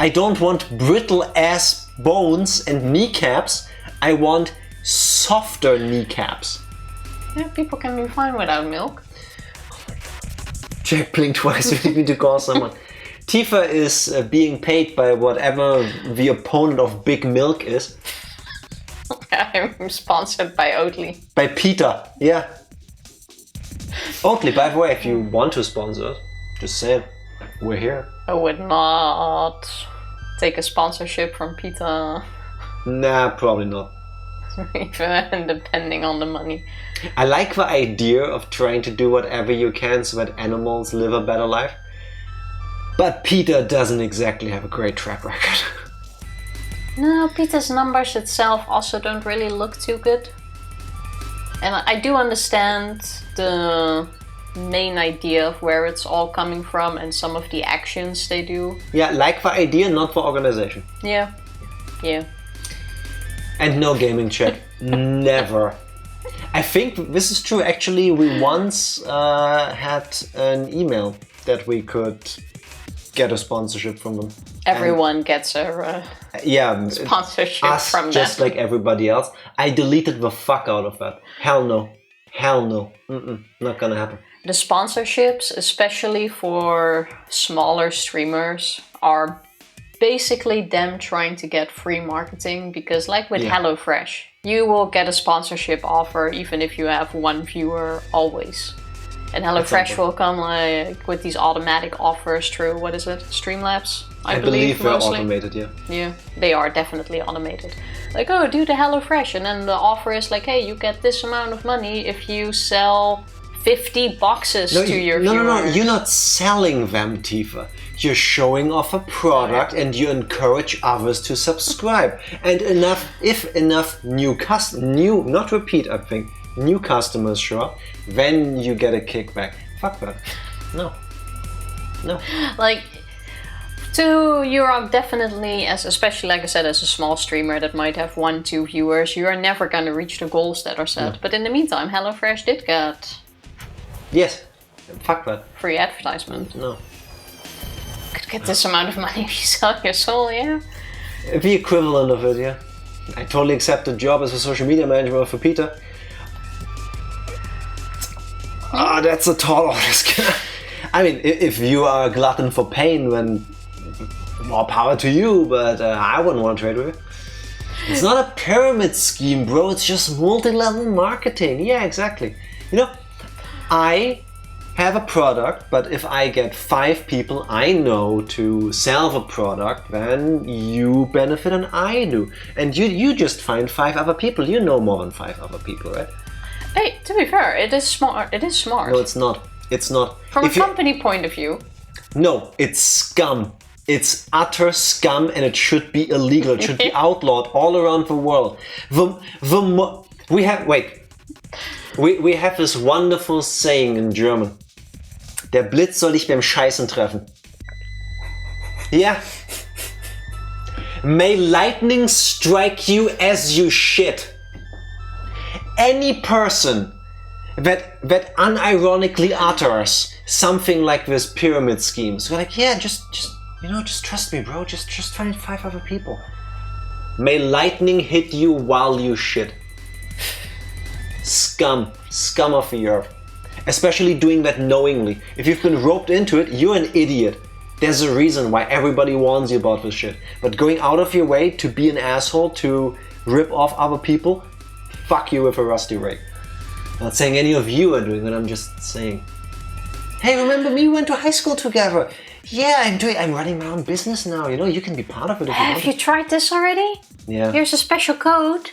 I don't want brittle ass bones and kneecaps, I want softer kneecaps. Yeah, people can be fine without milk. Jack blinked twice, we didn't need to call someone. Tifa is being paid by whatever the opponent of Big Milk is. I'm sponsored by Oatly. By Peter, yeah. Oatly, by the way, if you want to sponsor us, just say it. We're here. I would not. take a sponsorship from PETA? Nah, probably not. Even depending on the money. I like the idea of trying to do whatever you can so that animals live a better life. But PETA doesn't exactly have a great track record. No, PETA's numbers itself also don't really look too good. And I do understand the main idea of where it's all coming from and some of the actions they do. Yeah, like the idea, not the organization. Yeah. And no gaming chat. Never. I think this is true. Actually, we once had an email that we could get a sponsorship from them. Everyone gets a sponsorship us, from just them. like everybody else. I deleted the fuck out of that. Hell no. Not gonna happen. The sponsorships, especially for smaller streamers, are basically them trying to get free marketing, because like with HelloFresh, you will get a sponsorship offer even if you have one viewer always. And HelloFresh will come like with these automatic offers through, what is it, Streamlabs? I believe they're mostly. automated, yeah. Yeah, they are definitely automated. Like, oh, do the HelloFresh, and then the offer is like, hey, you get this amount of money if you sell 50 boxes to your viewers. No, you're not selling them, Tifa. You're showing off a product and you encourage others to subscribe. And if enough new customers show up, then you get a kickback. Fuck that. No. Like, you're definitely, especially like I said, as a small streamer that might have 1-2 viewers, you are never going to reach the goals that are set. No. But in the meantime, HelloFresh did get... Yes. Fuck that. Free advertisement. No. Could get this amount of money if you sell your soul, yeah? The equivalent of it, yeah. I totally accept the job as a social media manager for PETA. That's a tall order. I mean, if you are a glutton for pain, then more power to you, but I wouldn't want to trade with you. It's not a pyramid scheme, bro. It's just multi-level marketing. Yeah, exactly. You know, I have a product, but if I get 5 people I know to sell the product, then you benefit and I do. And you just find 5 other people. You know more than 5 other people, right? Hey, to be fair, it is smart. It is smart. No, it's not. It's not. From a company point of view. No, it's scum. It's utter scum, and it should be illegal. It should be outlawed all around the world. We have this wonderful saying in German. Der Blitz soll dich beim Scheißen treffen. Yeah. May lightning strike you as you shit. Any person that unironically utters something like this pyramid scheme, so like, yeah, just trust me, bro. Just find 5 other people. May lightning hit you while you shit. Scum of the earth. Especially doing that knowingly. If you've been roped into it, you're an idiot. There's a reason why everybody warns you about this shit. But going out of your way to be an asshole, to rip off other people, fuck you with a rusty rake. I'm not saying any of you are doing it, I'm just saying, hey, remember me? We went to high school together. Yeah, I'm running my own business now. You know, you can be part of it if you want. Have you tried this already? Yeah. Here's a special code.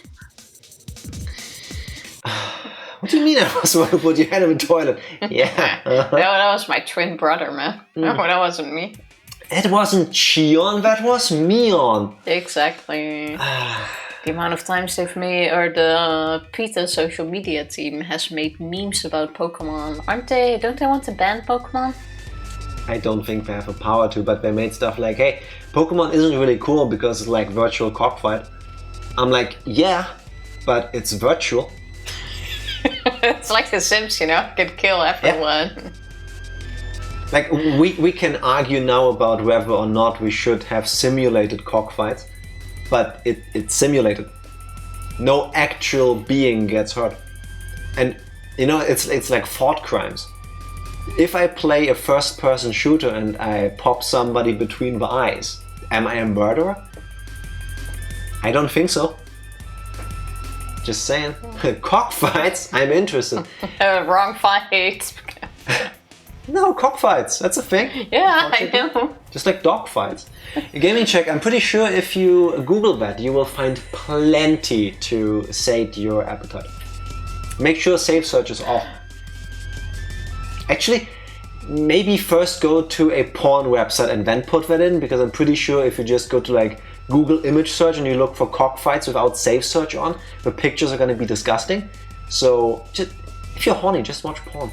What do you mean I was the one who put your head in the toilet? Yeah. No, that was my twin brother, man. No, that wasn't me. It wasn't Chion, that was Mion. Exactly. The amount of times they've made, or the PETA social media team has made memes about Pokemon. Don't they want to ban Pokemon? I don't think they have the power to, but they made stuff like, hey, Pokemon isn't really cool because it's like virtual cockfight. I'm like, yeah, but it's virtual. It's like The Sims, you know, can kill everyone. Yeah. Like, we can argue now about whether or not we should have simulated cockfights, but it's simulated. No actual being gets hurt. And, you know, it's like thought crimes. If I play a first-person shooter and I pop somebody between the eyes, am I a murderer? I don't think so. Just saying. Cockfights, I'm interested. Wrong fight. No, cockfights. That's a thing. Yeah, I know. Just like dog fights. A gaming check. I'm pretty sure if you Google that, you will find plenty to sate your appetite. Make sure safe search is off. Actually, maybe first go to a porn website and then put that in, because I'm pretty sure if you just go to like Google image search and you look for cockfights without safe search on, the pictures are going to be disgusting. So just, if you're horny, just watch porn.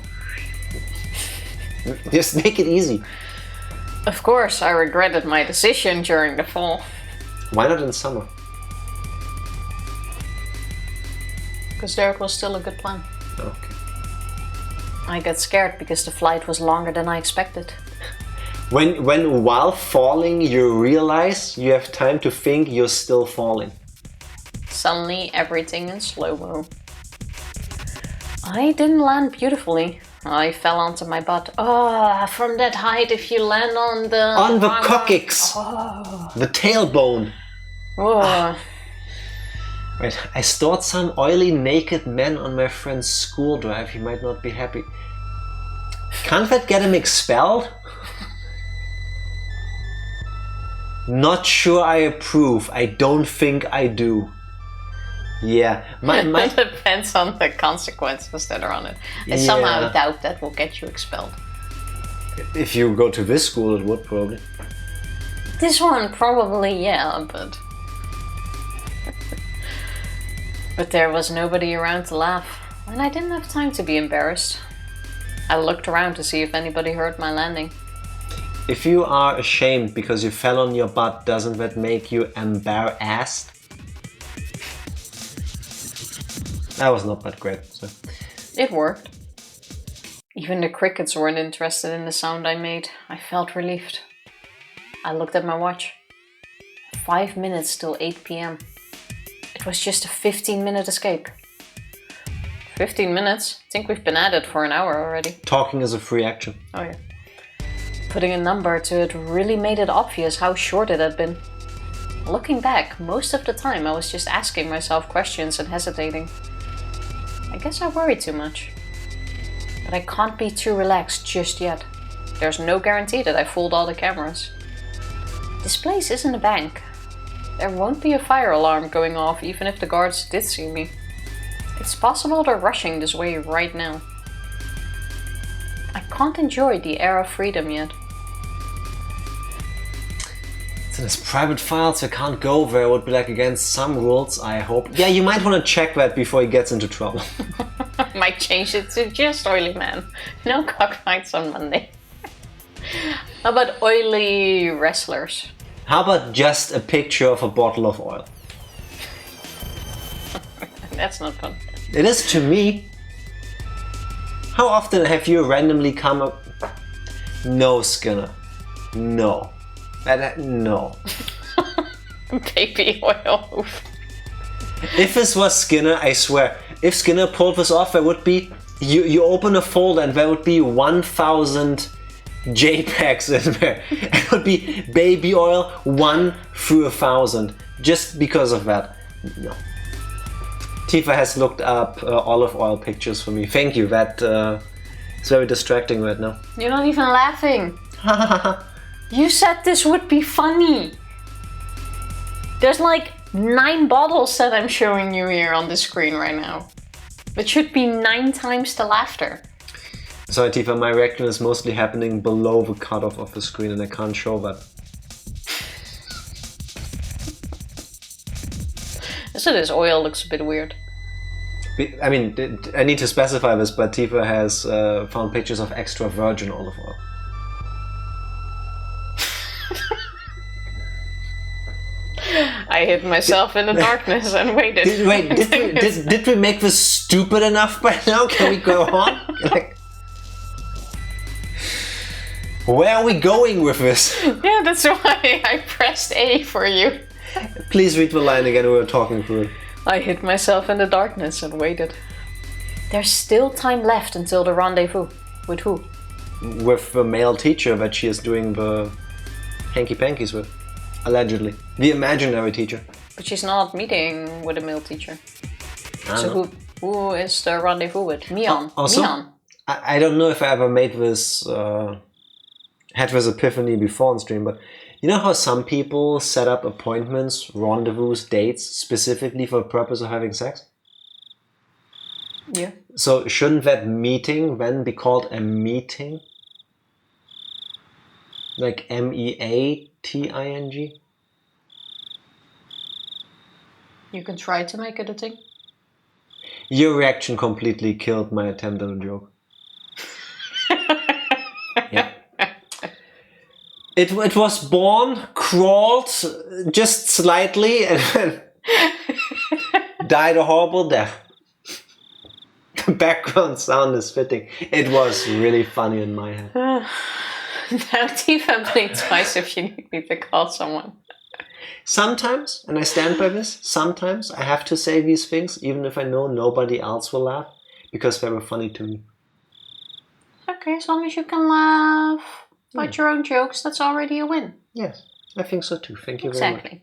Just make it easy. Of course, I regretted my decision during the fall. Why not in summer? Because Derek was still a good plan. Okay. I got scared because the flight was longer than I expected. When while falling you realize you have time to think you're still falling. Suddenly everything in slow-mo. I didn't land beautifully. I fell onto my butt. Oh, from that height, if you land on the coccyx, the tailbone. Oh. Wait, I stored some oily naked men on my friend's school drive. He might not be happy. Can't that get him expelled? Not sure I approve. I don't think I do. Yeah, It depends on the consequences that are on it. I somehow doubt that will get you expelled. If you go to this school, it would probably. This one probably, yeah, but... But there was nobody around to laugh, and I didn't have time to be embarrassed. I looked around to see if anybody heard my landing. If you are ashamed because you fell on your butt, doesn't that make you embarrassed? That was not that great. So. It worked. Even the crickets weren't interested in the sound I made. I felt relieved. I looked at my watch. 5 minutes till 8 p.m. It was just a 15-minute escape. 15 minutes? I think we've been at it for an hour already. Talking is a free action. Oh yeah. Putting a number to it really made it obvious how short it had been. Looking back, most of the time I was just asking myself questions and hesitating. I guess I worry too much. But I can't be too relaxed just yet. There's no guarantee that I fooled all the cameras. This place isn't a bank. There won't be a fire alarm going off even if the guards did see me. It's possible they're rushing this way right now. I can't enjoy the air of freedom yet. It's in his private files, I can't go there. It would be like against some rules, I hope. Yeah, you might want to check that before he gets into trouble. Might change it to just oily man. No cockfights on Monday. How about oily wrestlers? How about just a picture of a bottle of oil? That's not fun. It is to me. How often have you randomly come up... No, Skinner. No. No. Baby oil. If this was Skinner, I swear, if Skinner pulled this off, there would be... You open a folder and there would be 1,000 JPEGs in there. It would be baby oil 1 through 1,000. Just because of that. No. Tifa has looked up olive oil pictures for me. Thank you, that is very distracting right now. You're not even laughing. You said this would be funny. There's like 9 bottles that I'm showing you here on the screen right now. It should be 9 times the laughter. Sorry Tifa, my reaction is mostly happening below the cutoff of the screen and I can't show that. So this oil looks a bit weird. I mean, I need to specify this, but Tifa has found pictures of extra virgin olive oil. I hid myself in the darkness and waited. Did we make this stupid enough by now? Can we go on? Like, where are we going with this? Yeah, that's why I pressed A for you. Please read the line again, we were talking through it. I hid myself in the darkness and waited. There's still time left until the rendezvous. With who? With the male teacher that she is doing the hanky-pankies with. Allegedly. The imaginary teacher. But she's not meeting with a male teacher. So who is the rendezvous with? Mion. Also, Mion. I don't know if I ever made this, had this epiphany before on stream, but you know how some people set up appointments, rendezvous, dates, specifically for the purpose of having sex? Yeah. So shouldn't that meeting then be called a meeting? Like MEATING? You can try to make it a thing. Your reaction completely killed my attempt at a joke. Yeah. It was born, crawled just slightly, and then died a horrible death. The background sound is fitting. It was really funny in my head. Don't even blink twice if you need me to call someone. Sometimes, and I stand by this, sometimes I have to say these things, even if I know nobody else will laugh, because they were funny to me. Okay, as long as you can laugh at your own jokes, that's already a win. Yes, I think so too. Thank you very much. Exactly.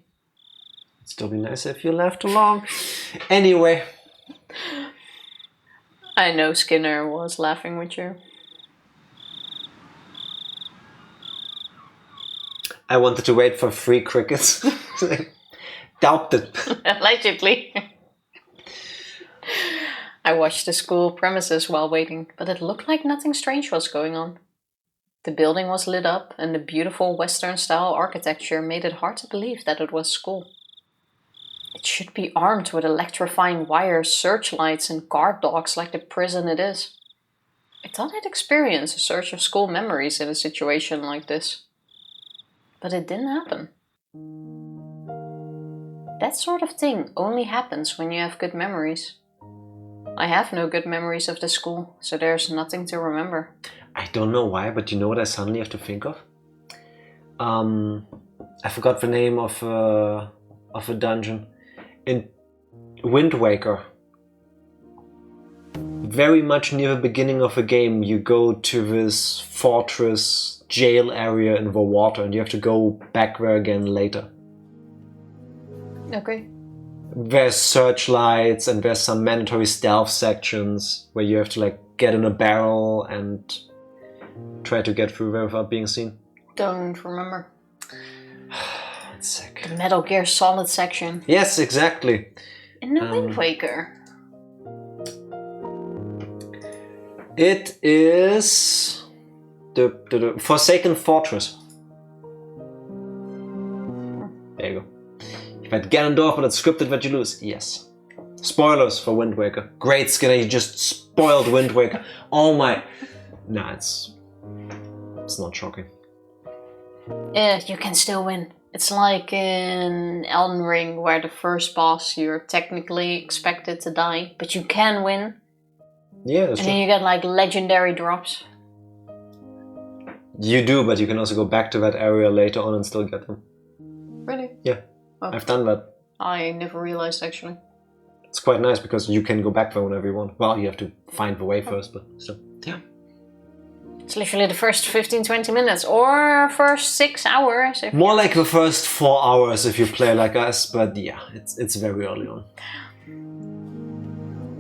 It'd still be nice if you laughed along. Anyway. I know Skinner was laughing with you. I wanted to wait for 3 crickets. Doubted. Allegedly. I watched the school premises while waiting, but it looked like nothing strange was going on. The building was lit up, and the beautiful Western-style architecture made it hard to believe that it was school. It should be armed with electrifying wires, searchlights, and guard dogs like the prison it is. I thought I'd experience a surge of school memories in a situation like this. But it didn't happen. That sort of thing only happens when you have good memories. I have no good memories of the school, so there's nothing to remember. I don't know why, but you know what I suddenly have to think of? I forgot the name of a dungeon. In Wind Waker. Very much near the beginning of the game, you go to this fortress jail area in the water, and you have to go back there again later. Okay. There's searchlights, and there's some mandatory stealth sections where you have to like get in a barrel and try to get through there without being seen. Don't remember. It's sick. The Metal Gear Solid section. Yes, exactly. In the Wind Waker. It is the Forsaken Fortress. There you go. If I'd Ganondorf, but it's scripted that you lose. Yes. Spoilers for Wind Waker. Great, Skinner, you just spoiled Wind Waker. Oh my... Nah, it's not shocking. Yeah, you can still win. It's like in Elden Ring, where the first boss you're technically expected to die, but you can win. Yeah, that's and true. Then you get like legendary drops. You do, but you can also go back to that area later on and still get them. Really? Yeah, oh. I've done that. I never realized actually. It's quite nice because you can go back there whenever you want. Well, you have to find the way first, but still. Yeah. It's literally the first 15-20 minutes or first 6 hours. More like the first 4 hours if you play like us, but yeah, it's very early on.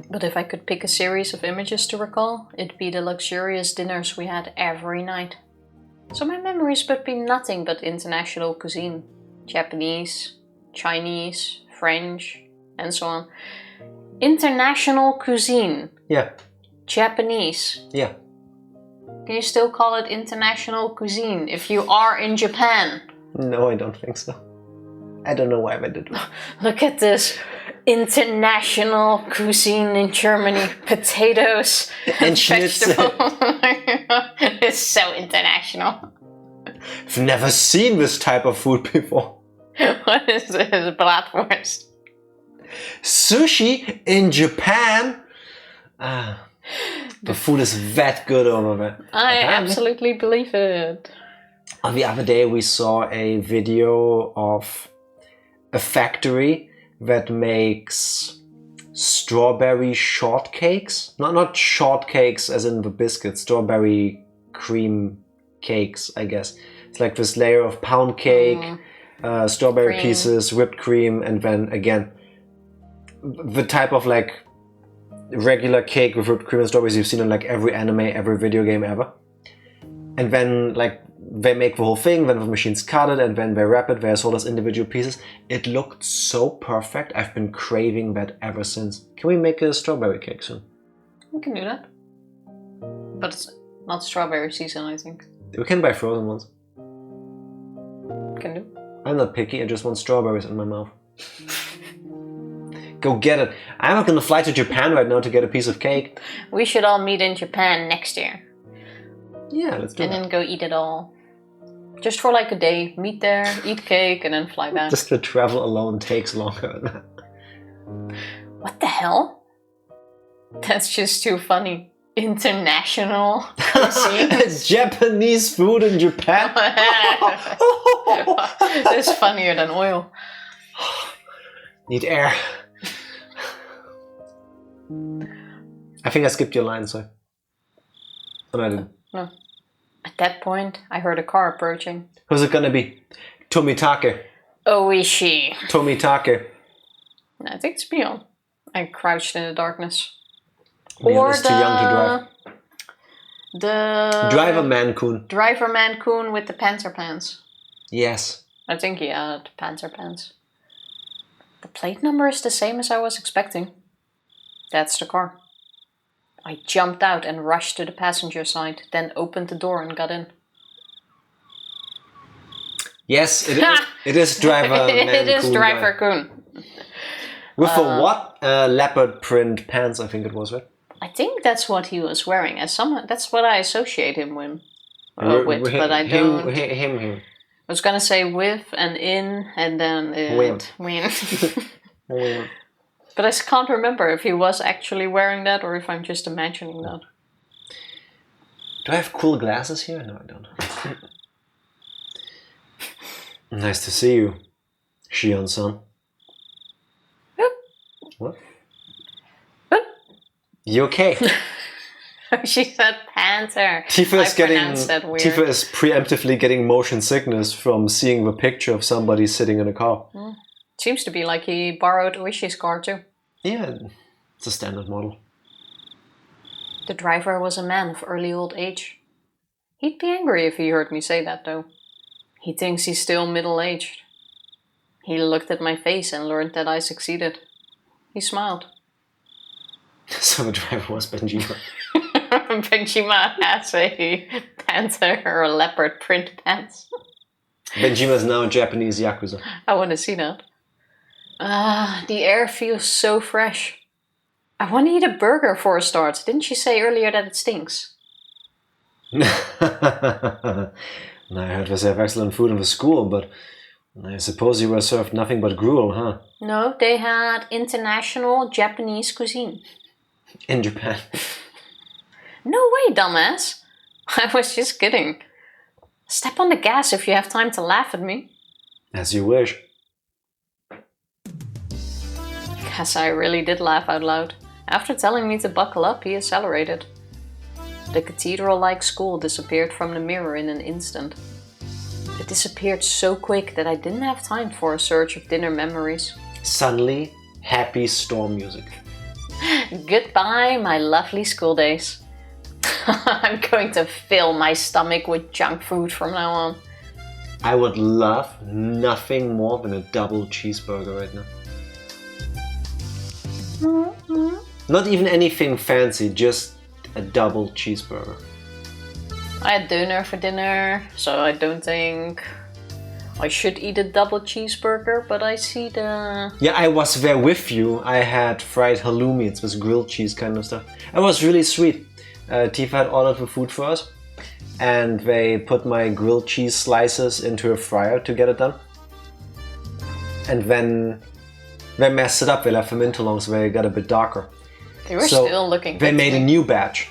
But if I could pick a series of images to recall, it'd be the luxurious dinners we had every night. So my memories would be nothing but international cuisine. Japanese, Chinese, French, and so on. International cuisine. Yeah. Japanese. Yeah. Can you still call it international cuisine if you are in Japan? No, I don't think so. I don't know why I did that. Look at this. International cuisine in Germany. Potatoes and schnitzel. It's so international. I've never seen this type of food before. What is this? Bratwurst. Sushi in Japan? The food is that good over there. I absolutely believe it. The other day we saw a video of a factory that makes strawberry shortcakes. Not shortcakes as in the biscuit, strawberry cream cakes, I guess. It's like this layer of pound cake, strawberry pieces, whipped cream, and then again, the type of like regular cake with whipped cream and strawberries you've seen in like every anime, every video game ever. And then like they make the whole thing, then the machines cut it, and then they wrap it, they're sold as individual pieces. It looked so perfect. I've been craving that ever since. Can we make a strawberry cake soon? We can do that. But it's not strawberry season, I think. We can buy frozen ones. Can do. I'm not picky, I just want strawberries in my mouth. Go get it. I'm not gonna fly to Japan right now to get a piece of cake. We should all meet in Japan next year. Yeah, let's do that. And then go eat it all. Just for like a day. Meet there, eat cake, and then fly back. Just the travel alone takes longer than that. What the hell? That's just too funny. International cuisine. It's Japanese food in Japan. That's funnier than oil. Need air. I think I skipped your line, so. Oh, no, I didn't. No. At that point, I heard a car approaching. Who's it gonna be? Tomitake. Ooishi. Tomitake. I think it's Beyond. I crouched in the darkness. Beyond is too young to drive. The Driver Mancoon. Driver Mancoon with the panzer pants. Yes. I think he had panzer pants. The plate number is the same as I was expecting. That's the car. I jumped out and rushed to the passenger side, then opened the door and got in. Yes, it is Driver Mancoon. It is Driver Coon. With a what? Leopard print pants, I think it was, right? I think that's what he was wearing. That's what I associate him with, but I don't. Him. I was gonna say with and in, and then win. But I can't remember if he was actually wearing that or if I'm just imagining that. Do I have cool glasses here? No, I don't. Nice to see you, Shion-san. What? You okay? She said panther. Tifa is preemptively getting motion sickness from seeing the picture of somebody sitting in a car. Seems to be like he borrowed Oishi's car too. Yeah, it's a standard model. The driver was a man of early old age. He'd be angry if he heard me say that though. He thinks he's still middle-aged. He looked at my face and learned that I succeeded. He smiled. So the driver was Benjima. Benjima has a panther or a leopard print pants. Benjima is now a Japanese Yakuza. I want to see that. The air feels so fresh. I want to eat a burger for a start. Didn't she say earlier that it stinks? I heard they have excellent food in the school, but I suppose you were served nothing but gruel, huh? No, they had international Japanese cuisine. In Japan. No way, dumbass. I was just kidding. Step on the gas if you have time to laugh at me. As you wish. Guess I really did laugh out loud. After telling me to buckle up, he accelerated. The cathedral-like school disappeared from the mirror in an instant. It disappeared so quick that I didn't have time for a search of dinner memories. Suddenly, happy storm music. Goodbye, my lovely school days. I'm going to fill my stomach with junk food from now on. I would love nothing more than a double cheeseburger right now. Mm-hmm. Not even anything fancy, just a double cheeseburger. I had döner for dinner, so I don't think I should eat a double cheeseburger, but I see the... Yeah, I was there with you. I had fried halloumi, it's this grilled cheese kind of stuff. It was really sweet. Tifa had ordered the food for us, and they put my grilled cheese slices into a fryer to get it done. And then they messed it up, they left them in too long, so they got a bit darker. They were still looking good. They made a new batch.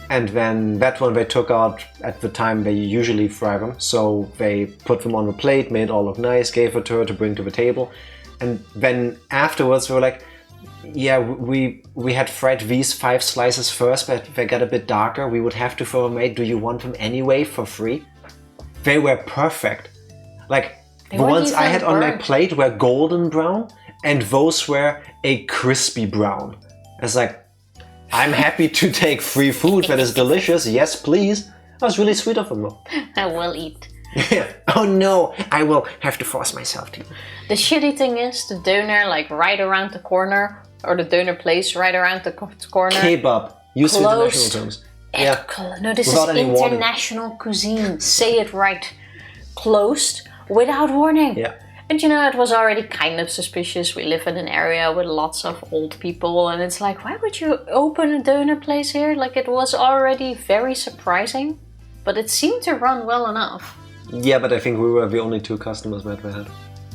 And then that one they took out at the time they usually fry them. So they put them on the plate, made it all look nice, gave it to her to bring to the table. And then afterwards we were like, yeah, we had fried these 5 slices first, but they got a bit darker. We would have to throw them away. Do you want them anyway for free? They were perfect. Like, the ones I had on my plate were golden brown, and those were a crispy brown. It's like, I'm happy to take free food that is delicious. Yes, please. That was really sweet of him, though. I will eat. Oh no, I will have to force myself to. The shitty thing is, the doner like right around the corner, or the doner place right around the corner. Kebab. Use international terms. Yeah. No, this is international cuisine. Say it right. Closed without warning. Yeah. And you know, it was already kind of suspicious. We live in an area with lots of old people, and it's like, why would you open a doner place here? Like, it was already very surprising, but it seemed to run well enough. Yeah, but I think we were the only 2 customers that we had.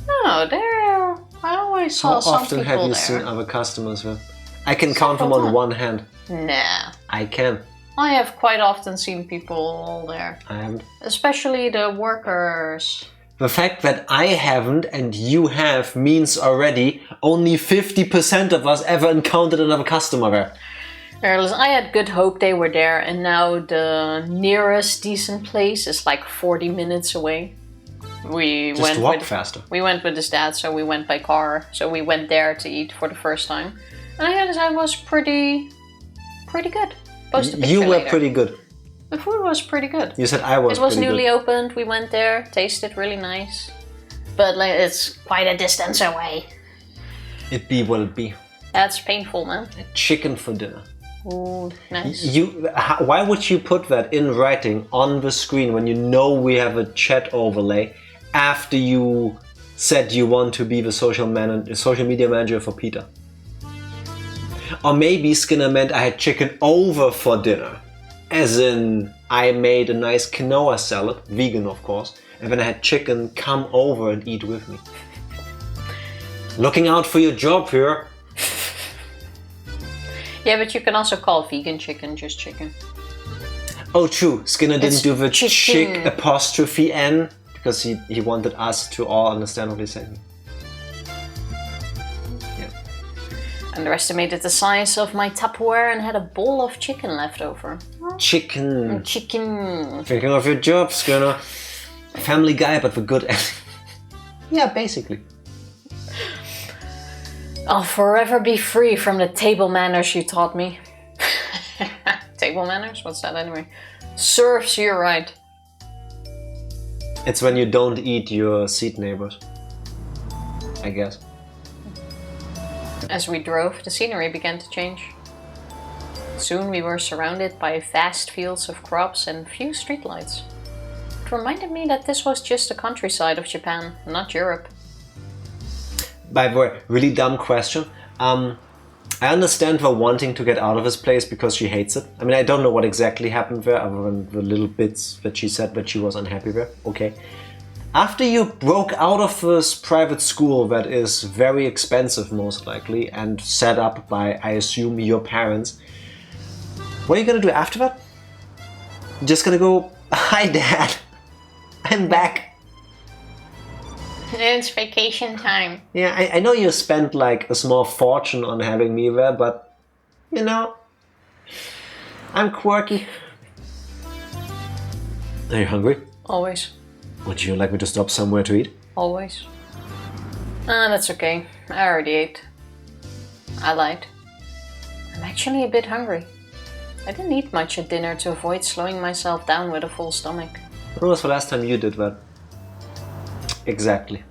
No, there. I always saw some people there. How often have you seen other customers there? I can count them on one hand. Nah. I can. I have quite often seen people there. I haven't. Especially the workers. The fact that I haven't and you have means already only 50% of us ever encountered another customer there. Listen, I had good hope they were there, and now the nearest decent place is like 40 minutes away. We went faster. We went with his dad, so we went by car. So we went there to eat for the first time. And I had to say it was pretty good. Post a picture you were later. Pretty good. The food was pretty good. You said I was. It was pretty newly good. opened. We went there, tasted really nice, but like it's quite a distance away. It be what it be. That's painful, man. A chicken for dinner. Ooh, nice. Why would you put that in writing on the screen when you know we have a chat overlay after you said you want to be the social media manager for Peter? Or maybe Skinner meant I had chicken over for dinner. As in, I made a nice quinoa salad, vegan of course, and then I had chicken come over and eat with me. Looking out for your job here. Yeah, but you can also call vegan chicken just chicken. Oh, true. Skinner didn't do the chicken. chick apostrophe N because he wanted us to all understand what he's saying. Yeah. Underestimated the size of my Tupperware and had a bowl of chicken left over. Chicken. Chicken. Thinking of your job, Skinner. Family Guy, but for good. Yeah, basically. I'll forever be free from the table manners you taught me. Table manners? What's that anyway? Serves you right. It's when you don't eat your seat neighbors, I guess. As we drove, the scenery began to change. Soon we were surrounded by vast fields of crops and few streetlights. It reminded me that this was just the countryside of Japan, not Europe. By the way, really dumb question. I understand her wanting to get out of this place because she hates it. I mean, I don't know what exactly happened there other than the little bits that she said that she was unhappy with. Okay. After you broke out of this private school that is very expensive most likely and set up by, I assume, your parents, what are you gonna do after that? You're just gonna go, hi Dad, I'm back. It's vacation time. Yeah, I know you spent like a small fortune on having me there, but you know, I'm quirky. Are you hungry? Always. Would you like me to stop somewhere to eat? Always. That's okay. I already ate. I lied. I'm actually a bit hungry. I didn't eat much at dinner to avoid slowing myself down with a full stomach. When was the last time you did that? Exactly.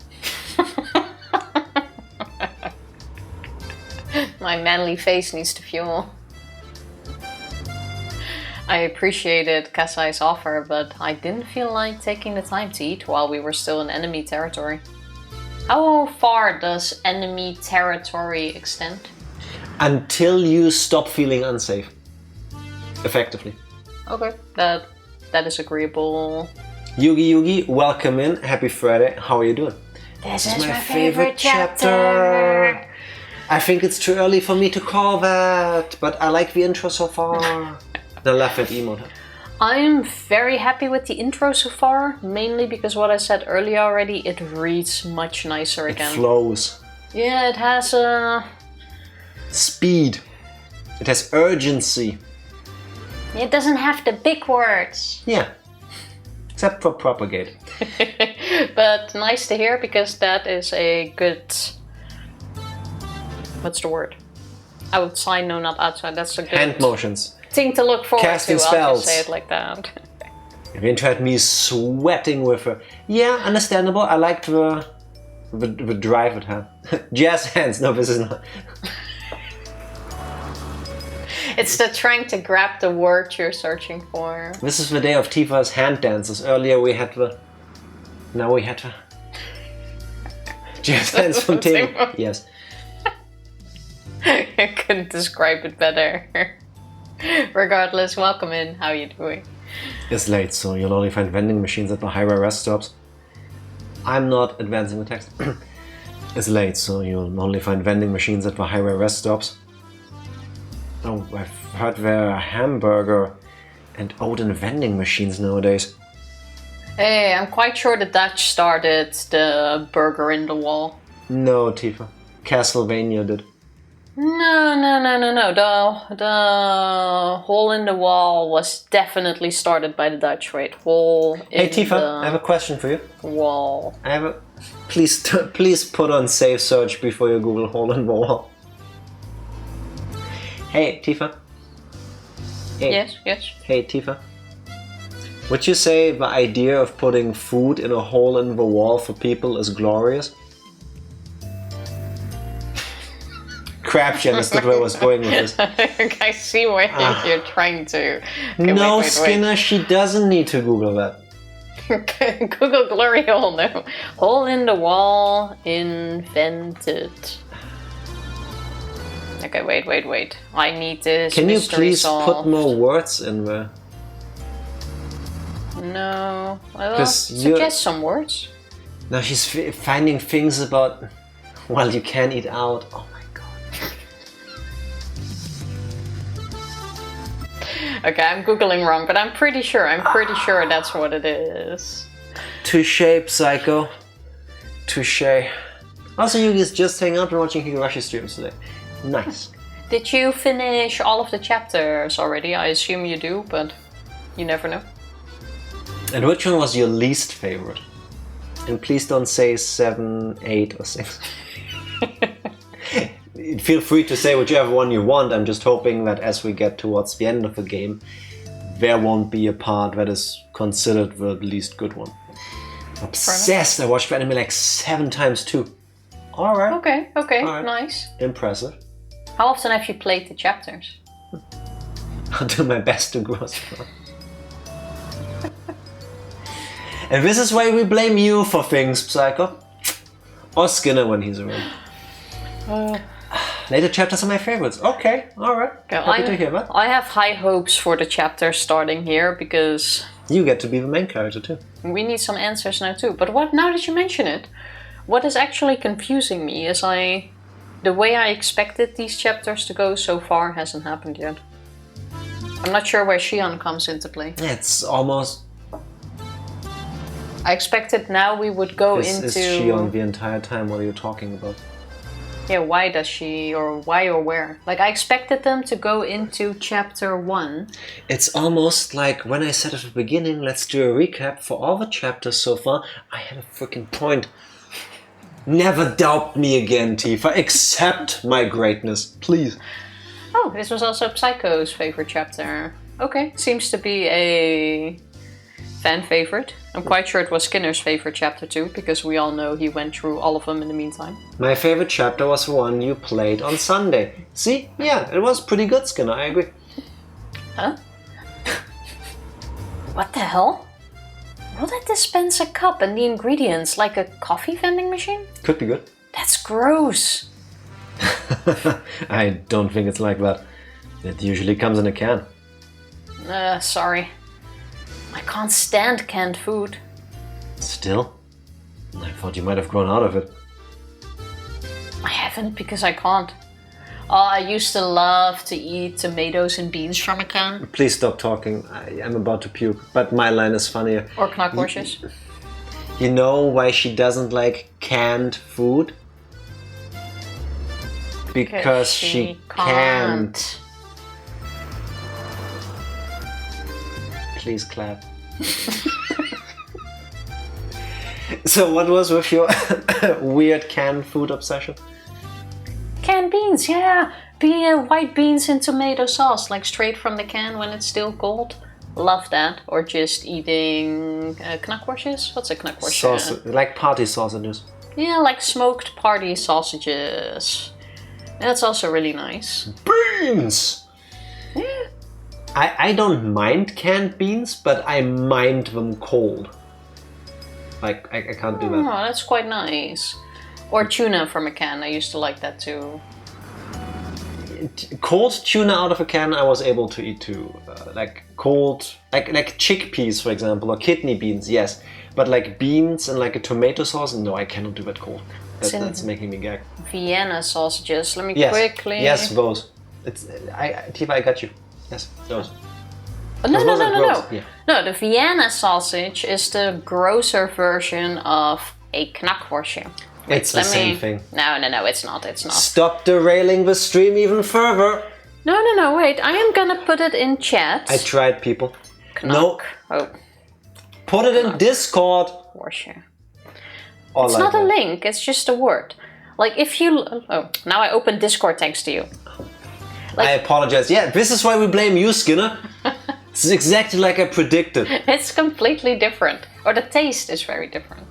My manly face needs to fuel. I appreciated Kasai's offer, but I didn't feel like taking the time to eat while we were still in enemy territory. How far does enemy territory extend? Until you stop feeling unsafe. Effectively. Okay, that is agreeable. Yugi, welcome in. Happy Friday. How are you doing? This is my favorite chapter. I think it's too early for me to call that, but I like the intro so far. The laugh at emote. I'm very happy with the intro so far, mainly because what I said earlier already, it reads much nicer again. It flows. Yeah, it has speed. It has urgency. It doesn't have the big words. Yeah. Except for propagate. But nice to hear, because that is a good... What's the word? Outside, no, not outside. That's a good hand motions. thing to look forward Casting to. spells. I'll just say it like that. You tried me sweating with her. Yeah, understandable. I liked the drive at her. Jazz hands. No, this is not. It's the trying to grab the word you're searching for. This is the day of Tifa's hand dances. Earlier we had the... Now we had the... Jazz hands from Tifa. Yes. I couldn't describe it better. Regardless, welcome in. How you doing? It's late, so you'll only find vending machines at the higher rest stops. I'm not advancing the text. It's late, so you'll only find vending machines at the higher rest stops. Oh, I've heard there are hamburger and Odin vending machines nowadays. Hey, I'm quite sure the Dutch started the burger in the wall. No, Tifa. Castlevania did. No. The hole in the wall was definitely started by the Dutch. Wait, hole in Hey Tifa, I have a question for you. Wall. Please put on safe search before you Google hole in the wall. Hey Tifa. Hey. Yes. Hey Tifa. Would you say the idea of putting food in a hole in the wall for people is glorious? Crap, she understood where I was going with this. I see where you're trying to. Okay, no, wait. Skinner, she doesn't need to Google that. Google glory hole, no. Hole in the wall invented. Okay, wait. I need this. Can you mystery please solved. put more words in there? No. Well, suggest some words. Now she's finding things about... Well, you can eat out. Oh my god. Okay, I'm Googling wrong, but I'm pretty sure that's what it is. Touché, Psycho. Touché. Also, Yugi's just hanging out and watching Higurashi streams today. Nice. Did you finish all of the chapters already? I assume you do, but you never know. And which one was your least favorite? And please don't say 7, 8 or 6. Feel free to say whichever one you want. I'm just hoping that as we get towards the end of the game, there won't be a part that is considered the least good one. Obsessed! I watched the anime like 7 times too. Alright. Okay, Alright. Nice. Impressive. How often have you played the chapters? I'll do my best to grow strong. And this is why we blame you for things, Psycho. Or Skinner when he's around. Later chapters are my favorites. Okay, alright. Happy to hear that. I have high hopes for the chapter starting here because... You get to be the main character too. We need some answers now too. But what, now that you mention it, what is actually confusing me is the way I expected these chapters to go so far hasn't happened yet. I'm not sure where Shion comes into play. It's almost... I expected now we would go into... Is Shion the entire time? What are you talking about? Yeah, why does she, or why or where? Like, I expected them to go into chapter 1. It's almost like when I said at the beginning, let's do a recap for all the chapters so far. I had a freaking point. Never doubt me again, Tifa. Accept my greatness, please. Oh, this was also Psycho's favorite chapter. Okay, seems to be a fan favorite. I'm quite sure it was Skinner's favorite chapter too, because we all know he went through all of them in the meantime. My favorite chapter was the one you played on Sunday. See? Yeah, it was pretty good, Skinner, I agree. Huh? What the hell? Will that dispense a cup and the ingredients like a coffee vending machine? Could be good. That's gross. I don't think it's like that. It usually comes in a can. Sorry. I can't stand canned food. Still? I thought you might have grown out of it. I haven't because I can't. I used to love to eat tomatoes and beans from a can. Please stop talking. I'm about to puke, but my line is funnier. Or knackwurstjes. You know why she doesn't like canned food? Because she can't. Please clap. So what was with your weird canned food obsession? Canned beans, yeah. white beans in tomato sauce, like straight from the can when it's still cold. Love that. Or just eating knackwursjes. What's a knackwursje? Like party sausages. Yeah, like smoked party sausages. That's also really nice. Beans! Yeah. I don't mind canned beans, but I mind them cold. Like, I can't do that. Oh, that's quite nice. Or tuna from a can. I used to like that too. Cold tuna out of a can I was able to eat too. Like cold, like chickpeas, for example, or kidney beans, yes. But like beans and like a tomato sauce, no, I cannot do that cold. That's making me gag. Vienna sausages. Let me quickly. Yes, those. Tifa, I got you. Yes, those. Oh, no. Yeah. No, the Vienna sausage is the grosser version of a knackwursje. It's the same thing. No, it's not. It's not. Stop derailing the stream even further. No, wait. I am gonna put it in chat. I tried, people. Knock. No. Oh. Put it in Discord. Wursje. Or It's like not a link, it's just a word. Like if you... Oh, now I open Discord thanks to you. I apologize. Yeah, this is why we blame you, Skinner. This is exactly like I predicted. It's completely different. Or the taste is very different.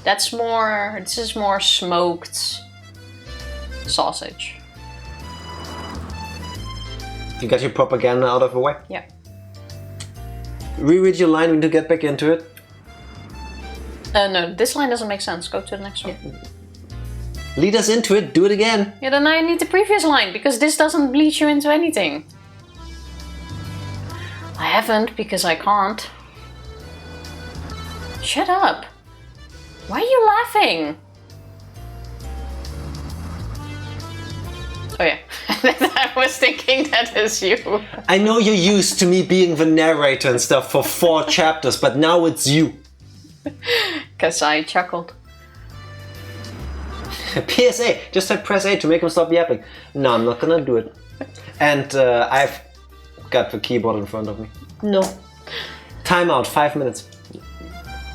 This is more smoked sausage. You got your propaganda out of the way? Yeah. Reread your line, we need to get back into it. No, this line doesn't make sense. Go to the next one. Lead us into it, do it again. Yeah, then I need the previous line, because this doesn't lead you into anything. I haven't, because I can't. Shut up. Why are you laughing? Oh yeah, I was thinking that is you. I know you're used to me being the narrator and stuff for 4 chapters, but now it's you. Because I chuckled. PSA, just type press A to make him stop yapping. No, I'm not gonna do it. And I've got the keyboard in front of me. No. Timeout, 5 minutes.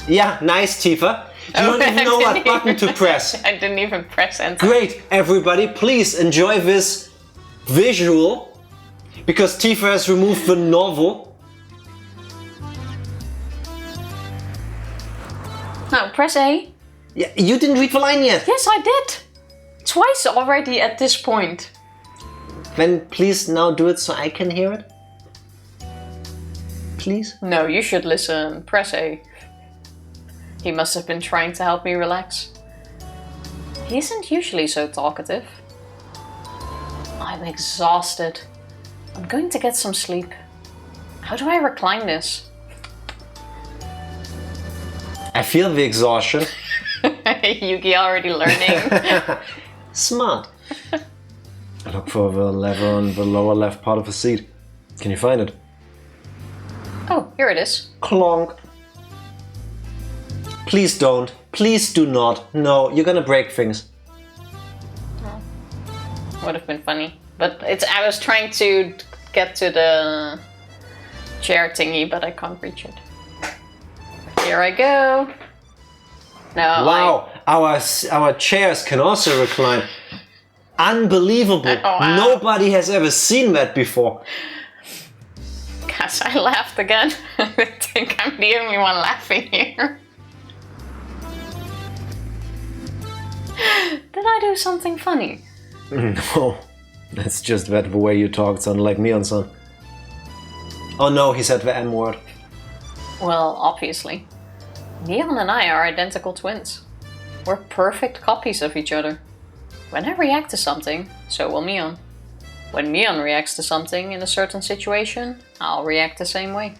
Yeah, nice, Tifa. You don't even know what button to press. I didn't even press enter. Great, everybody, please enjoy this visual. Because Tifa has removed the novel. No, press A. Yeah, you didn't read the line yet. Yes, I did. Twice already at this point. Then please now do it so I can hear it. Please? No, you should listen. Press A. He must have been trying to help me relax. He isn't usually so talkative. I'm exhausted. I'm going to get some sleep. How do I recline this? I feel the exhaustion. Yuki already learning. Smart. Look for the lever on the lower left part of the seat. Can you find it? Oh, here it is. Clonk. Please don't. Please do not. No, you're gonna break things. Oh. Would have been funny. But I was trying to get to the chair thingy, but I can't reach it. Here I go. No. Wow, our chairs can also recline. Unbelievable. Oh, wow. Nobody has ever seen that before. Gosh, I laughed again. I think I'm the only one laughing here. Did I do something funny? No, that's just that the way you talk sounded like me on son. Oh no, he said the M word. Well, obviously. Neon and I are identical twins. We're perfect copies of each other. When I react to something, so will Mion. When Mion reacts to something in a certain situation, I'll react the same way.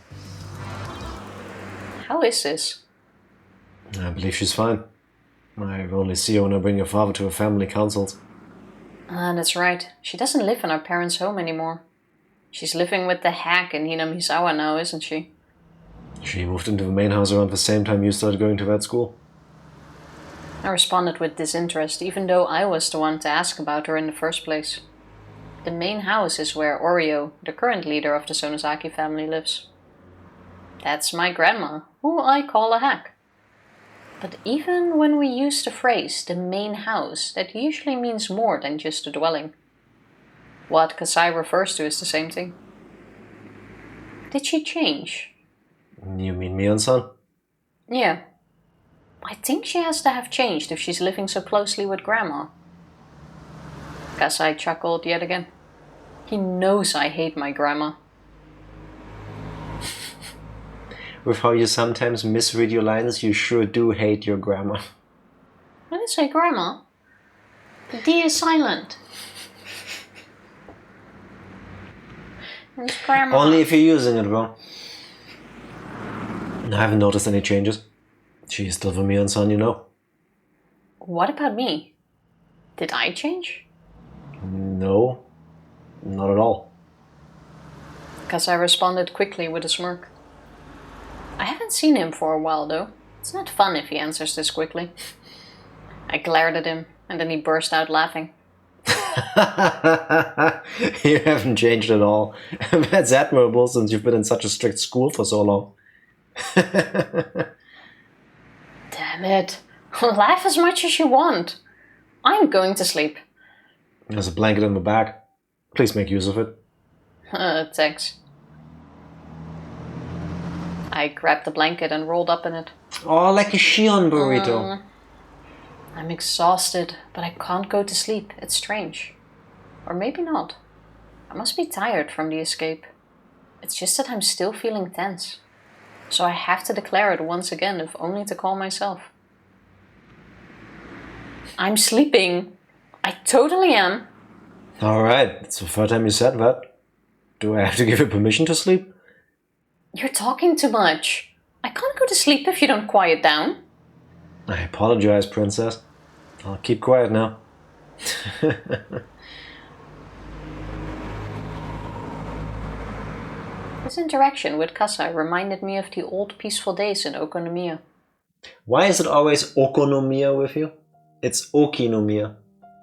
How is this? I believe she's fine. I only see her when I bring your father to her family councils. Ah, that's right. She doesn't live in our parents' home anymore. She's living with the hack in Hinamizawa now, isn't she? She moved into the main house around the same time you started going to that school. I responded with disinterest, even though I was the one to ask about her in the first place. The main house is where Oreo, the current leader of the Sonozaki family, lives. That's my grandma, who I call a hack. But even when we use the phrase the main house, that usually means more than just a dwelling. what Kasai refers to is the same thing. Did she change? You mean Mion-san? Yeah. I think she has to have changed if she's living so closely with Grandma. Kasai chuckled yet again. He knows I hate my grandma. With how you sometimes misread your lines, you sure do hate your grandma. I didn't say grandma. The D is silent. It's grandma. Only if you're using it wrong. I haven't noticed any changes. She's still for Mion-san, you know. What about me? Did I change? No, not at all. Kasai responded quickly with a smirk. I haven't seen him for a while though. It's not fun if he answers this quickly. I glared at him and then he burst out laughing. You haven't changed at all. That's admirable since you've been in such a strict school for so long. Damn it. Laugh as much as you want. I'm going to sleep. There's a blanket in the bag. Please make use of it. Thanks. I grabbed the blanket and rolled up in it. Oh, like a Shion burrito. I'm exhausted, but I can't go to sleep. It's strange. Or maybe not. I must be tired from the escape. It's just that I'm still feeling tense. So I have to declare it once again, if only to calm myself. I'm sleeping. I totally am. Alright, it's the third time you said that. Do I have to give you permission to sleep? You're talking too much. I can't go to sleep if you don't quiet down. I apologize, princess. I'll keep quiet now. This interaction with Kasai reminded me of the old peaceful days in Okonomiya. Why is it always Okonomiya with you? It's Okinomiya.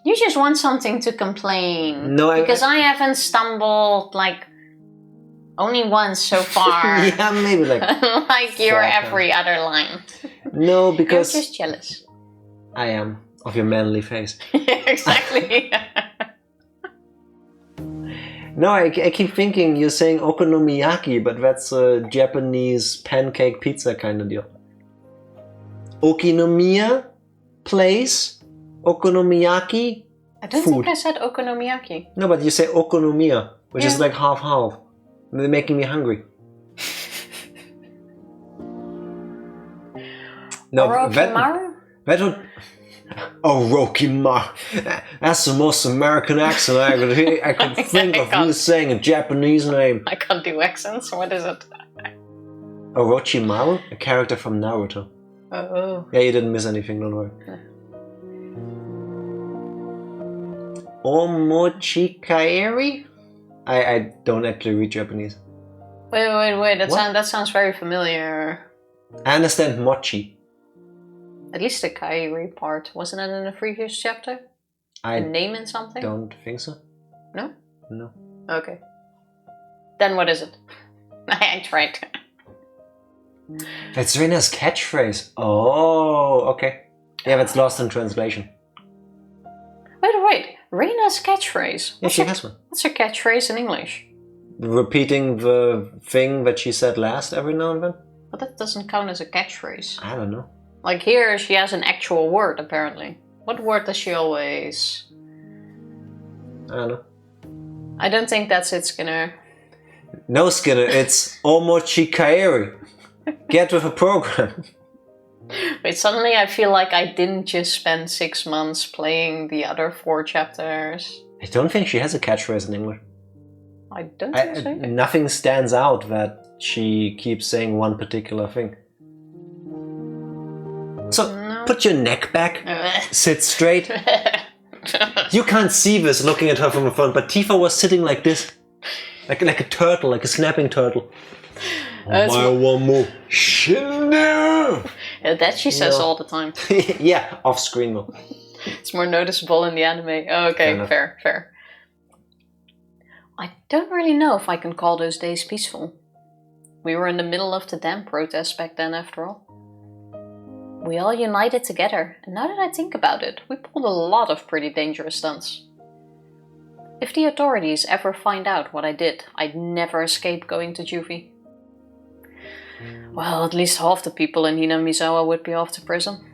You just want something to complain. No, because I haven't stumbled, like, only once so far. Yeah, maybe like... like your every other line. No, because... You're just jealous. I am. Of your manly face. Yeah, exactly. No, I keep thinking you're saying okonomiyaki, but that's a Japanese pancake pizza kind of deal. Okinomiya, place, okonomiyaki, I don't food. think I said okonomiyaki. No, but you say okonomiya, which is like half-half. They're making me hungry. No, Orochimaru? That would... Orochimaru. That's the most American accent I could hear. I could think of you saying a Japanese name. I can't do accents. What is it? Orochimaru? A character from Naruto. Oh. Yeah, you didn't miss anything, don't worry. Omochikaeri? I don't actually read Japanese. Wait. That sounds very familiar. I understand mochi. At least the kairi part. Wasn't it in the previous chapter? A name in something? Don't think so. No? No. Okay. Then what is it? I tried. That's Reina's catchphrase. Oh, okay. Yeah, that's lost in translation. Wait. Reina's catchphrase? Yeah, she has one. What's her catchphrase in English? Repeating the thing that she said last every now and then? But that doesn't count as a catchphrase. I don't know. Like here, she has an actual word, apparently. What word does she always... I don't know. I don't think that's it, Skinner. No, Skinner, it's Omochikaeri. Get with a program. Wait, suddenly I feel like I didn't just spend 6 months playing the other 4 chapters. I don't think she has a catchphrase in English. I don't think so. Nothing stands out that she keeps saying one particular thing. So, put your neck back, sit straight. You can't see this looking at her from the front, but Tifa was sitting like this. Like a turtle, like a snapping turtle. One more. That she says all the time. Yeah, off screen though. It's more noticeable in the anime. Oh, okay, fair. I don't really know if I can call those days peaceful. We were in the middle of the dam protest back then, after all. We all united together, and now that I think about it, we pulled a lot of pretty dangerous stunts. If the authorities ever find out what I did, I'd never escape going to juvie. Well, at least half the people in Hinamizawa would be off to prison.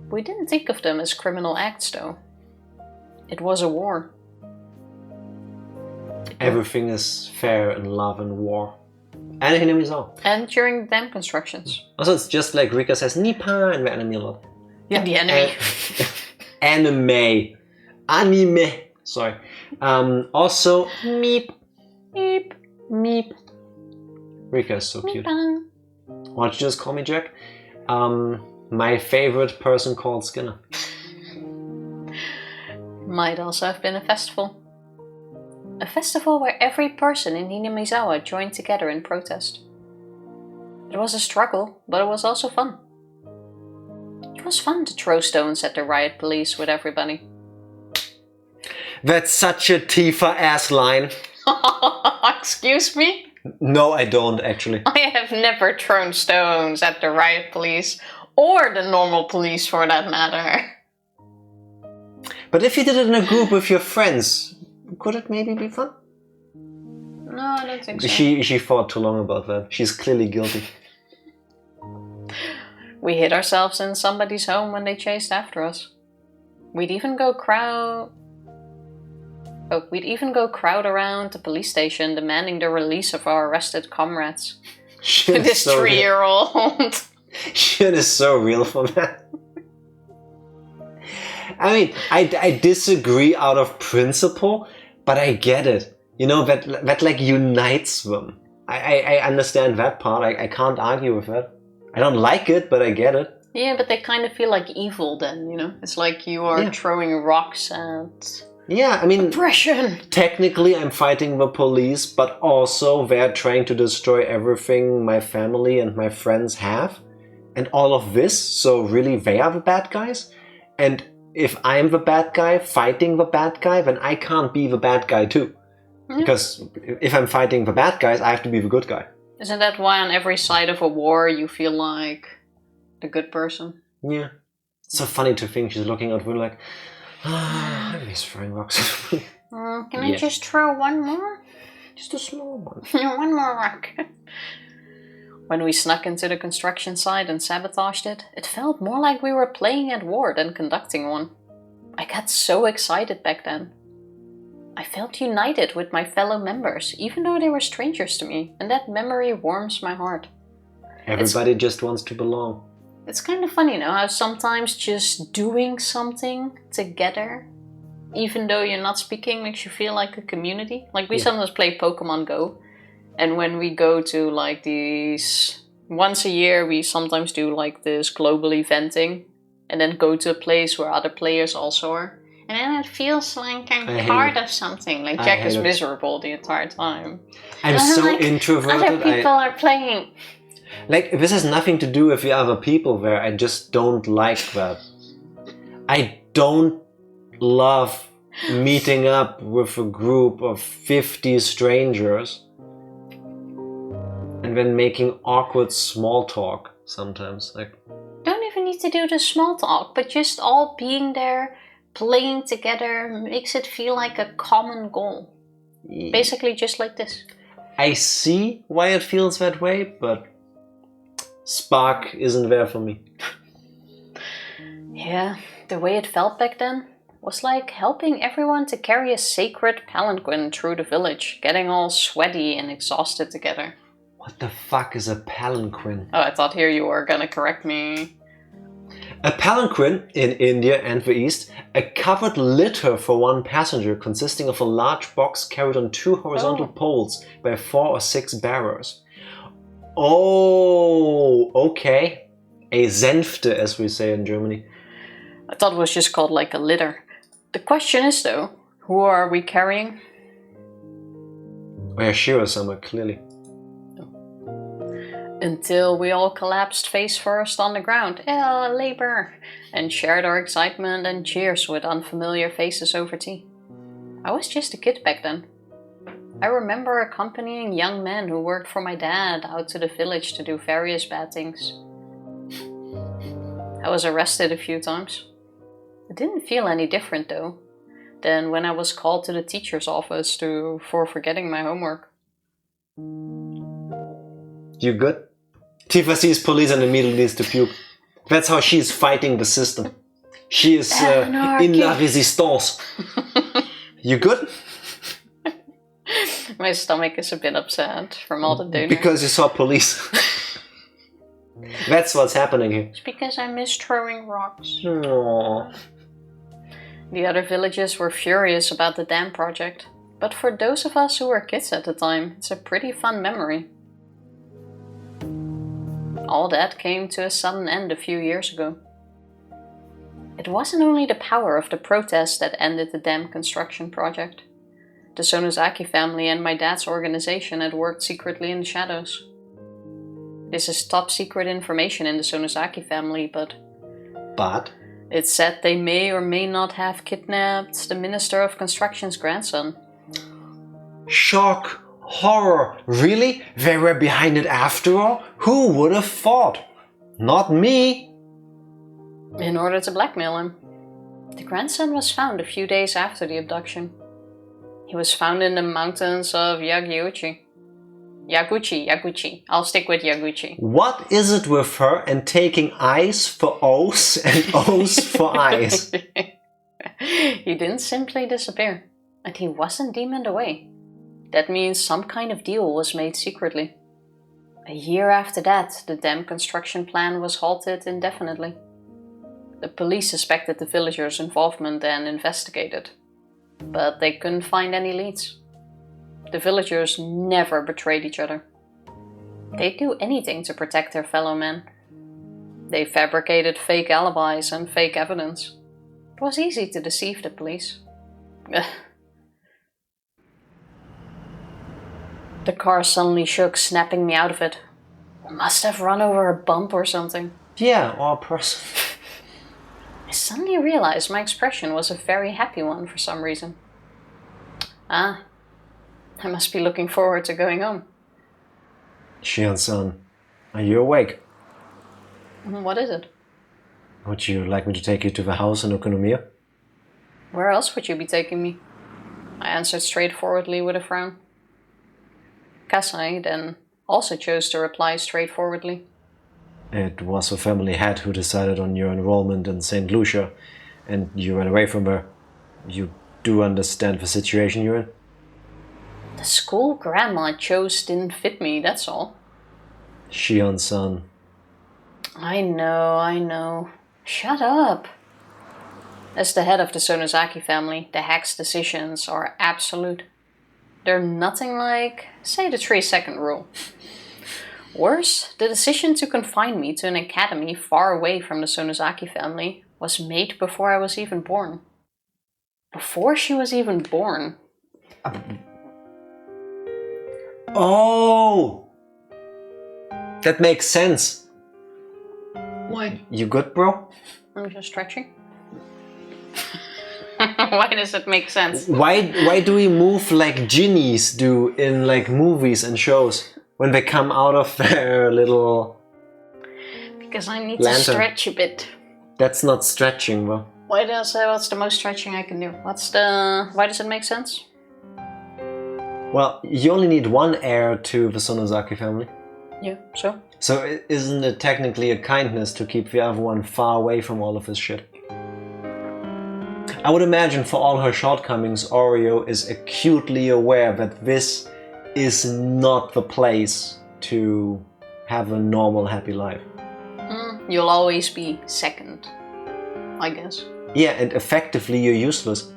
We didn't think of them as criminal acts, though. It was a war. Everything is fair in love and war. And Hinamizawa. And during the dam constructions. Also, it's just like Rika says, Nipa and the enemy a lot. Yeah, the enemy. Anime. Sorry. Also, meep. Meep. Meep. Rika is so cute. Meep. Why don't you just call me Jack? My favorite person called Skinner. Might also have been a festival. A festival where every person in Hinamizawa joined together in protest. It was a struggle, but it was also fun. It was fun to throw stones at the riot police with everybody. That's such a Tifa-ass line. Excuse me? No, I don't, actually. I have never thrown stones at the riot police, or the normal police for that matter. But if you did it in a group with your friends, could it maybe be fun? No, I don't think so. She thought too long about that. She's clearly guilty. We hid ourselves in somebody's home when they chased after us. We'd even go crowd around the police station demanding the release of our arrested comrades. This so 3-year-old. Shit is so real for that. I mean, I disagree out of principle, but I get it. You know, that like unites them. I understand that part. I can't argue with that. I don't like it, but I get it. Yeah, but they kind of feel like evil then, you know? It's like you are throwing rocks at... Yeah, I mean... oppression! Technically, I'm fighting the police, but also they're trying to destroy everything my family and my friends have. And all of this, so really they are the bad guys? And if I'm the bad guy fighting the bad guy, then I can't be the bad guy too. Yeah. Because if I'm fighting the bad guys, I have to be the good guy. Isn't that why on every side of a war you feel like the good person? Yeah. It's so funny to think she's looking out with like, I miss throwing rocks. Can I just throw one more? Just a small one. One more rock. When we snuck into the construction site and sabotaged it, it felt more like we were playing at war than conducting one. I got so excited back then. I felt united with my fellow members, even though they were strangers to me, and that memory warms my heart. Everybody just wants to belong. It's kind of funny, how sometimes just doing something together, even though you're not speaking, makes you feel like a community. Like we sometimes play Pokemon Go, and when we go to like these... once a year we sometimes do like this global eventing, and then go to a place where other players also are. And then it feels like I'm part of something. Like Jack is miserable the entire time. I'm so introverted. Other people are playing. Like, this has nothing to do with the other people there. I just don't like that. I don't love meeting up with a group of 50 strangers and then making awkward small talk sometimes. Like, don't even need to do the small talk, but just all being there, playing together, makes it feel like a common goal. Basically just like this. I see why it feels that way, but spark isn't there for me. Yeah, the way it felt back then was like helping everyone to carry a sacred palanquin through the village, getting all sweaty and exhausted together. What the fuck is a palanquin? Oh, I thought here you were gonna correct me. A palanquin, in India and the East, a covered litter for one passenger consisting of a large box carried on 2 horizontal poles by 4 or 6 bearers. Oh, okay. A Sänfte, as we say in Germany. I thought it was just called like a litter. The question is though, who are we carrying? Oyashiro-sama, clearly. Until we all collapsed face first on the ground, labor, and shared our excitement and cheers with unfamiliar faces over tea. I was just a kid back then. I remember accompanying young men who worked for my dad out to the village to do various bad things. I was arrested a few times. It didn't feel any different though. than when I was called to the teacher's office for forgetting my homework. You good? Tifa sees police and immediately needs to puke. That's how she's fighting the system. She is in la résistance. You good? My stomach is a bit upset from all the dinner. Because you saw police. That's what's happening here. It's because I miss throwing rocks. Aww. The other villagers were furious about the dam project, but for those of us who were kids at the time, it's a pretty fun memory. All that came to a sudden end a few years ago. It wasn't only the power of the protest that ended the dam construction project. The Sonozaki family and my dad's organization had worked secretly in the shadows. This is top secret information in the Sonozaki family, but it's said they may or may not have kidnapped the Minister of Construction's grandson. Shock! Horror! Really? They were behind it after all? Who would have thought? Not me! In order to blackmail him. The grandson was found a few days after the abduction. He was found in the mountains of Yaguchi. I'll stick with Yaguchi. What is it with her and taking I's for O's and O's for I's? He didn't simply disappear, and he wasn't demoned away. That means some kind of deal was made secretly. A year after that, the dam construction plan was halted indefinitely. The police suspected the villagers' involvement and investigated, but they couldn't find any leads. The villagers never betrayed each other. They'd do anything to protect their fellow men. They fabricated fake alibis and fake evidence. It was easy to deceive the police. The car suddenly shook, snapping me out of it. Must have run over a bump or something. Yeah, or a person. I suddenly realized my expression was a very happy one for some reason. I must be looking forward to going home. Shion-san, are you awake? What is it? Would you like me to take you to the house in Okonomiya? Where else would you be taking me? I answered straightforwardly with a frown. Kasai then also chose to reply straightforwardly. It was the family head who decided on your enrollment in St. Lucia, and you ran away from her. You do understand the situation you're in? The school grandma chose didn't fit me, that's all. Shion-san. I know. Shut up. As the head of the Sonozaki family, the hack's decisions are absolute. They're nothing like, say, the 3-second rule. Worse, the decision to confine me to an academy far away from the Sonozaki family was made before I was even born. Before she was even born. Oh! That makes sense. Why? You good, bro? I'm just stretching. Why does it make sense? Why do we move like genies do in like movies and shows when they come out of their little... Because I need lantern. to stretch a bit. That's not stretching, bro. What's the most stretching I can do? Why does it make sense? Well, you only need one heir to the Sonozaki family. Yeah, so? So isn't it technically a kindness to keep the other one far away from all of his shit? I would imagine for all her shortcomings, Oreo is acutely aware that this is not the place to have a normal, happy life. You'll always be second, I guess. Yeah, and effectively you're useless.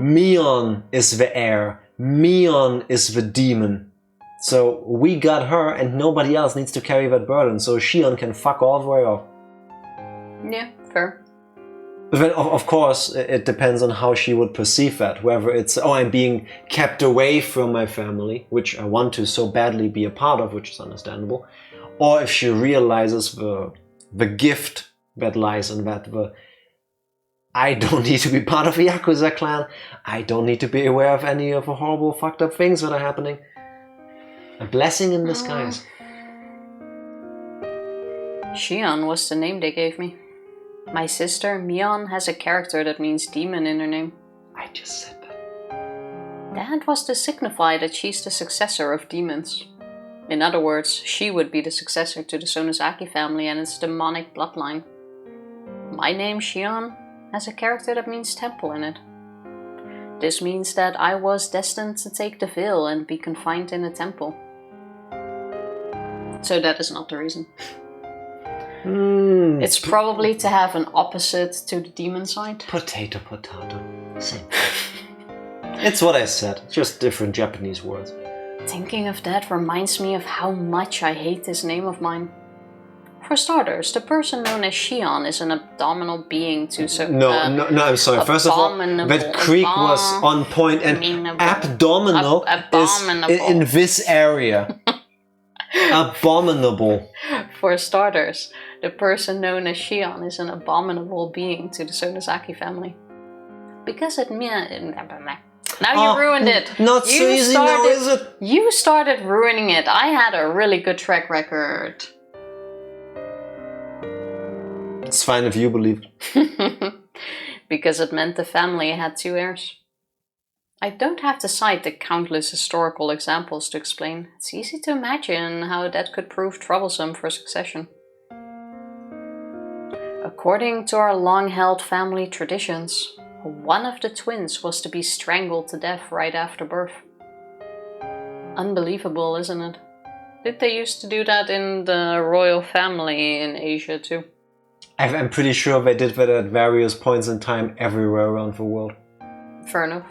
Mion is the heir. Mion is the demon. So we got her and nobody else needs to carry that burden, so Shion can fuck all the way off. Yeah, fair. But then, of course, it depends on how she would perceive that. Whether it's, oh, I'm being kept away from my family, which I want to so badly be a part of, which is understandable. Or if she realizes the gift that lies in that, I don't need to be part of a Yakuza clan. I don't need to be aware of any of the horrible, fucked up things that are happening. A blessing in disguise. Shion was the name they gave me. My sister, Mion, has a character that means demon in her name. I just said that. That was to signify that she's the successor of demons. In other words, she would be the successor to the Sonozaki family and its demonic bloodline. My name, Shion, has a character that means temple in it. This means that I was destined to take the veil and be confined in a temple. So that is not the reason. It's probably to have an opposite to the demon side. Potato. Same. It's what I said, just different Japanese words. Thinking of that reminds me of how much I hate this name of mine. For starters, the person known as Shion is an abdominal being to No, I'm sorry. First of all, that creek was on point and abdominal is in this area. Abominable. For starters, the person known as Shion is an abominable being to the Sonozaki family. Because it now you ruined it. Not so easy now, is it? You started ruining it. I had a really good track record. It's fine if you believe it. Because it meant the family had 2 heirs. I don't have to cite the countless historical examples to explain. It's easy to imagine how that could prove troublesome for succession. According to our long-held family traditions, one of the twins was to be strangled to death right after birth. Unbelievable, isn't it? Did they used to do that in the royal family in Asia too? I'm pretty sure they did that at various points in time everywhere around the world. Fair enough.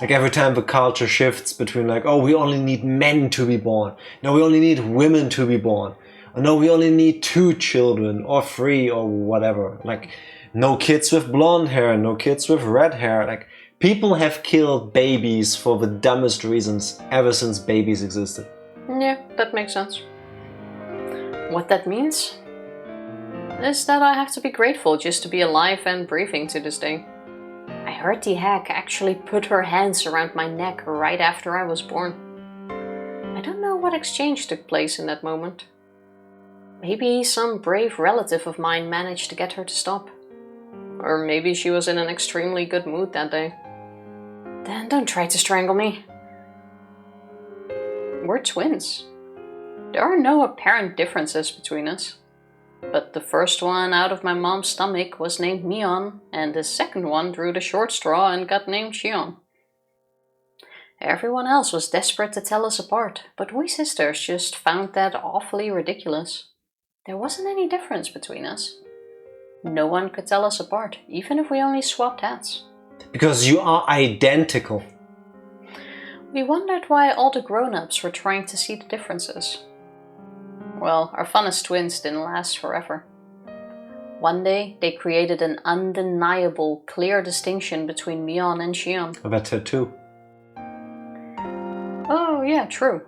Like every time the culture shifts between like, oh, we only need men to be born. No, we only need women to be born. Or no, we only need 2 children or 3 or whatever. Like, no kids with blonde hair, no kids with red hair. Like, people have killed babies for the dumbest reasons ever since babies existed. Yeah, that makes sense. What that means is that I have to be grateful just to be alive and breathing to this day. I heard the hag actually put her hands around my neck right after I was born. I don't know what exchange took place in that moment. Maybe some brave relative of mine managed to get her to stop. Or maybe she was in an extremely good mood that day. Then don't try to strangle me. We're twins. There are no apparent differences between us. But the first one out of my mom's stomach was named Mion, and the second one drew the short straw and got named Shion. Everyone else was desperate to tell us apart, but we sisters just found that awfully ridiculous. There wasn't any difference between us. No one could tell us apart, even if we only swapped hats. Because you are identical. We wondered why all the grown-ups were trying to see the differences. Well, our fun as twins didn't last forever. One day, they created an undeniable, clear distinction between Mion and Shion. About tattoo. Oh, yeah, true.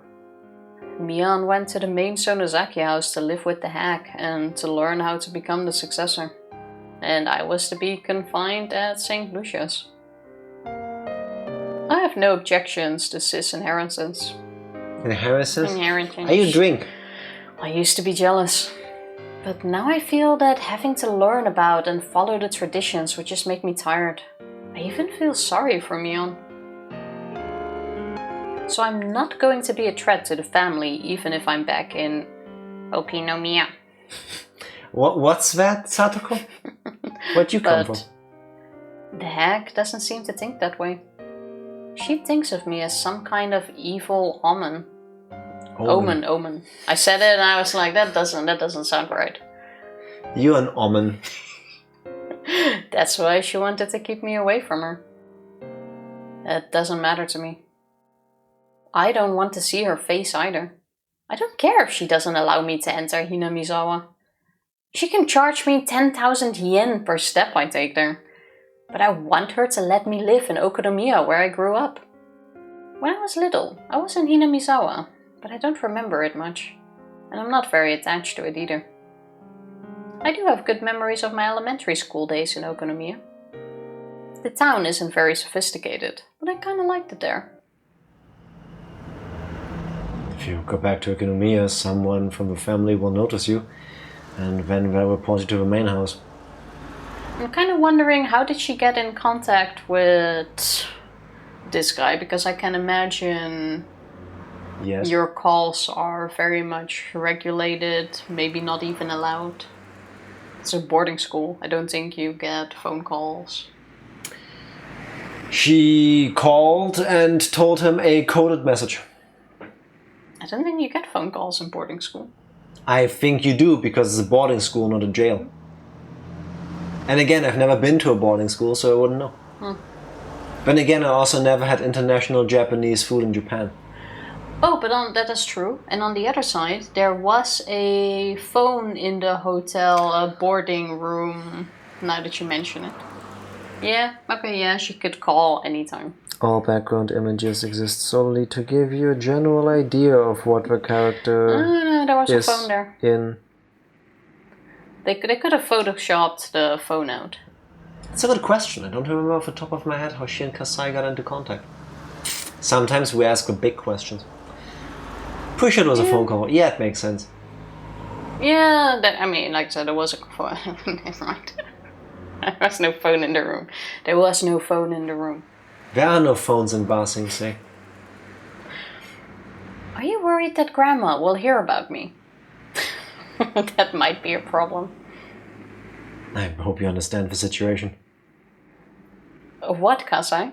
Mion went to the main Sonozaki house to live with the hag and to learn how to become the successor. And I was to be confined at St. Lucia's. I have no objections to cis inheritance. Inheritance? Inheritance. Are you drink? I used to be jealous. But now I feel that having to learn about and follow the traditions would just make me tired. I even feel sorry for Mion. So I'm not going to be a threat to the family, even if I'm back in Okinomiya. What's that, Satoko? Where'd you come from? The hag doesn't seem to think that way. She thinks of me as some kind of evil omen. Omen. I said it and I was like, that doesn't sound right. You're an omen. That's why she wanted to keep me away from her. That doesn't matter to me. I don't want to see her face either. I don't care if she doesn't allow me to enter Hinamizawa. She can charge me 10,000 yen per step I take there. But I want her to let me live in Okonomiya where I grew up. When I was little, I was in Hinamizawa, but I don't remember it much. And I'm not very attached to it either. I do have good memories of my elementary school days in Okonomiya. The town isn't very sophisticated, but I kinda liked it there. If you go back to Okonomiya, someone from the family will notice you, and then they'll report you to the main house. I'm kind of wondering, how did she get in contact with this guy? Because I can imagine your calls are very much regulated, maybe not even allowed. It's a boarding school. I don't think you get phone calls. She called and told him a coded message. I don't think you get phone calls in boarding school. I think you do, because it's a boarding school, not a jail. And again, I've never been to a boarding school, so I wouldn't know. But again, I also never had international Japanese food in Japan. Oh, but that is true. And on the other side, there was a phone in the hotel boarding room, now that you mention it. Yeah, okay, yeah, she could call anytime. All background images exist solely to give you a general idea of what the character No, there was a phone there. In. They could have photoshopped the phone out. That's a good question. I don't remember off the top of my head how she and Kasai got into contact. Sometimes we ask the big questions. Pretty sure it was a phone call. Yeah, it makes sense. Yeah, I mean, like I said, there was a phone. Never mind. There was no phone in the room. There was no phone in the room. There are no phones in Ba Sing Se. Are you worried that Grandma will hear about me? That might be a problem. I hope you understand the situation. What, Kasai?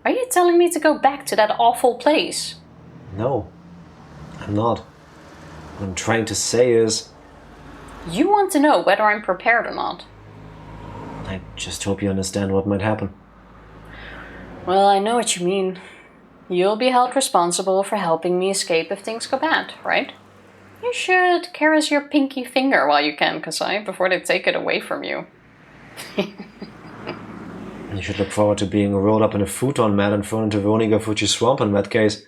Are you telling me to go back to that awful place? No, I'm not. What I'm trying to say is... You want to know whether I'm prepared or not. I just hope you understand what might happen. Well, I know what you mean. You'll be held responsible for helping me escape if things go bad, right? You should caress your pinky finger while you can, Kasai, before they take it away from you. You should look forward to being rolled up in a futon mat and thrown into the Onigafuchi swamp in that case.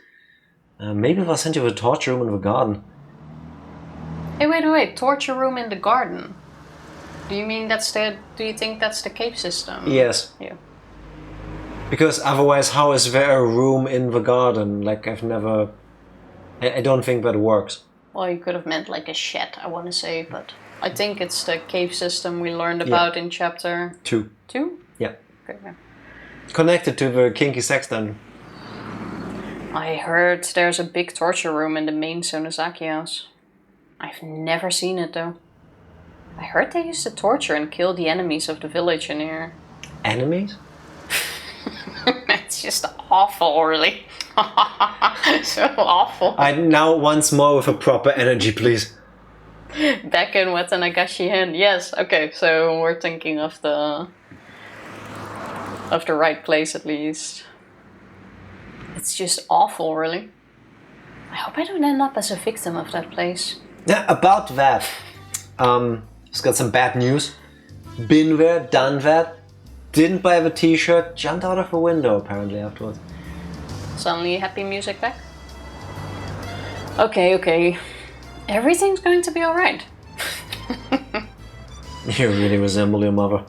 Maybe they'll send you to the torture room in the garden. Hey, wait, torture room in the garden? Do you mean do you think that's the cave system? Yes. Yeah. Because otherwise, how is there a room in the garden? Like, I don't think that works. Well, you could have meant like a shed, I want to say, but I think it's the cave system we learned about in chapter 2. 2? Yeah. Okay, yeah. Connected to the kinky sex dungeon. I heard there's a big torture room in the main Sonozaki house. I've never seen it though. I heard they used to torture and kill the enemies of the village in here. Enemies? It's just awful, really. So awful. I now once more with a proper energy, please. Back in Watanagashi Hen. Yes, okay, so we're thinking of the right place at least. It's just awful, really. I hope I don't end up as a victim of that place. Yeah, about that. Just got some bad news. Been there, done that. Didn't buy the t-shirt, jumped out of the window apparently afterwards. Suddenly happy music back? Okay. Everything's going to be alright. You really resemble your mother.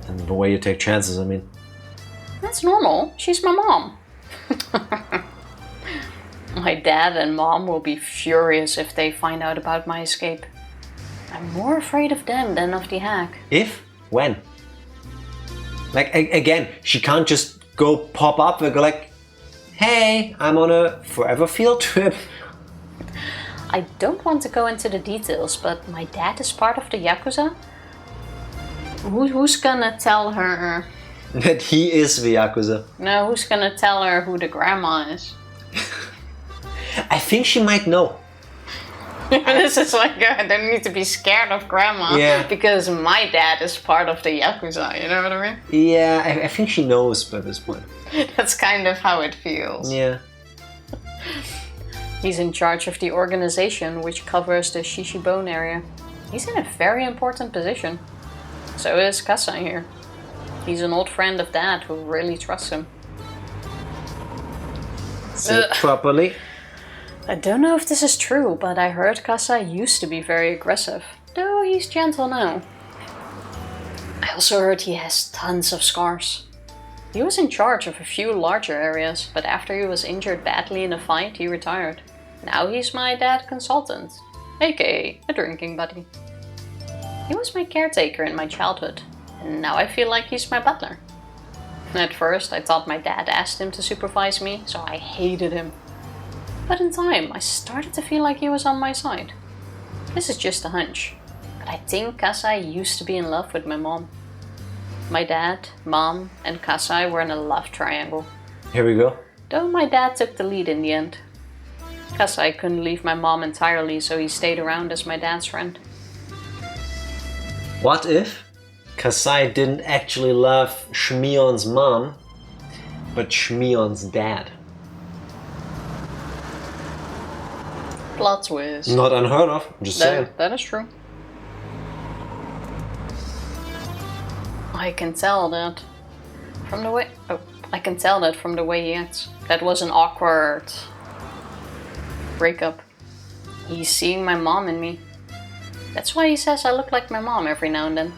And the way you take chances, I mean. That's normal. She's my mom. My dad and mom will be furious if they find out about my escape. I'm more afraid of them than of the hack. If? When? Like, again, she can't just go pop up and go like, hey, I'm on a forever field trip. I don't want to go into the details, but my dad is part of the Yakuza. Who's gonna tell her? That he is the Yakuza. No, who's gonna tell her who the grandma is? I think she might know. This is like, I don't need to be scared of grandma. Yeah. Because my dad is part of the Yakuza, you know what I mean? Yeah, I think she knows by this point. That's kind of how it feels. Yeah. He's in charge of the organization which covers the Shishibone area. He's in a very important position. So is Kasai here. He's an old friend of Dad who really trusts him. Say it properly. I don't know if this is true, but I heard Kasai used to be very aggressive, though he's gentle now. I also heard he has tons of scars. He was in charge of a few larger areas, but after he was injured badly in a fight, he retired. Now he's my dad consultant, aka a drinking buddy. He was my caretaker in my childhood, Now I feel like he's my butler. At first, I thought my dad asked him to supervise me, so I hated him. But in time, I started to feel like he was on my side. This is just a hunch, but I think Kasai used to be in love with my mom. My dad, mom, and Kasai were in a love triangle. Here we go. Though my dad took the lead in the end. Kasai couldn't leave my mom entirely, so he stayed around as my dad's friend. What if Kasai didn't actually love Shmion's mom, but Shmion's dad? Plot twist. Not unheard of, I'm just saying. That is true. I can tell that from the way... Oh, I can tell that from the way he acts. That was an awkward breakup. He's seeing my mom in me. That's why he says I look like my mom every now and then.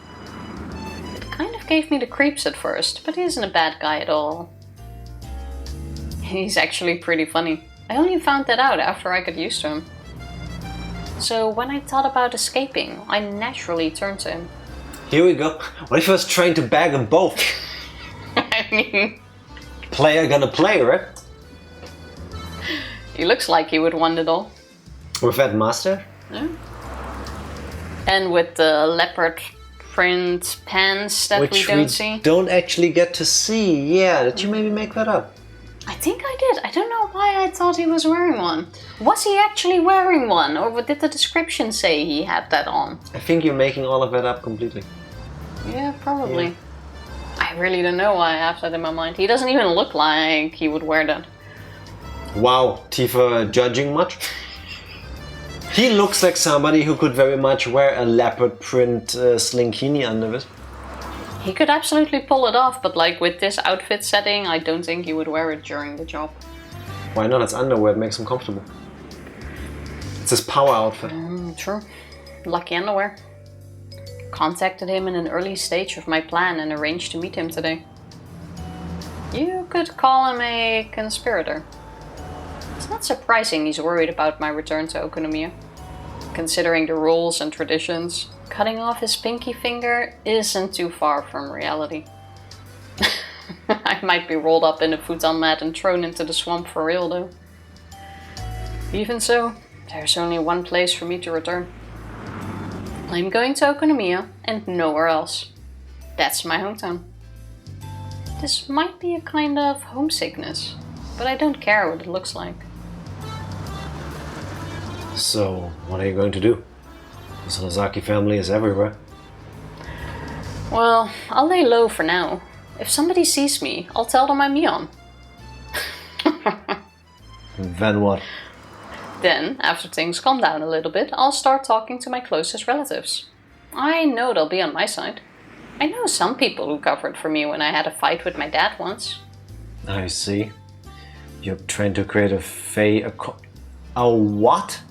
It kind of gave me the creeps at first, but he isn't a bad guy at all. He's actually pretty funny. I only found that out after I got used to him. So when I thought about escaping, I naturally turned to him. Here we go. What if I was trying to bag them both? I mean... Player gonna play, right? He looks like he would want it all. With that master? Yeah. And with the leopard print pants that Which we don't see. Don't actually get to see. Yeah, did you maybe make that up? I think I did. I don't know why I thought he was wearing one. Was he actually wearing one? Or did the description say he had that on? I think you're making all of that up completely. Yeah, probably. Yeah. I really don't know why I have that in my mind. He doesn't even look like he would wear that. Wow, Tifa judging much? He looks like somebody who could very much wear a leopard print slinkini under it. He could absolutely pull it off, but like with this outfit setting, I don't think he would wear it during the job. Why not? It's underwear, it makes him comfortable. It's his power outfit. True. Lucky underwear. Contacted him in an early stage of my plan and arranged to meet him today. You could call him a conspirator. It's not surprising he's worried about my return to Okonomiya. Considering the rules and traditions, cutting off his pinky finger isn't too far from reality. I might be rolled up in a futon mat and thrown into the swamp for real though. Even so, there's only one place for me to return. I'm going to Okonomiya and nowhere else. That's my hometown. This might be a kind of homesickness, but I don't care what it looks like. So, what are you going to do? The Sonozaki family is everywhere. Well, I'll lay low for now. If somebody sees me, I'll tell them I'm Mion. Then what? Then, after things calm down a little bit, I'll start talking to my closest relatives. I know they'll be on my side. I know some people who covered for me when I had a fight with my dad once. I see. You're trying to create a a what?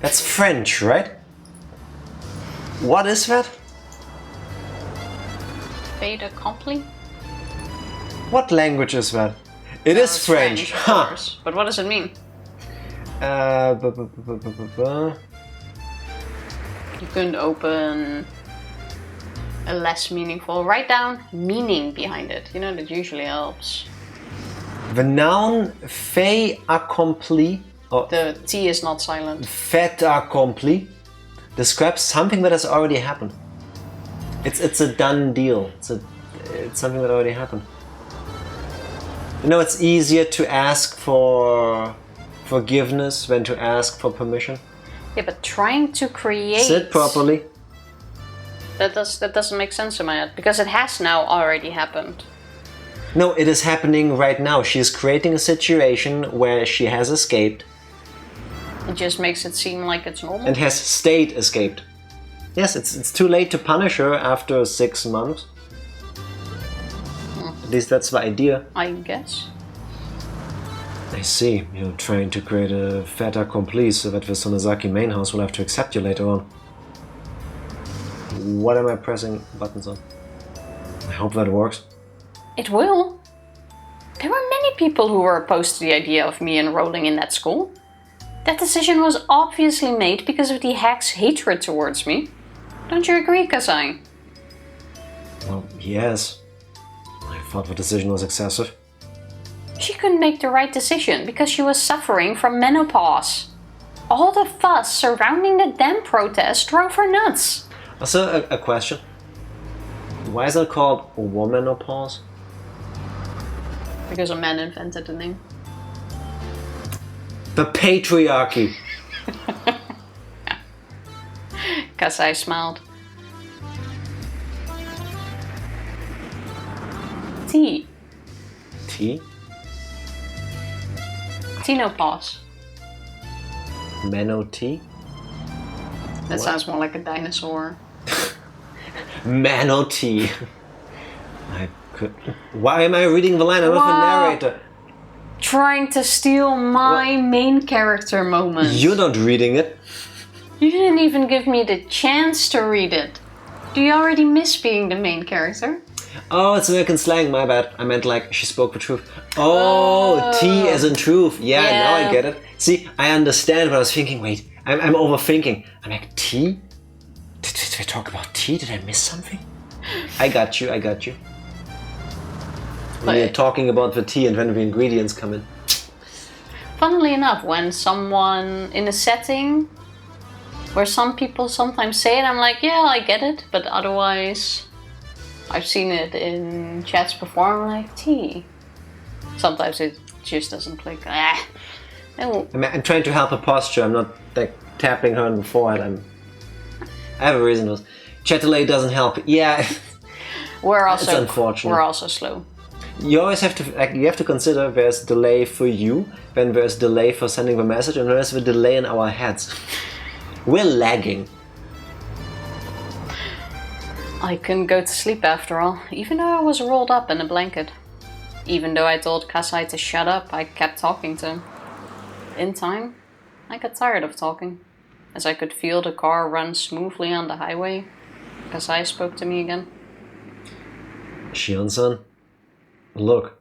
That's French, right? What is that? Fait accompli? What language is that? It is French. Of Huh. course. But what does it mean? You couldn't open a less meaningful. Write down meaning behind it. You know, that usually helps. The noun fait accompli, or The T is not silent. fait accompli, describes something that has already happened. It's a done deal. It's something that already happened. You know, it's easier to ask for forgiveness than to ask for permission. Yeah, but trying to create... Sit properly. That doesn't make sense in my head, because it has now already happened. No, it is happening right now. She is creating a situation where she has escaped. It just makes it seem like it's normal. And has stayed escaped. Yes, it's too late to punish her after 6 months. At least that's the idea. I guess. I see. You're trying to create a fait accompli so that the Sonozaki main house will have to accept you later on. What am I pressing buttons on? I hope that works. It will. There were many people who were opposed to the idea of me enrolling in that school. That decision was obviously made because of the hack's hatred towards me. Don't you agree, Kasai? Well, yes. I thought the decision was excessive. She couldn't make the right decision because she was suffering from menopause. All the fuss surrounding the dam protest drove her nuts. Also, a question. Why is it called womanopause? Because a man invented the name. The patriarchy. Kasai smiled. Tea. Tea? Tenopause. Menotee? That sounds more like a dinosaur. Manotee. I could. Why am I reading the line? I'm not the narrator. Trying to steal my main character moment. You're not reading it. You didn't even give me the chance to read it. Do you already miss being the main character? Oh, it's American slang, my bad. I meant like she spoke the truth. Oh, tea as in truth. Yeah, now I get it. See, I understand, but I was thinking, wait, I'm overthinking. I'm like, tea? Did I talk about tea? Did I miss something? I got you. When you're talking about the tea and when the ingredients come in. Funnily enough, when someone in a setting where some people sometimes say it, I'm like, yeah, I get it, but otherwise I've seen it in chats before, I'm like, tea. Sometimes it just doesn't click. I'm trying to help her posture. I'm not like tapping her on the forehead. I have a reason. Chat-delay doesn't help. Yeah. It's unfortunate. We're also slow. You always have to you have to consider there's delay for you, then there's delay for sending the message, and there's the delay in our heads. We're lagging. I couldn't go to sleep after all, even though I was rolled up in a blanket. Even though I told Kasai to shut up, I kept talking to him. In time, I got tired of talking. As I could feel the car run smoothly on the highway, Kasai spoke to me again. Shion-san, look.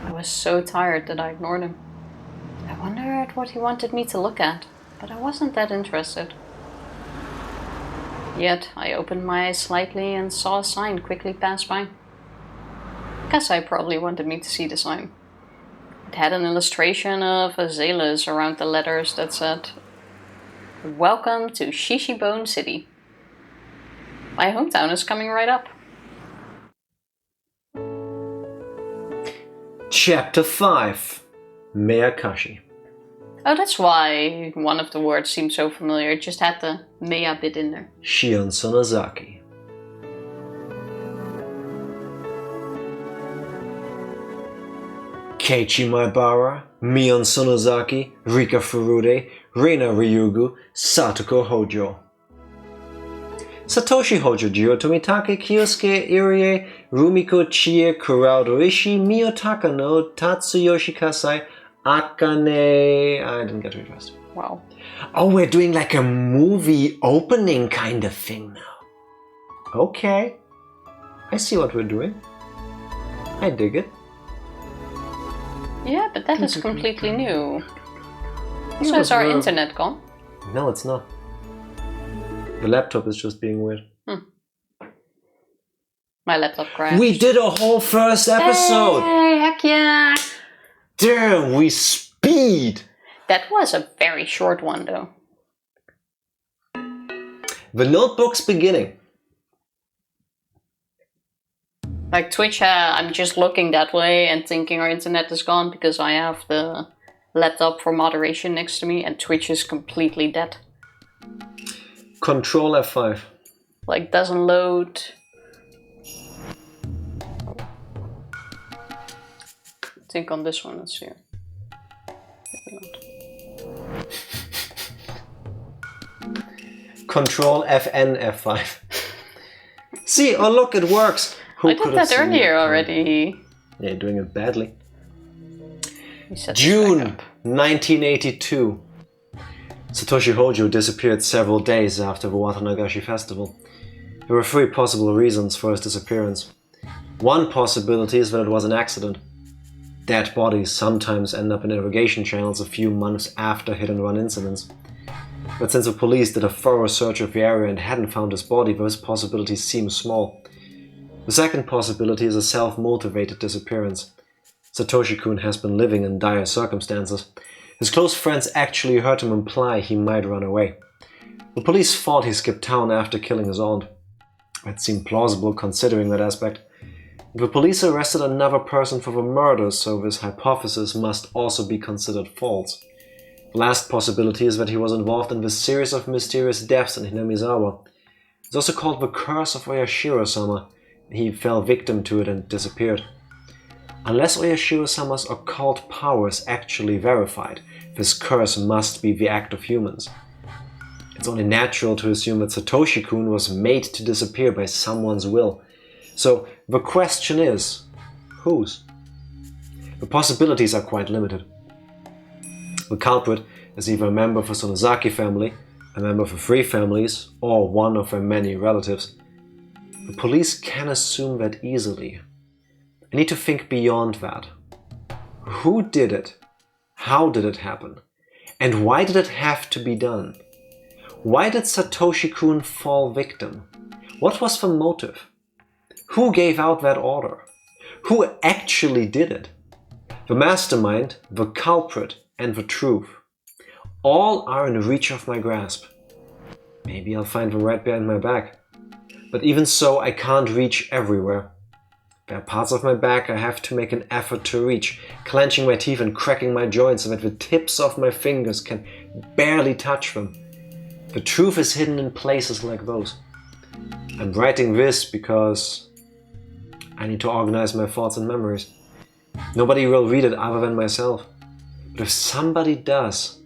I was so tired that I ignored him. I wondered what he wanted me to look at, but I wasn't that interested. Yet, I opened my eyes slightly and saw a sign quickly pass by. Kasai probably wanted me to see the sign. It had an illustration of azaleas around the letters that said, "Welcome to Shishibone City. My hometown is coming right up." Chapter 5. Meakashi. Oh, that's why one of the words seemed so familiar. It just had the Mea bit in there. Shion Sonozaki. Keiichi Maebara, Mion Sonozaki, Rika Furude, Reina Ryugu, Satoko Hojo. Satoshi Hojo, Jiro Tomitake, Kyosuke Irie, Rumiko Chie, Kurao Oishi, Mio Takano, Tatsuyoshi Kasai, Akane... I didn't get to it first. Wow. Oh, we're doing like a movie opening kind of thing now. Okay. I see what we're doing. I dig it. Yeah, but that is completely new. So is our internet gone? No, it's not. The laptop is just being weird. My laptop crashed. We did a whole first episode! Hey, heck yeah! Damn, we speed! That was a very short one, though. The Notebook's beginning. Like Twitch, I'm just looking that way and thinking our internet is gone because I have the laptop for moderation next to me and Twitch is completely dead. Control F5. Like, doesn't load. I think on this one, let's see. Control FN F5. See, oh look, it works. I did that earlier already. Yeah, you're doing it badly. June 1982. Satoshi Hojo disappeared several days after the Watanagashi festival. There were 3 possible reasons for his disappearance. One possibility is that it was an accident. Dead bodies sometimes end up in irrigation channels a few months after hit-and-run incidents. But since the police did a thorough search of the area and hadn't found his body, those possibilities seem small. The second possibility is a self-motivated disappearance. Satoshi-kun has been living in dire circumstances. His close friends actually heard him imply he might run away. The police thought he skipped town after killing his aunt. It seemed plausible considering that aspect. The police arrested another person for the murder, so this hypothesis must also be considered false. The last possibility is that he was involved in the series of mysterious deaths in Hinamizawa. It's also called the curse of Oyashiro-sama. He fell victim to it and disappeared. Unless Oyashiro-sama's occult power is actually verified, this curse must be the act of humans. It's only natural to assume that Satoshi-kun was made to disappear by someone's will. So the question is, whose? The possibilities are quite limited. The culprit is either a member of the Sonozaki family, a member of the three families, or one of their many relatives. The police can assume that easily. I need to think beyond that. Who did it? How did it happen? And why did it have to be done? Why did Satoshi-kun fall victim? What was the motive? Who gave out that order? Who actually did it? The mastermind, the culprit, and the truth. All are in reach of my grasp. Maybe I'll find them right behind my back. But even so, I can't reach everywhere. There are parts of my back I have to make an effort to reach, clenching my teeth and cracking my joints so that the tips of my fingers can barely touch them. The truth is hidden in places like those. I'm writing this because I need to organize my thoughts and memories. Nobody will read it other than myself. But if somebody does,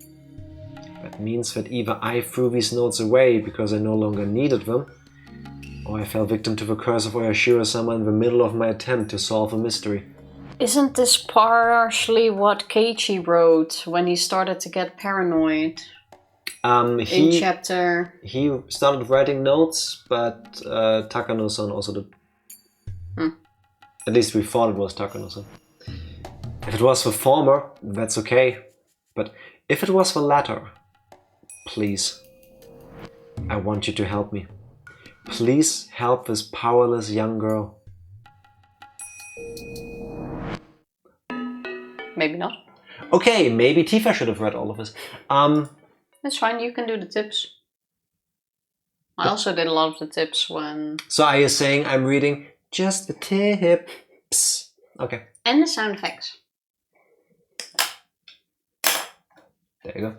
that means that either I threw these notes away because I no longer needed them, or I fell victim to the curse of Oyashiro-sama in the middle of my attempt to solve a mystery. Isn't this partially what Keiichi wrote when he started to get paranoid? In chapter... He started writing notes, but Takano-san also did. At least we thought it was Takano-san. If it was the former, that's okay. But if it was the latter, please, I want you to help me. Please help this powerless young girl. Maybe not. Okay, maybe Tifa should have read all of this. That's fine, you can do the tips. I also did a lot of the tips when... So are you saying I'm reading just the tips? Okay. And the sound effects. There you go.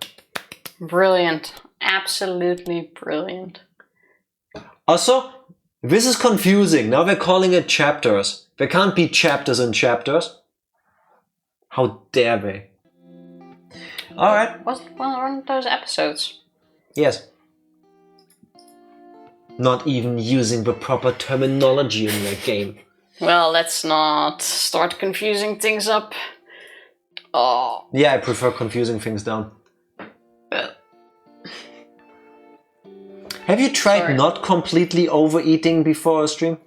Brilliant. Absolutely brilliant. Also, this is confusing. Now they're calling it chapters. There can't be chapters and chapters. How dare they? Alright. Was one of those episodes? Yes. Not even using the proper terminology in their game. Well, let's not start confusing things up. Oh. Yeah, I prefer confusing things down. Have you tried not completely overeating before a stream?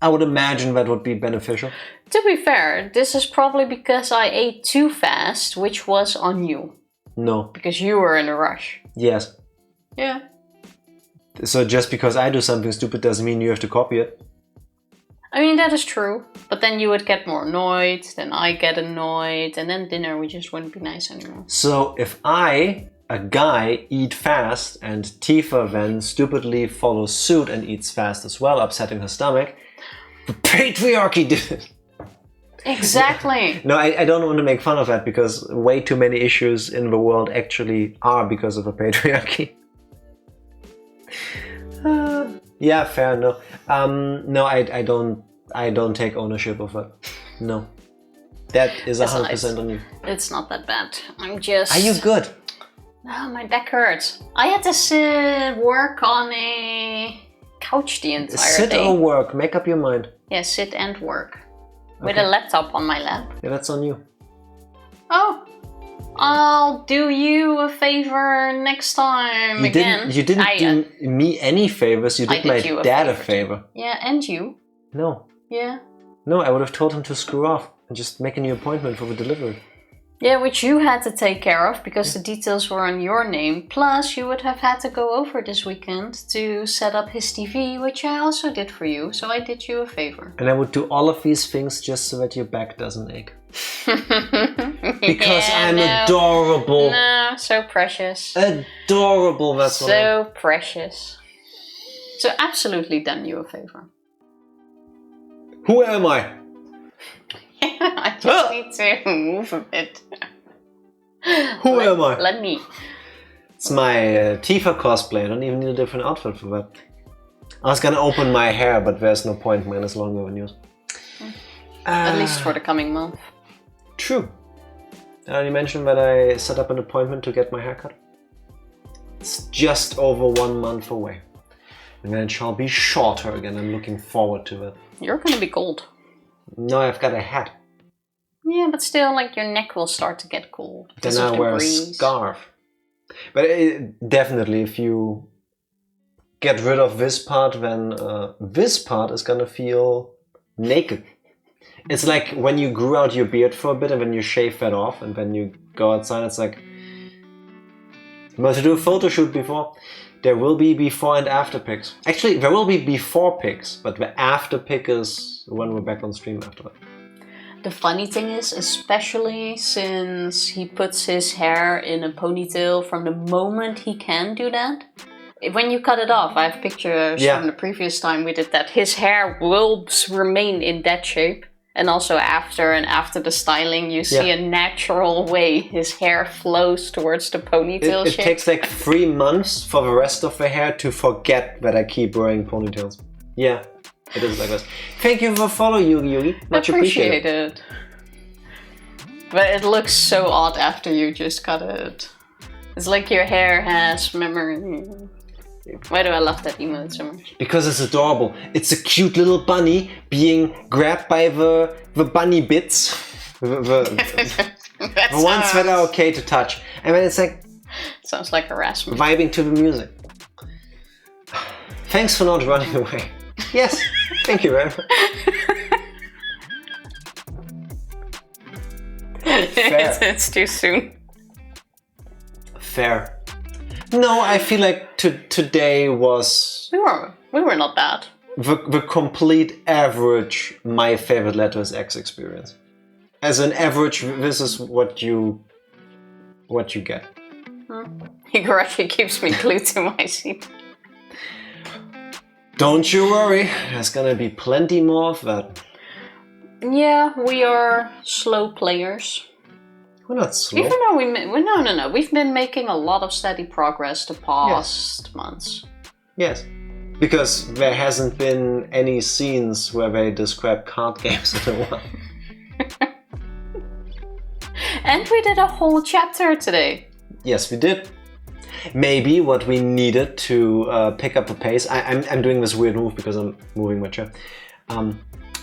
I would imagine that would be beneficial. To be fair, this is probably because I ate too fast, which was on you. No. Because you were in a rush. Yes. Yeah. So just because I do something stupid doesn't mean you have to copy it? I mean, that is true. But then you would get more annoyed, then I get annoyed, and then dinner would just wouldn't be nice anymore. So if I, a guy, eat fast, and Tifa then stupidly follows suit and eats fast as well, upsetting her stomach, the patriarchy did it! Exactly! No, I don't want to make fun of that, because way too many issues in the world actually are because of the patriarchy. Yeah, fair, no. No, I don't take ownership of that. No. That is 100% on you. It's not that bad. I'm just... Are you good? No, my back hurts. I had to work on a couch the entire day. Sit or work, make up your mind. Yeah, sit and work. With a laptop on my lap. Yeah, that's on you. Oh. I'll do you a favor next time again. You didn't do me any favors, you did my dad a favor. Yeah, and you. No. Yeah. No, I would have told him to screw off and just make a new appointment for the delivery. Yeah, which you had to take care of because the details were on your name. Plus, you would have had to go over this weekend to set up his TV, which I also did for you. So I did you a favor. And I would do all of these things just so that your back doesn't ache. Because I'm adorable. No, so precious. Adorable, that's what so precious. So absolutely done you a favor. Who am I? I just need to move a bit. Who am I? Let me. It's my Tifa cosplay. I don't even need a different outfit for that. I was gonna open my hair, but there's no point. Mine is longer than yours. At least for the coming month. True. I already mentioned that I set up an appointment to get my haircut. It's just over 1 month away. And then it shall be shorter again. I'm looking forward to it. You're gonna be cold. No, I've got a hat. Yeah, but still, like, your neck will start to get cold. Then I wear a scarf. But definitely, if you get rid of this part, then this part is gonna feel naked. It's like when you grew out your beard for a bit and then you shave that off and then you go outside, it's like... Well, to do a photo shoot before, there will be before and after pics. Actually, there will be before pics, but the after pic is when we're back on stream after that. The funny thing is, especially since he puts his hair in a ponytail from the moment he can do that, when you cut it off, I have pictures from the previous time we did that, his hair will remain in that shape. And also after the styling, you see a natural way his hair flows towards the ponytail shape. It takes like 3 months for the rest of the hair to forget that I keep wearing ponytails. Yeah, it is like this. Thank you for following, Yugi. Much appreciated. But it looks so odd after you just cut it. It's like your hair has memory. Why do I love that emote so much? Because it's adorable. It's a cute little bunny being grabbed by the bunny bits. The ones that are okay to touch. And then it's like... Sounds like harassment. Vibing to the music. Thanks for not running away. Yes, thank you very much. It's too soon. Fair. No, I feel like today was... We were not bad. The complete average My Favorite Letter is X experience. As an average, this is what you get. Higurashi keeps me glued to my seat. Don't you worry, there's gonna be plenty more of that. Yeah, we are slow players. We're not slow. Even though we've been making a lot of steady progress the past months. Yes, because there hasn't been any scenes where they describe card games in a while. And we did a whole chapter today. Yes, we did. Maybe what we needed to pick up the pace. I'm doing this weird move because I'm moving my chair.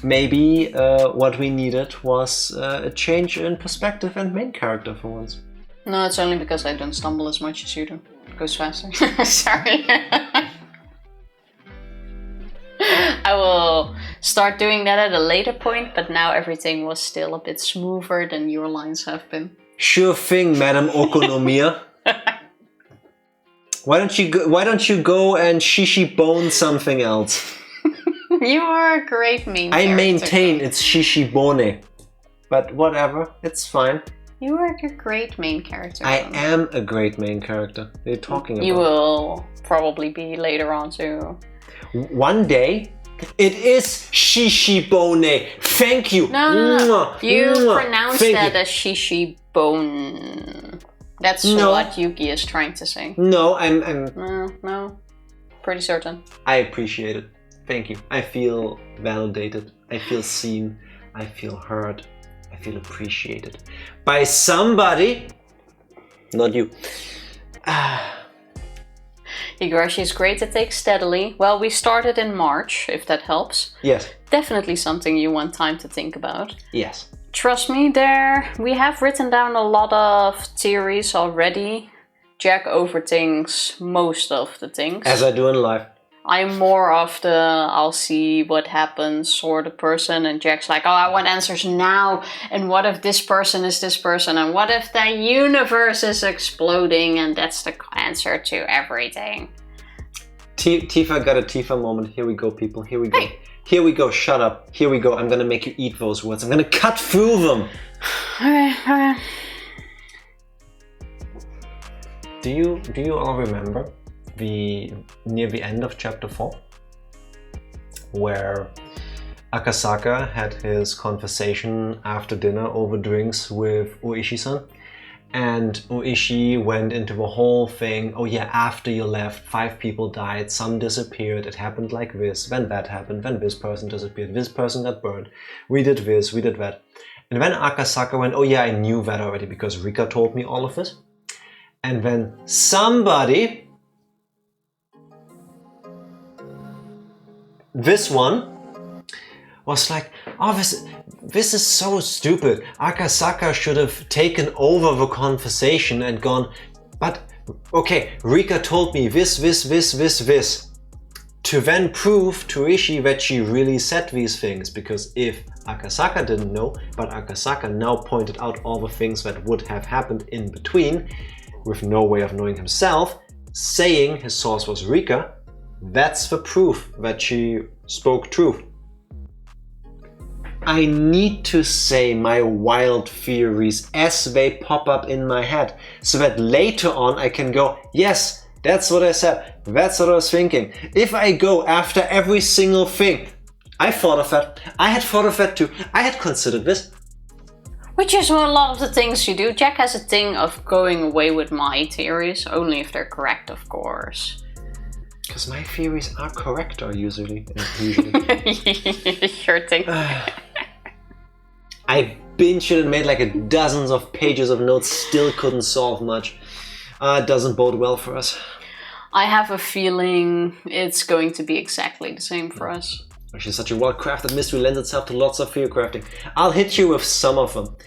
Maybe what we needed was a change in perspective and main character for once. No, it's only because I don't stumble as much as you do. It goes faster. Sorry. I will start doing that at a later point, but now everything was still a bit smoother than your lines have been. Sure thing, Madam Okonomiya. Why don't you go and shishi bone something else? You are a great main character. I maintain it's shishibone. But whatever, it's fine. You are a great main character. I am a great main character. What are you talking about? You will probably be later on too. One day, it is shishibone. Thank you. No. You pronounce that as shishibone. That's what Yuki is trying to say. No, I'm... No. Pretty certain. I appreciate it. Thank you. I feel validated. I feel seen. I feel heard. I feel appreciated. By somebody. Not you. Higurashi is great to take steadily. Well, we started in March, if that helps. Yes. Definitely something you want time to think about. Yes. Trust me, we have written down a lot of theories already. Jack overthinks most of the things. As I do in life. I'm more of the I'll see what happens sort of person, and Jack's like, oh, I want answers now, and what if this person is this person, and what if the universe is exploding, and that's the answer to everything. Tifa got a Tifa moment. Here we go, people. Here we go. Hey. Here we go. Shut up. Here we go. I'm gonna make you eat those words. I'm gonna cut through them. Okay. Do you all remember near the end of chapter 4, where Akasaka had his conversation after dinner over drinks with ooishi-san, and Ooishi went into the whole thing, oh yeah, after you left 5 people died, some disappeared, it happened like this, then that happened, then this person disappeared, this person got burned, we did this, we did that. And then Akasaka went, oh yeah, I knew that already because Rika told me all of this. And then somebody, this one, was like, oh, this is so stupid. Akasaka should have taken over the conversation and gone, but okay, Rika told me this. To then prove to Ishi that she really said these things, because if Akasaka didn't know, but Akasaka now pointed out all the things that would have happened in between, with no way of knowing himself, saying his source was Rika, that's the proof that she spoke truth. I need to say my wild theories as they pop up in my head, so that later on I can go, yes, that's what I said, that's what I was thinking. If I go after every single thing, I thought of that, I had thought of that too, I had considered this. Which is what a lot of the things you do. Jack has a thing of going away with my theories, only if they're correct, of course. Because my theories are correct, or usually. Sure thing. I binged it and made like dozens of pages of notes, still couldn't solve much. It doesn't bode well for us. I have a feeling it's going to be exactly the same for us. She's such a well-crafted mystery, lends itself to lots of theory crafting. I'll hit you with some of them.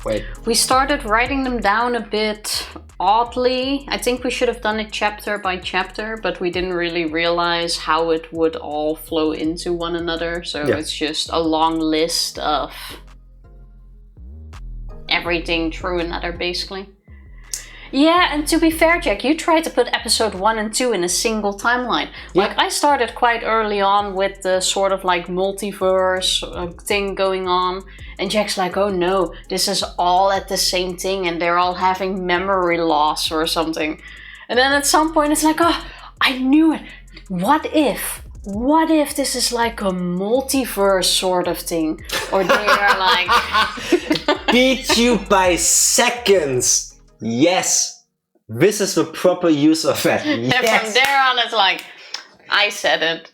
Wait. We started writing them down a bit oddly. I think we should have done it chapter by chapter, but we didn't really realize how it would all flow into one another. So yeah. It's just a long list of everything through another, basically. Yeah, and to be fair, Jack, you tried to put episode 1 and 2 in a single timeline. Yeah. Like, I started quite early on with the sort of like multiverse thing going on. And Jack's like, oh no, this is all at the same thing and they're all having memory loss or something. And then at some point it's like, oh, I knew it. What if this is like a multiverse sort of thing? Or they are like... Beat you by seconds! Yes, this is the proper use of that. Yes. And from there on, it's like, I said it.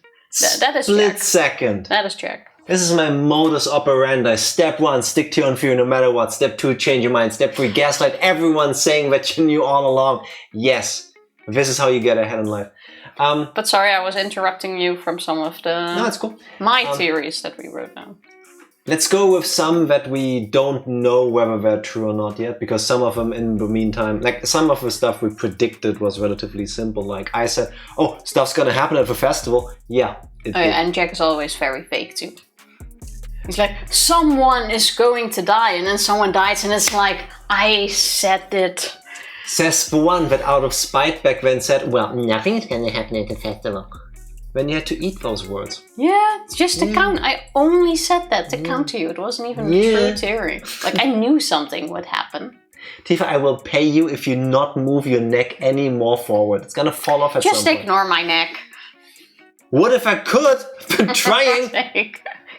That is Split Jack. Second. That is Jack. This is my modus operandi. Step 1, stick to your own theory no matter what. Step 2, change your mind. Step 3, gaslight everyone saying that you knew all along. Yes, this is how you get ahead in life. But sorry, I was interrupting you from some of the... No, it's cool. My theories that we wrote down. Let's go with some that we don't know whether they're true or not yet, because some of them in the meantime, like some of the stuff we predicted was relatively simple. Like I said, oh, stuff's gonna happen at the festival. Yeah. And Jack is always very fake too. He's like, someone is going to die, and then someone dies, and it's like, I said it. Says the one that out of spite back then said, well, nothing is gonna happen at the festival. When you had to eat those words. Yeah, just to count. I only said that to count to you. It wasn't even a true theory. Like, I knew something would happen. Tifa, I will pay you if you not move your neck any more forward. It's gonna fall off at some point. Just ignore my neck. What if I could? I'm trying.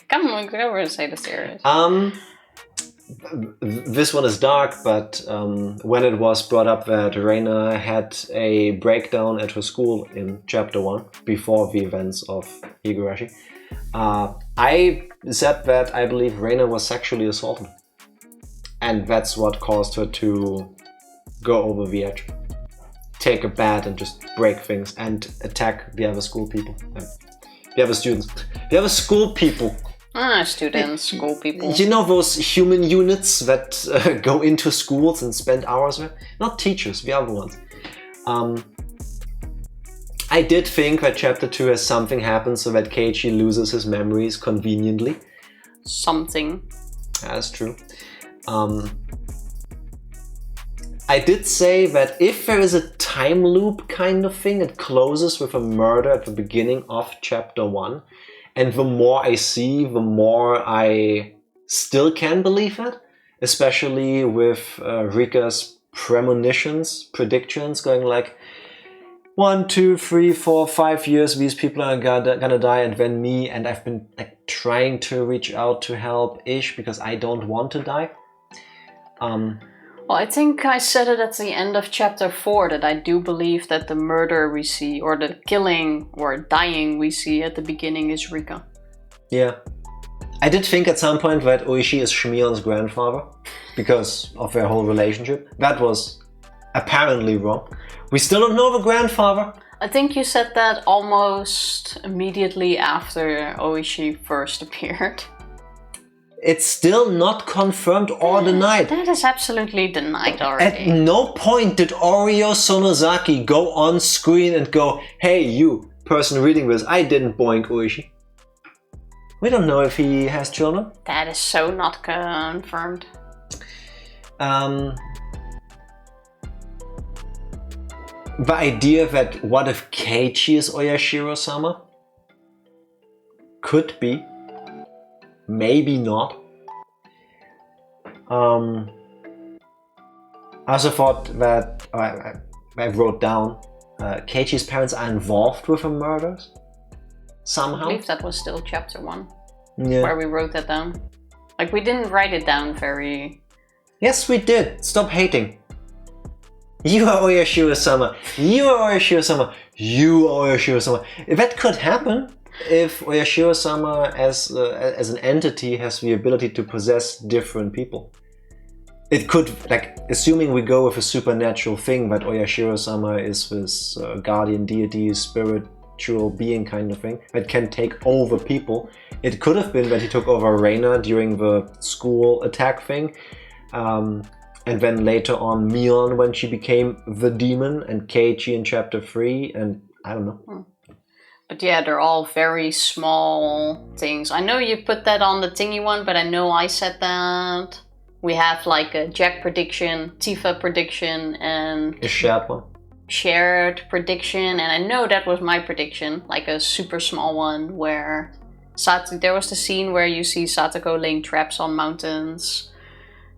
Come on, go over and say the series. This one is dark, but when it was brought up that Reina had a breakdown at her school in chapter 1, before the events of Higurashi, I said that I believe Reina was sexually assaulted. And that's what caused her to go over the edge. Take a bat and just break things and attack the other school people. The other students. The other school people. Students, school people. You know those human units that go into schools and spend hours with? Not teachers, the other ones. I did think that chapter 2 has something happen so that Keiichi loses his memories conveniently. Something. That's true. I did say that if there is a time loop kind of thing, it closes with a murder at the beginning of chapter 1. And the more I see, the more I still can believe it. Especially with Rika's predictions going like 1, 2, 3, 4, 5 years these people are gonna die, and then me, and I've been like trying to reach out to help ish because I don't want to die. Well, I think I said it at the end of chapter 4 that I do believe that the murder we see, or the killing or dying we see at the beginning is Rika. Yeah. I did think at some point that Ooishi is Shmion's grandfather because of their whole relationship. That was apparently wrong. We still don't know the grandfather. I think you said that almost immediately after Ooishi first appeared. It's still not confirmed or denied. That is absolutely denied already. At no point did Oreo Sonozaki go on screen and go, "Hey, you, person reading this, I didn't boink Ooishi." We don't know if he has children. That is so not confirmed. The idea that what if Keiichi is Oyashiro-sama? Could be. Maybe not. I also thought that I wrote down Keiichi's parents are involved with the murders somehow. I believe that was still chapter 1, yeah. Where we wrote that down. Like, we didn't write it down very... Yes, we did. Stop hating. You are Oyashiro-sama. You are Oyashiro-sama. You are Oyashiro-sama. That could happen if Oyashiro-sama as an entity has the ability to possess different people. It could, like, assuming we go with a supernatural thing, that Oyashiro-sama is this guardian deity, spiritual being kind of thing, that can take over people. It could have been that he took over Reina during the school attack thing. And then later on Mion when she became the demon, and Keiichi in chapter 3, and I don't know. But yeah, they're all very small things. I know you put that on the thingy one, but I know I said that. We have like a Jack prediction, Tifa prediction, and... a shared one. Shared prediction, and I know that was my prediction, like a super small one where... there was the scene where you see Satoko laying traps on mountains.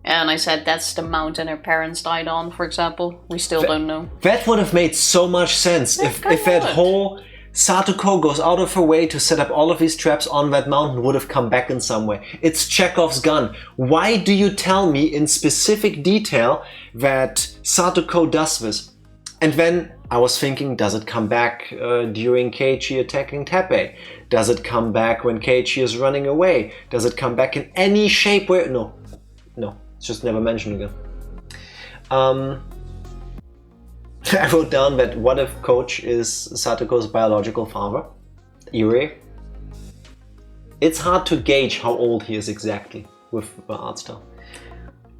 And I said that's the mountain her parents died on, for example. We still don't know. That would have made so much sense if that whole Satoko goes out of her way to set up all of these traps on that mountain would have come back in some way. It's Chekhov's gun. Why do you tell me in specific detail that Satoko does this? And then I was thinking, does it come back during Keiichi attacking Teppei? Does it come back when Keiichi is running away? Does it come back in any shape where... No. It's just never mentioned again. I wrote down that what if Coach is Satoko's biological father? Irie? It's hard to gauge how old he is exactly with the art style.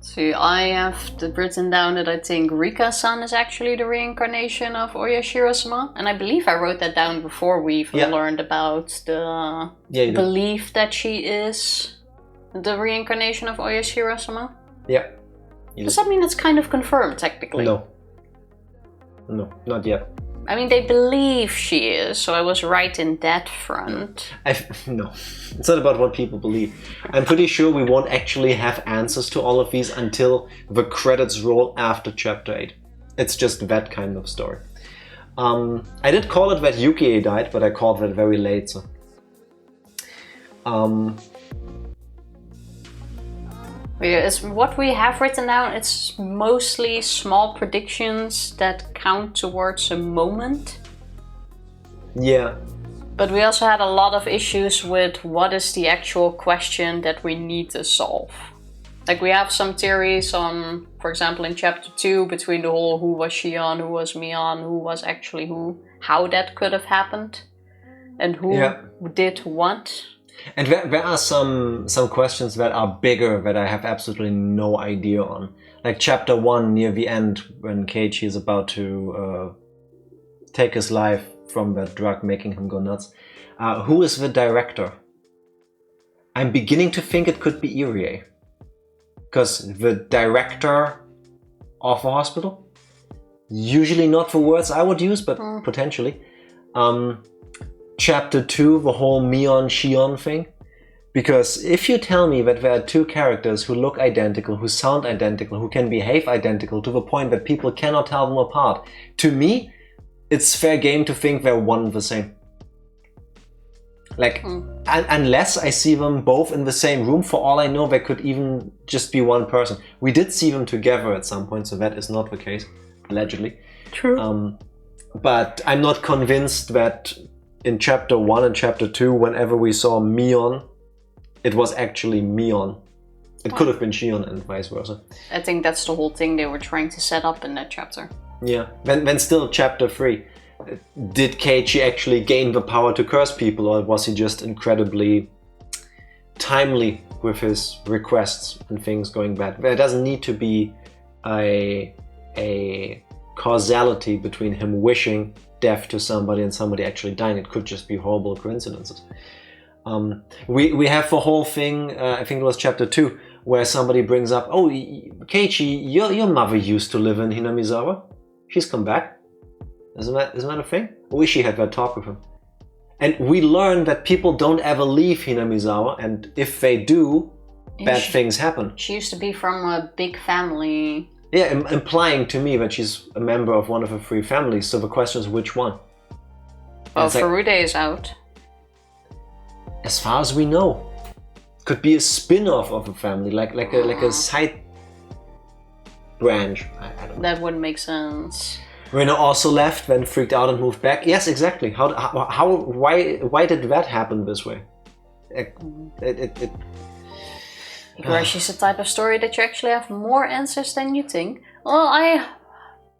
See, I have written down that I think Rika-san is actually the reincarnation of Oyashiro-sama. And I believe I wrote that down before we even learned about the belief that she is the reincarnation of Oyashiro-sama. Yeah. Does that mean it's kind of confirmed, technically? No. No, not yet. I mean, they believe she is, so I was right in that front. No, it's not about what people believe. I'm pretty sure we won't actually have answers to all of these until the credits roll after chapter 8. It's just that kind of story. I did call it that Yukie died, but I called that very late, so... What we have written down, it's mostly small predictions that count towards a moment. Yeah. But we also had a lot of issues with what is the actual question that we need to solve. Like, we have some theories on, for example, in chapter 2, between the whole who was Shion, who was Mion, who was actually who, how that could have happened, and who did what. And there are some questions that are bigger that I have absolutely no idea on. Like chapter 1 near the end, when Keiichi is about to take his life from that drug making him go nuts. Who is the director? I'm beginning to think it could be Irie. Because the director of a hospital? Usually not the words I would use, but potentially. Chapter 2, the whole Mion-Shion thing. Because if you tell me that there are two characters who look identical, who sound identical, who can behave identical to the point that people cannot tell them apart, to me, it's fair game to think they're one and the same. Like, unless I see them both in the same room, for all I know, they could even just be one person. We did see them together at some point, so that is not the case, allegedly. True. But I'm not convinced that in chapter 1 and chapter 2, whenever we saw Mion, it was actually Mion. It could have been Shion and vice versa. I think that's the whole thing they were trying to set up in that chapter. Yeah. Then still chapter 3. Did Keiichi actually gain the power to curse people, or was he just incredibly timely with his requests and things going bad? There doesn't need to be a causality between him wishing death to somebody and somebody actually dying. It could just be horrible coincidences. We have the whole thing, I think it was chapter 2, where somebody brings up, oh, Keiichi, your mother used to live in Hinamizawa. She's come back. Isn't that a thing? Ooishi had that talk with him. And we learn that people don't ever leave Hinamizawa, and if they do, bad things happen. She used to be from a big family. Yeah, implying to me that she's a member of one of the 3 families, so the question is which one? Well, Furude is out. As far as we know. Could be a spin-off of a family, like a side branch. I don't know. That wouldn't make sense. Rena also left, then freaked out and moved back. Yes, exactly. Why did that happen this way? Higurashi's the type of story that you actually have more answers than you think. Well, I'm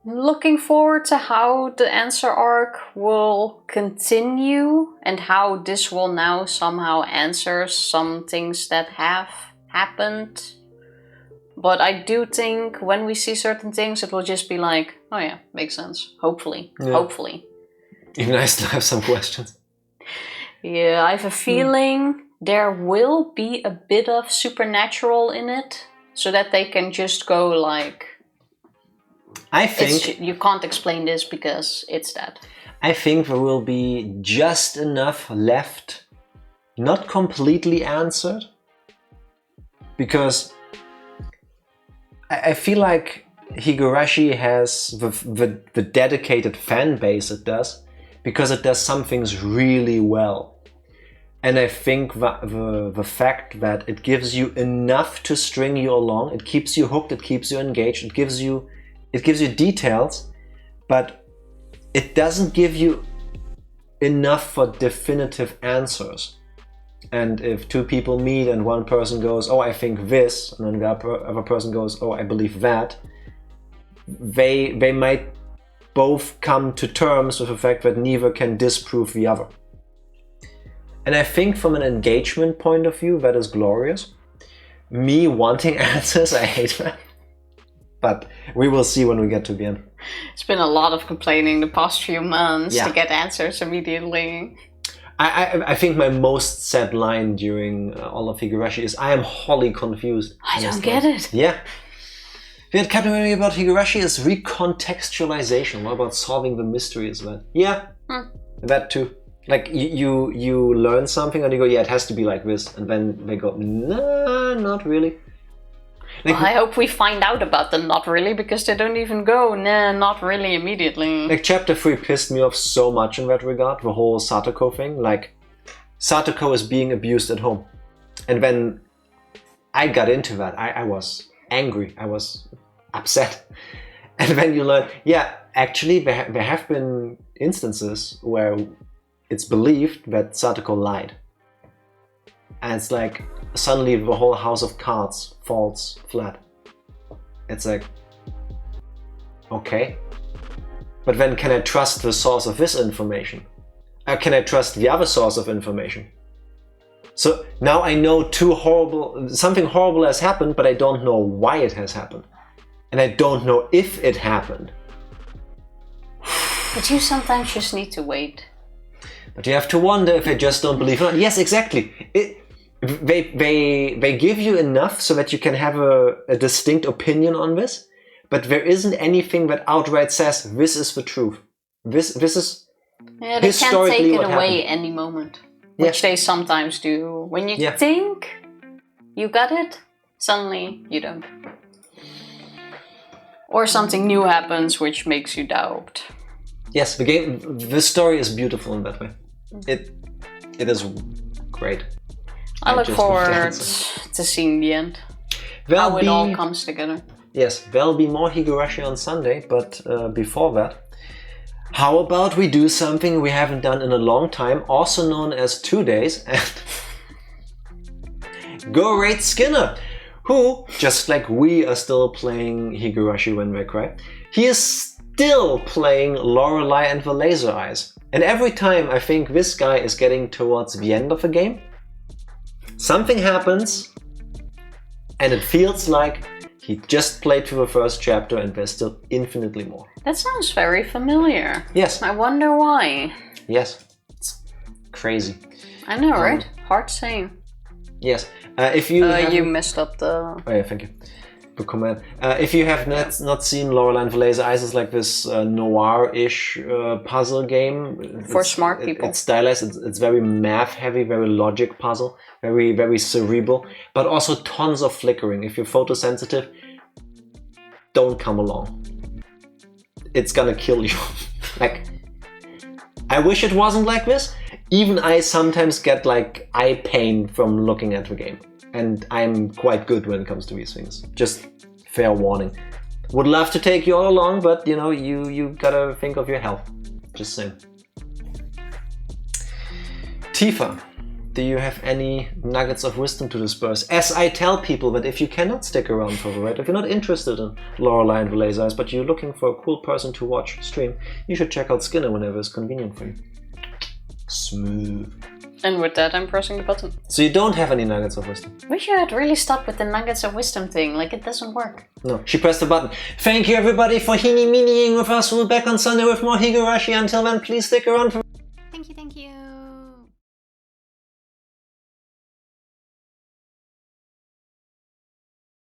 looking forward to how the answer arc will continue and how this will now somehow answer some things that have happened. But I do think when we see certain things, it will just be like, oh yeah, makes sense. Hopefully. Yeah. Hopefully. Even I still have some questions. Yeah, I have a feeling there will be a bit of supernatural in it, so that they can just go like, I think you can't explain this because it's that. I think there will be just enough left, not completely answered, because I feel like Higurashi has the dedicated fan base it does, because it does some things really well. And I think the fact that it gives you enough to string you along, it keeps you hooked, it keeps you engaged, it gives you details, but it doesn't give you enough for definitive answers. And if 2 people meet and one person goes, oh, I think this, and then the other person goes, oh, I believe that, they might both come to terms with the fact that neither can disprove the other. And I think from an engagement point of view, that is glorious. Me wanting answers, I hate that. But we will see when we get to the end. It's been a lot of complaining the past few months to get answers immediately. I think my most said line during all of Higurashi is, I am wholly confused. I don't get it. Yeah. The had kept me about Higurashi is recontextualization. What about solving the mystery as well? Yeah, that too. Like you learn something and you go, yeah, it has to be like this. And then they go, nah, not really. Like, well, I hope we find out about the not really, because they don't even go, nah, not really immediately. Like chapter 3 pissed me off so much in that regard, the whole Satoko thing. Like, Satoko is being abused at home. And when I got into that, I was angry, I was upset. And then you learn, yeah, actually there have been instances where it's believed that Satoko lied. And it's like, suddenly the whole house of cards falls flat. It's like, okay. But then can I trust the source of this information? Can I trust the other source of information? So now I know something horrible has happened, but I don't know why it has happened. and I don't know if it happened. But you sometimes just need to wait. But you have to wonder if I just don't believe it. Yes, exactly. They give you enough so that you can have a distinct opinion on this, but there isn't anything that outright says this is the truth. This is yeah, they historically can't take it what away happened. any moment, which they sometimes do. When you think you got it, suddenly you don't. Or something new happens which makes you doubt. Yes, the story is beautiful in that way. It is great. I look forward to seeing the end. How it all comes together. Yes, there'll be more Higurashi on Sunday, but before that, how about we do something we haven't done in a long time, also known as 2 days, and go rate Skinner, who, just like we are still playing Higurashi When They Cry, he is still playing Lorelei and the Laser Eyes. And every time I think this guy is getting towards the end of a game, something happens, and it feels like he just played through the first chapter and there's still infinitely more. That sounds very familiar. Yes. I wonder why. Yes. It's crazy. I know, right? Hard saying. Yes. If you you messed up the... Oh yeah, thank you. Good comment. If you have not seen Lorelei and the Laser Eyes, it's like this noir-ish puzzle game. For smart people. It's stylized. It's very math-heavy, very logic puzzle, very, very cerebral, but also tons of flickering. If you're photosensitive, don't come along. It's gonna kill you. Like, I wish it wasn't like this. Even I sometimes get like eye pain from looking at the game. And I'm quite good when it comes to these things. Just fair warning. Would love to take you all along, but you know, you gotta think of your health. Just saying. Tifa, do you have any nuggets of wisdom to disperse? As I tell people that if you cannot stick around for the ride, if you're not interested in Lorelei and the Laser Eyes, but you're looking for a cool person to watch stream, you should check out Skinner whenever it's convenient for you. Smooth. And with that, I'm pressing the button. So you don't have any nuggets of wisdom? Wish you had really stopped with the nuggets of wisdom thing. Like, it doesn't work. No, she pressed the button. Thank you everybody for hini-miniing with us. We'll be back on Sunday with more Higurashi. Until then, please stick around for... Thank you.